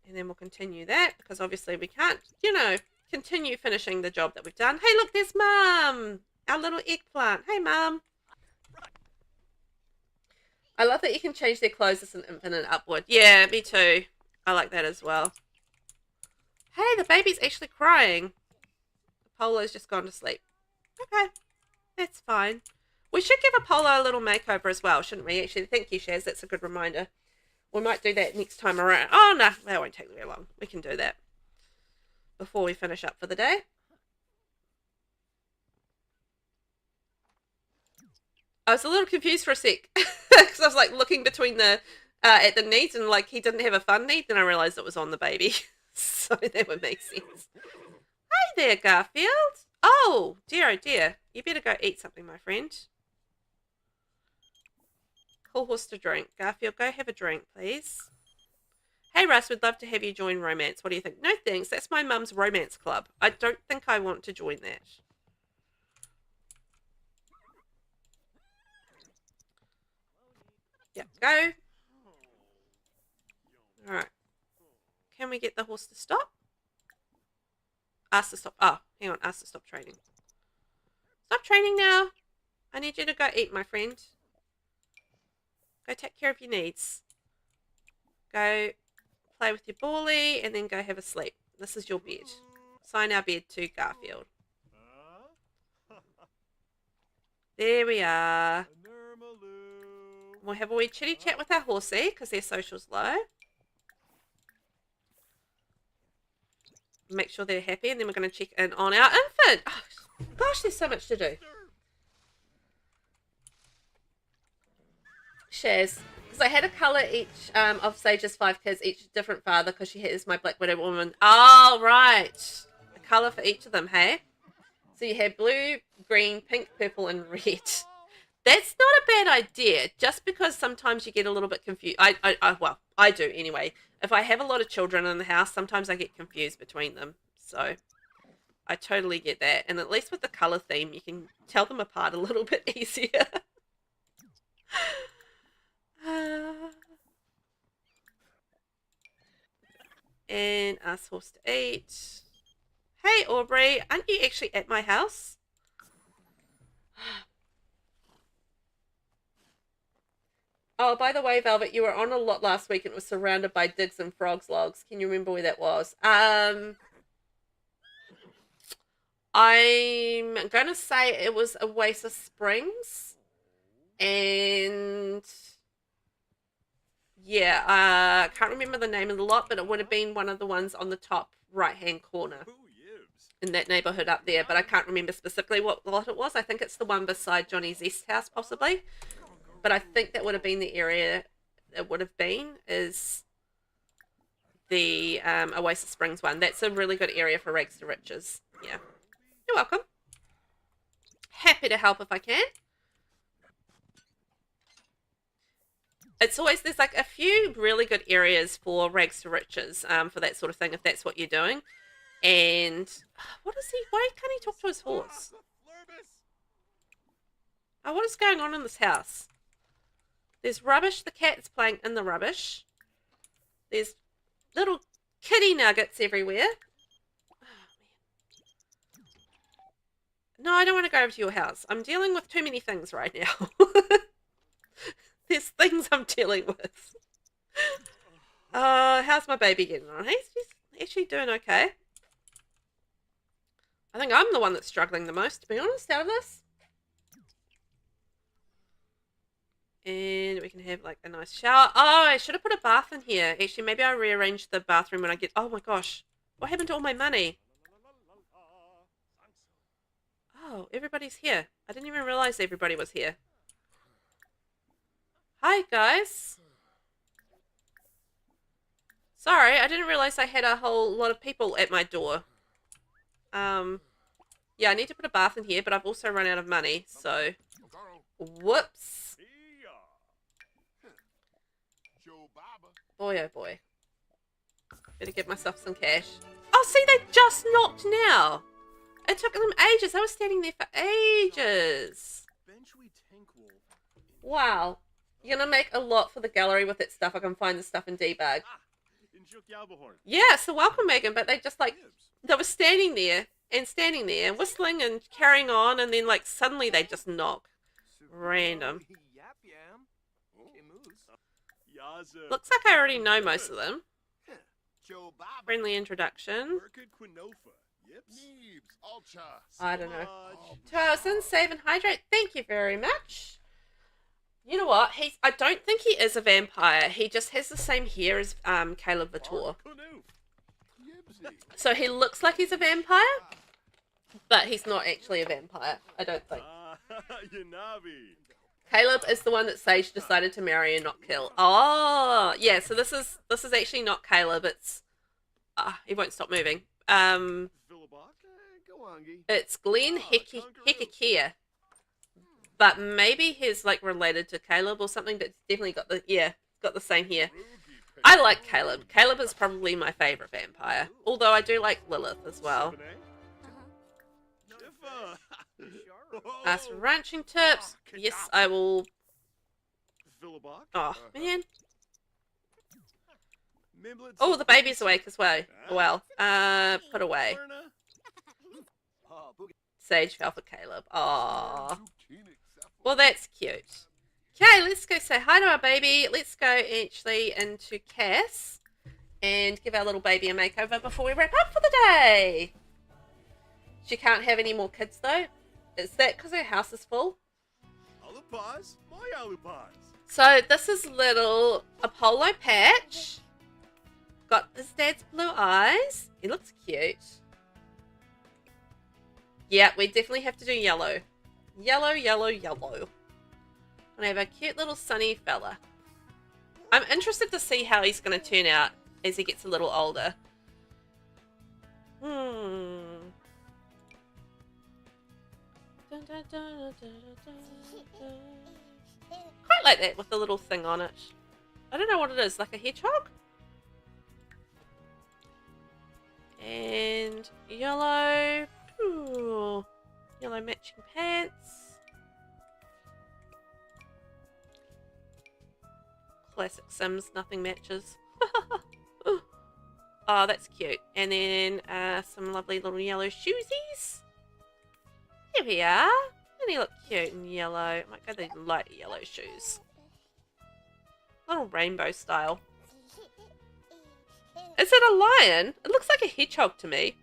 And then we'll continue that, because obviously we can't, you know, continue finishing the job that we've done. Hey, look, there's Mum! Our little eggplant. Hey, Mum! I love that you can change their clothes as an infinite upward. Yeah, me too. I like that as well. Hey, the baby's actually crying. Apollo's just gone to sleep. Okay, that's fine. We should give Apollo a little makeover as well, shouldn't we? Actually, thank you, Shaz. That's a good reminder. We might do that next time around. Oh, no, that won't take very long. We can do that before we finish up for the day. I was a little confused for a sec because I was like looking between the at the needs and like he didn't have a fun need. Then I realised it was on the baby, so that would make sense. Hey there, Garfield. Oh dear, you better go eat something, my friend. Call horse to drink. Garfield, go have a drink, please. Hey Russ, we'd love to have you join romance. What do you think? No thanks. That's my mum's romance club. I don't think I want to join that. Yep, go. Alright. Can we get the horse to stop? Ask to stop. Oh, hang on. Ask to stop training. Stop training now. I need you to go eat, my friend. Go take care of your needs. Go play with your ballie and then go have a sleep. This is your bed. Sign our bed to Garfield. There we are. We'll have a wee chitty chat with our horsey because their social's low. Make sure they're happy, and then we're going to check in on our infant. Oh, gosh, there's so much to do. Shaz, because I had a colour each of Sage's 5 kids, each different father, because she is my Black Widow woman. Oh, right. A colour for each of them, hey? So you have blue, green, pink, purple, and red. That's not a bad idea, just because sometimes you get a little bit confused. Well, I do anyway. If I have a lot of children in the house, sometimes I get confused between them. So I totally get that. And at least with the colour theme, you can tell them apart a little bit easier. And ask horse to eat. Hey, Aubrey, aren't you actually at my house? Oh, by the way, Velvet, you were on a lot last week and it was surrounded by digs and frogs logs. Can you remember where that was? I'm going to say it was Oasis Springs. And yeah, I can't remember the name of the lot, but it would have been one of the ones on the top right-hand corner in that neighborhood up there. But I can't remember specifically what lot it was. I think it's the one beside Johnny Zest's house, possibly. But I think that would have been the area it would have been, is the Oasis Springs one. That's a really good area for rags to riches. Yeah. You're welcome. Happy to help if I can. It's always, there's like a few really good areas for rags to riches, for that sort of thing, if that's what you're doing. And what is he? Why can't he talk to his horse? Oh, what is going on in this house? There's rubbish. The cat is playing in the rubbish. There's little kitty nuggets everywhere. No, I don't want to go over to your house. I'm dealing with too many things right now. There's things I'm dealing with. How's my baby getting on? He's actually doing okay. I think I'm the one that's struggling the most, to be honest, out of this. And we can have like a nice shower. Oh, I should have put a bath in here. Actually, maybe I'll rearrange the bathroom when I get... Oh my gosh. What happened to all my money? Oh, everybody's here. I didn't even realize everybody was here. Hi, guys. Sorry, I didn't realize I had a whole lot of people at my door. Yeah, I need to put a bath in here, but I've also run out of money, so... Whoops. Boy, oh boy. Better get myself some cash. Oh, see, they just knocked now. It took them ages. I was standing there for ages. Wow. You're going to make a lot for the gallery with that stuff. I can find the stuff in debug. Yeah, so welcome, Megan. But they just like, they were standing there, whistling and carrying on. And then like suddenly they just knock. Random. Looks like I already know most of them. Friendly introduction. I don't know. 2 hours in, save and hydrate. Thank you very much. You know what? I don't think he is a vampire. He just has the same hair as Caleb Vitor. So he looks like he's a vampire, but he's not actually a vampire. I don't think. Caleb is the one that Sage decided to marry and not kill. Oh, yeah. So this is actually not Caleb. It's he won't stop moving. It's Glenn Hekakia. But maybe he's like related to Caleb or something, but definitely got the same hair. I like Caleb. Caleb is probably my favorite vampire. Although I do like Lilith as well. Some ranching tips. Yes, I will. Oh, man. Oh, the baby's awake as well. Put away. Sage fell for Caleb. Aww. Well, that's cute. Okay, let's go say hi to our baby. Let's go actually into Cass and give our little baby a makeover before we wrap up for the day. She can't have any more kids though. Is that because her house is full? So this is little Apollo Patch. Got his dad's blue eyes. He looks cute. Yeah, we definitely have to do yellow. Yellow, yellow, yellow. And I have a cute little sunny fella. I'm interested to see how he's going to turn out as he gets a little older. Quite like that with the little thing on it. I don't know what it is, like a hedgehog? And yellow. Ooh, yellow matching pants. Classic Sims, nothing matches. Oh, that's cute. And then some lovely little yellow shoesies. Here we are. And they look cute in yellow. I might go the light yellow shoes. Little rainbow style. Is it a lion? It looks like a hedgehog to me.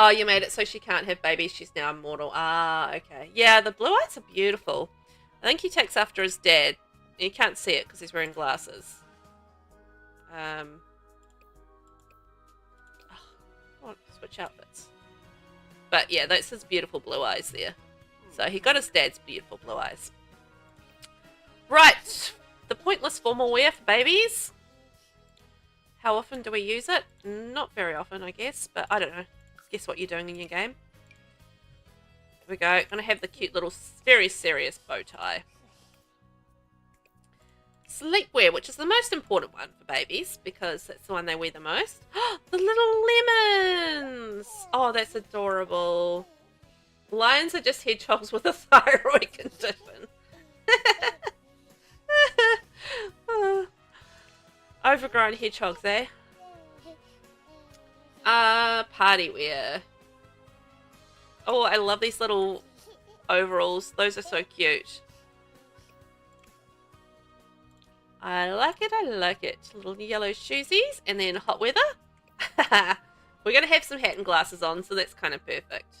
Oh, you made it so she can't have babies. She's now immortal. Ah, okay. Yeah, the blue eyes are beautiful. I think he takes after his dad. You can't see it because he's wearing glasses. Switch outfits. But yeah, that's his beautiful blue eyes there. So he got his dad's beautiful blue eyes. Right. The pointless formal wear for babies. How often do we use it? Not very often, I guess. But I don't know. Guess what you're doing in your game. Here we go. Gonna have the cute little, very serious bow tie. Sleepwear, which is the most important one for babies because that's the one they wear the most. The little lemons! Oh, that's adorable. Lions are just hedgehogs with a thyroid condition. Overgrown hedgehogs, eh? Party wear. Oh, I love these little overalls. Those are so cute. I like it, I like it. Little yellow shoesies, and then hot weather. We're going to have some hat and glasses on, so that's kind of perfect.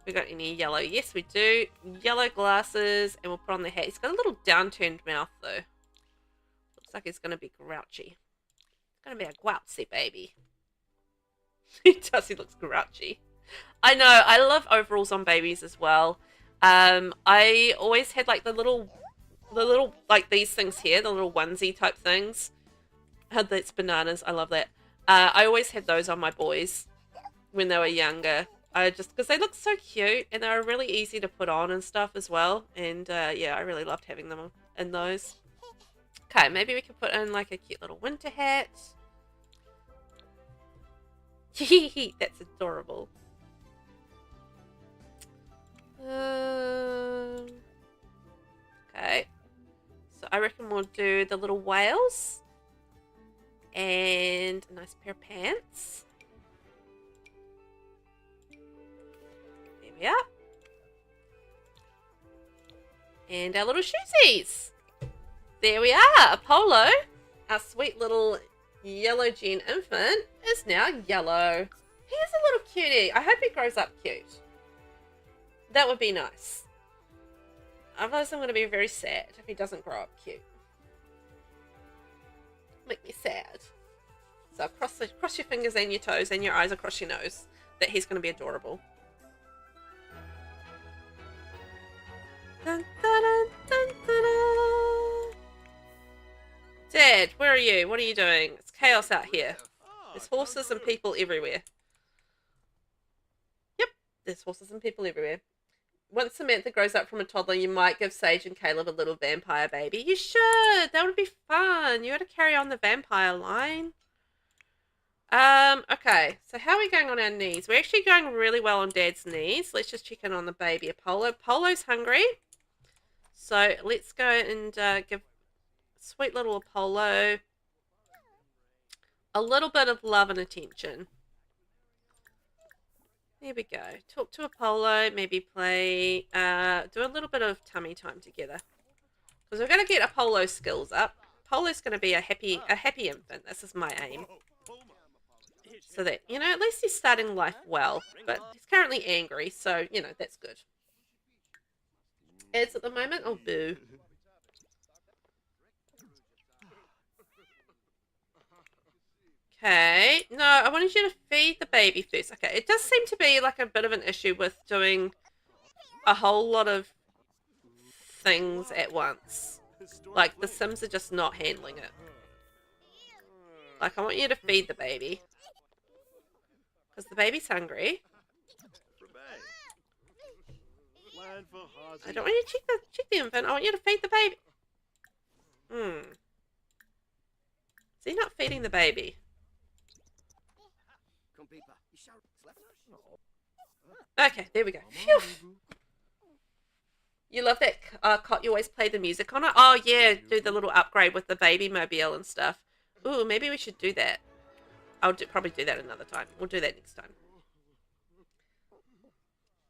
We got any yellow? Yes, we do. Yellow glasses, and we'll put on the hat. He's got a little downturned mouth, though. Looks like he's going to be grouchy. It's going to be a grouchy baby. He does, he looks grouchy. I know, I love overalls on babies as well. I always had like the little like these things here, the little onesie type things. That's bananas, I love that. I always had those on my boys when they were younger. Just because they look so cute and they were really easy to put on and stuff as well. And yeah, I really loved having them in those. Okay, maybe we could put in like a cute little winter hat. That's adorable. Okay. So I reckon we'll do the little whales. And a nice pair of pants. There we are. And our little shoesies. There we are. A polo. Our sweet little yellow gen infant is now yellow. He is a little cutie. I hope he grows up cute. That would be nice. Otherwise I'm going to be very sad if he doesn't grow up cute. Make me sad. So cross your fingers and your toes and your eyes across your nose that he's going to be adorable. Dun, dun, dun, dun, dun, dun. Dad, where are you? What are you doing? It's chaos out here. There's horses and people everywhere. Yep, there's horses and people everywhere. Once Samantha grows up from a toddler, you might give Sage and Caleb a little vampire baby. You should. That would be fun. You got to carry on the vampire line. Okay. So how are we going on our knees? We're actually going really well on Dad's knees. Let's just check in on the baby Apollo. Apollo's hungry. So let's go and give sweet little Apollo a little bit of love and attention. There we go. Talk to Apollo, maybe play, do a little bit of tummy time together. Because we're going to get Apollo's skills up. Apollo's going to be a happy infant. This is my aim. So that, you know, at least he's starting life well. But he's currently angry, so, you know, that's good. Ads at the moment? Oh, boo. Okay, no, I wanted you to feed the baby first. Okay, it does seem to be like a bit of an issue with doing a whole lot of things at once. Like, the Sims are just not handling it. Like, I want you to feed the baby. Because the baby's hungry. I don't want you to check the infant. I want you to feed the baby. Is he not feeding the baby? Okay, there we go. Phew. You love that cot you always play the music on it? Oh, yeah, do the little upgrade with the baby mobile and stuff. Ooh, maybe we should do that. I'll probably do that another time. We'll do that next time.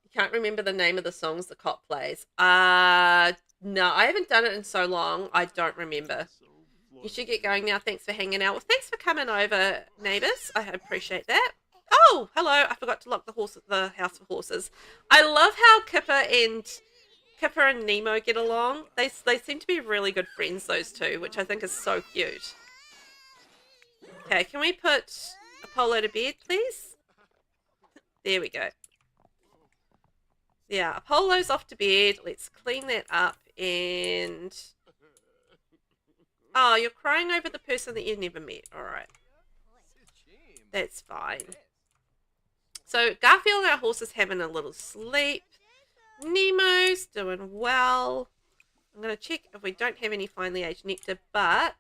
You can't remember the name of the songs the cot plays. No, I haven't done it in so long. I don't remember. You should get going now. Thanks for hanging out. Well, thanks for coming over, neighbours. I appreciate that. Oh, hello. I forgot to lock the house for horses. I love how Kipper and Nemo get along. They seem to be really good friends, those two, which I think is so cute. Okay, can we put Apollo to bed, please? There we go. Yeah, Apollo's off to bed. Let's clean that up and... Oh, you're crying over the person that you never met. All right. That's fine. So, Garfield, our horse, is having a little sleep. Nemo's doing well. I'm going to check if we don't have any finely aged nectar, but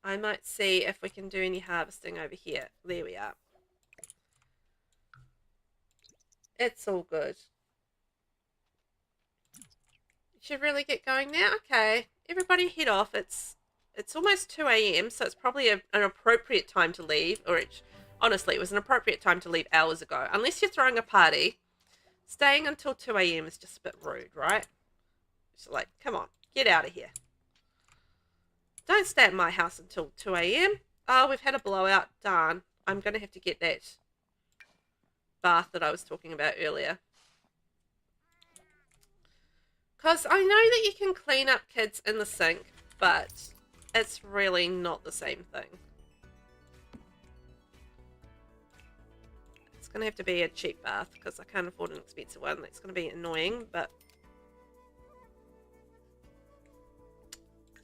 I might see if we can do any harvesting over here. There we are. It's all good. should really get going now. Okay, everybody head off. It's almost 2 a.m, so it's probably an appropriate time to leave. Honestly, it was an appropriate time to leave hours ago. Unless you're throwing a party, staying until 2 a.m is just a bit rude, right? It's like, come on, get out of here. Don't stay at my house until 2 a.m. Oh, we've had a blowout. Darn. I'm going to have to get that bath that I was talking about earlier. Because I know that you can clean up kids in the sink, but it's really not the same thing. It's going to have to be a cheap bath because I can't afford an expensive one. That's going to be annoying, but...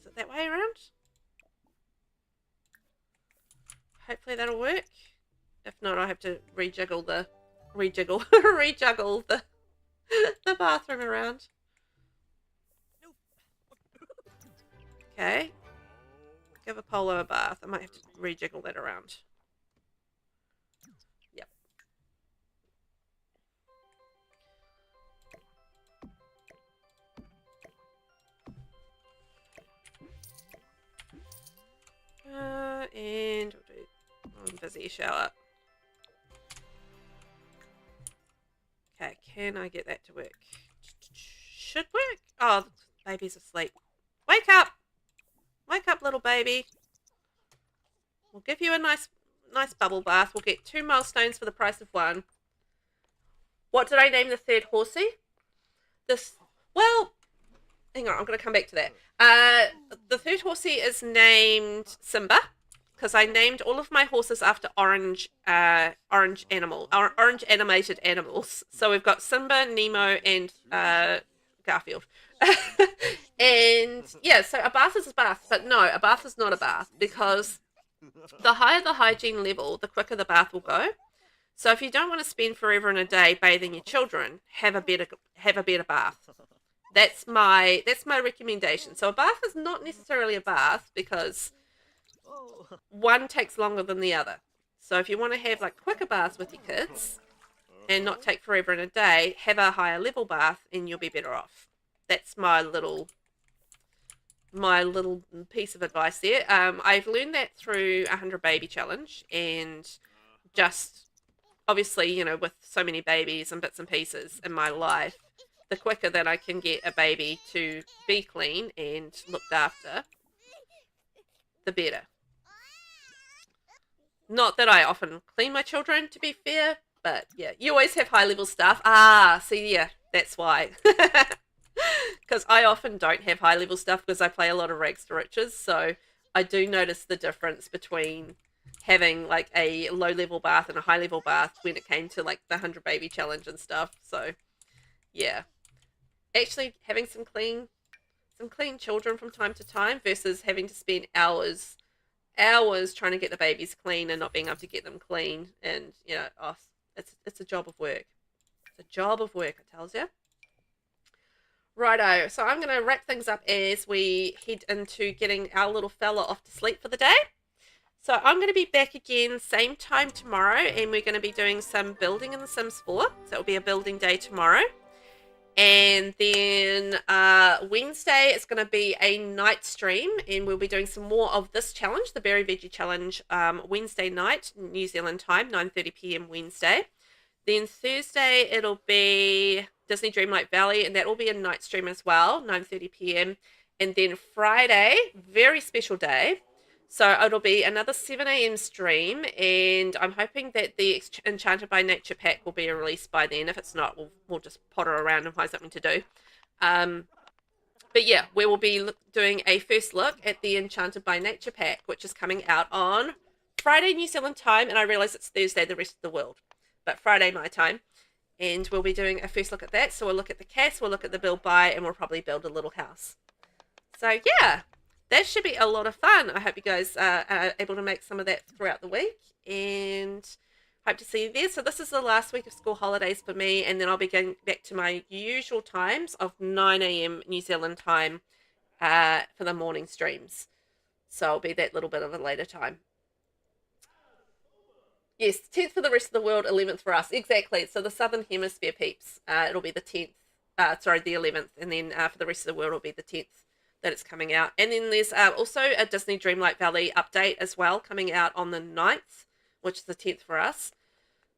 Is it that way around? Hopefully that'll work. If not, I'll have to rejiggle the the bathroom around. Okay. Give Apollo a bath. I might have to rejiggle that around. Yep. And we'll do... I'm busy, shower. Okay, can I get that to work? Should work. Oh, the baby's asleep. Wake up! Wake up, little baby. We'll give you a nice bubble bath. We'll get 2 milestones for the price of 1. What did I name the third horsey? Well, hang on, I'm going to come back to that. The third horsey is named Simba, because I named all of my horses after orange animated animals. So we've got Simba, Nemo, and Garfield. And yeah, so a bath is a bath, but no, a bath is not a bath, because the higher the hygiene level, the quicker the bath will go. So if you don't want to spend forever in a day bathing your children, have a better bath. That's my recommendation. So a bath is not necessarily a bath because one takes longer than the other. So if you want to have like quicker baths with your kids and not take forever in a day, have a higher level bath and you'll be better off. That's my little piece of advice there. I've learned that through 100 baby challenge, and just obviously, you know, with so many babies and bits and pieces in my life, the quicker that I can get a baby to be clean and looked after, the better. Not that I often clean my children, to be fair, but yeah, you always have high level stuff. See, yeah, that's why. Because I often don't have high level stuff because I play a lot of rags to riches, so I do notice the difference between having like a low level bath and a high level bath when it came to like the 100 baby challenge and stuff. So yeah, actually having some clean children from time to time versus having to spend hours trying to get the babies clean and not being able to get them clean, and you know, it's a job of work. It's a job of work, I tells you. Righto, so I'm going to wrap things up as we head into getting our little fella off to sleep for the day. So I'm going to be back again same time tomorrow, and we're going to be doing some building in The Sims 4. So it'll be a building day tomorrow. And then Wednesday it's going to be a night stream, and we'll be doing some more of this challenge, the Very Veggie Challenge, Wednesday night, New Zealand time, 9:30 p.m. Wednesday. Then Thursday it'll be Disney Dreamlight Valley, and that will be a night stream as well, 9:30 p.m. And then Friday, very special day, so it'll be another 7 a.m. stream, and I'm hoping that the Enchanted by Nature pack will be released by then. If it's not, we'll just potter around and find something to do. But yeah, we will be doing a first look at the Enchanted by Nature pack, which is coming out on Friday New Zealand time, and I realise it's Thursday the rest of the world, but Friday my time. And we'll be doing a first look at that. So we'll look at the cast, we'll look at the build buy, and we'll probably build a little house. So yeah, that should be a lot of fun. I hope you guys are able to make some of that throughout the week, and hope to see you there. So this is the last week of school holidays for me, and then I'll be going back to my usual times of 9 a.m. New Zealand time for the morning streams. So I'll be that little bit of a later time. Yes, 10th for the rest of the world, 11th for us. Exactly. So the Southern Hemisphere peeps. It'll be the 10th sorry, the 11th, and then for the rest of the world, it'll be the 10th that it's coming out. And then there's also a Disney Dreamlight Valley update as well coming out on the 9th, which is the 10th for us.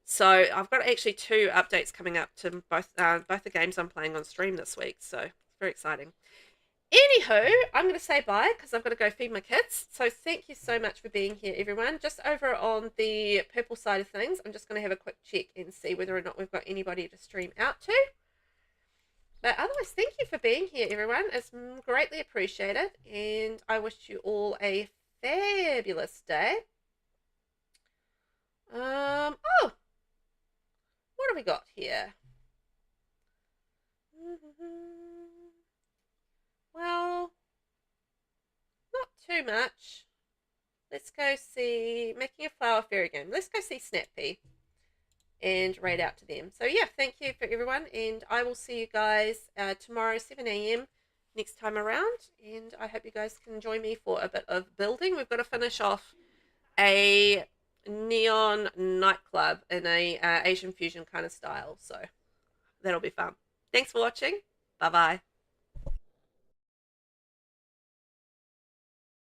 So I've got actually 2 updates coming up to both the games I'm playing on stream this week. So it's very exciting. Anywho, I'm going to say bye because I've got to go feed my kids. So thank you so much for being here, everyone. Just over on the purple side of things, I'm just going to have a quick check and see whether or not we've got anybody to stream out to. But otherwise, thank you for being here, everyone. It's greatly appreciated. And I wish you all a fabulous day. Oh, what have we got here? Well, not too much. Let's go see Making a Flower Fairy Game. Let's go see Snappy and raid out to them. So yeah, thank you for everyone, and I will see you guys tomorrow 7 a.m. next time around, and I hope you guys can join me for a bit of building. We've got to finish off a neon nightclub in a Asian fusion kind of style, so that'll be fun. Thanks for watching. Bye bye.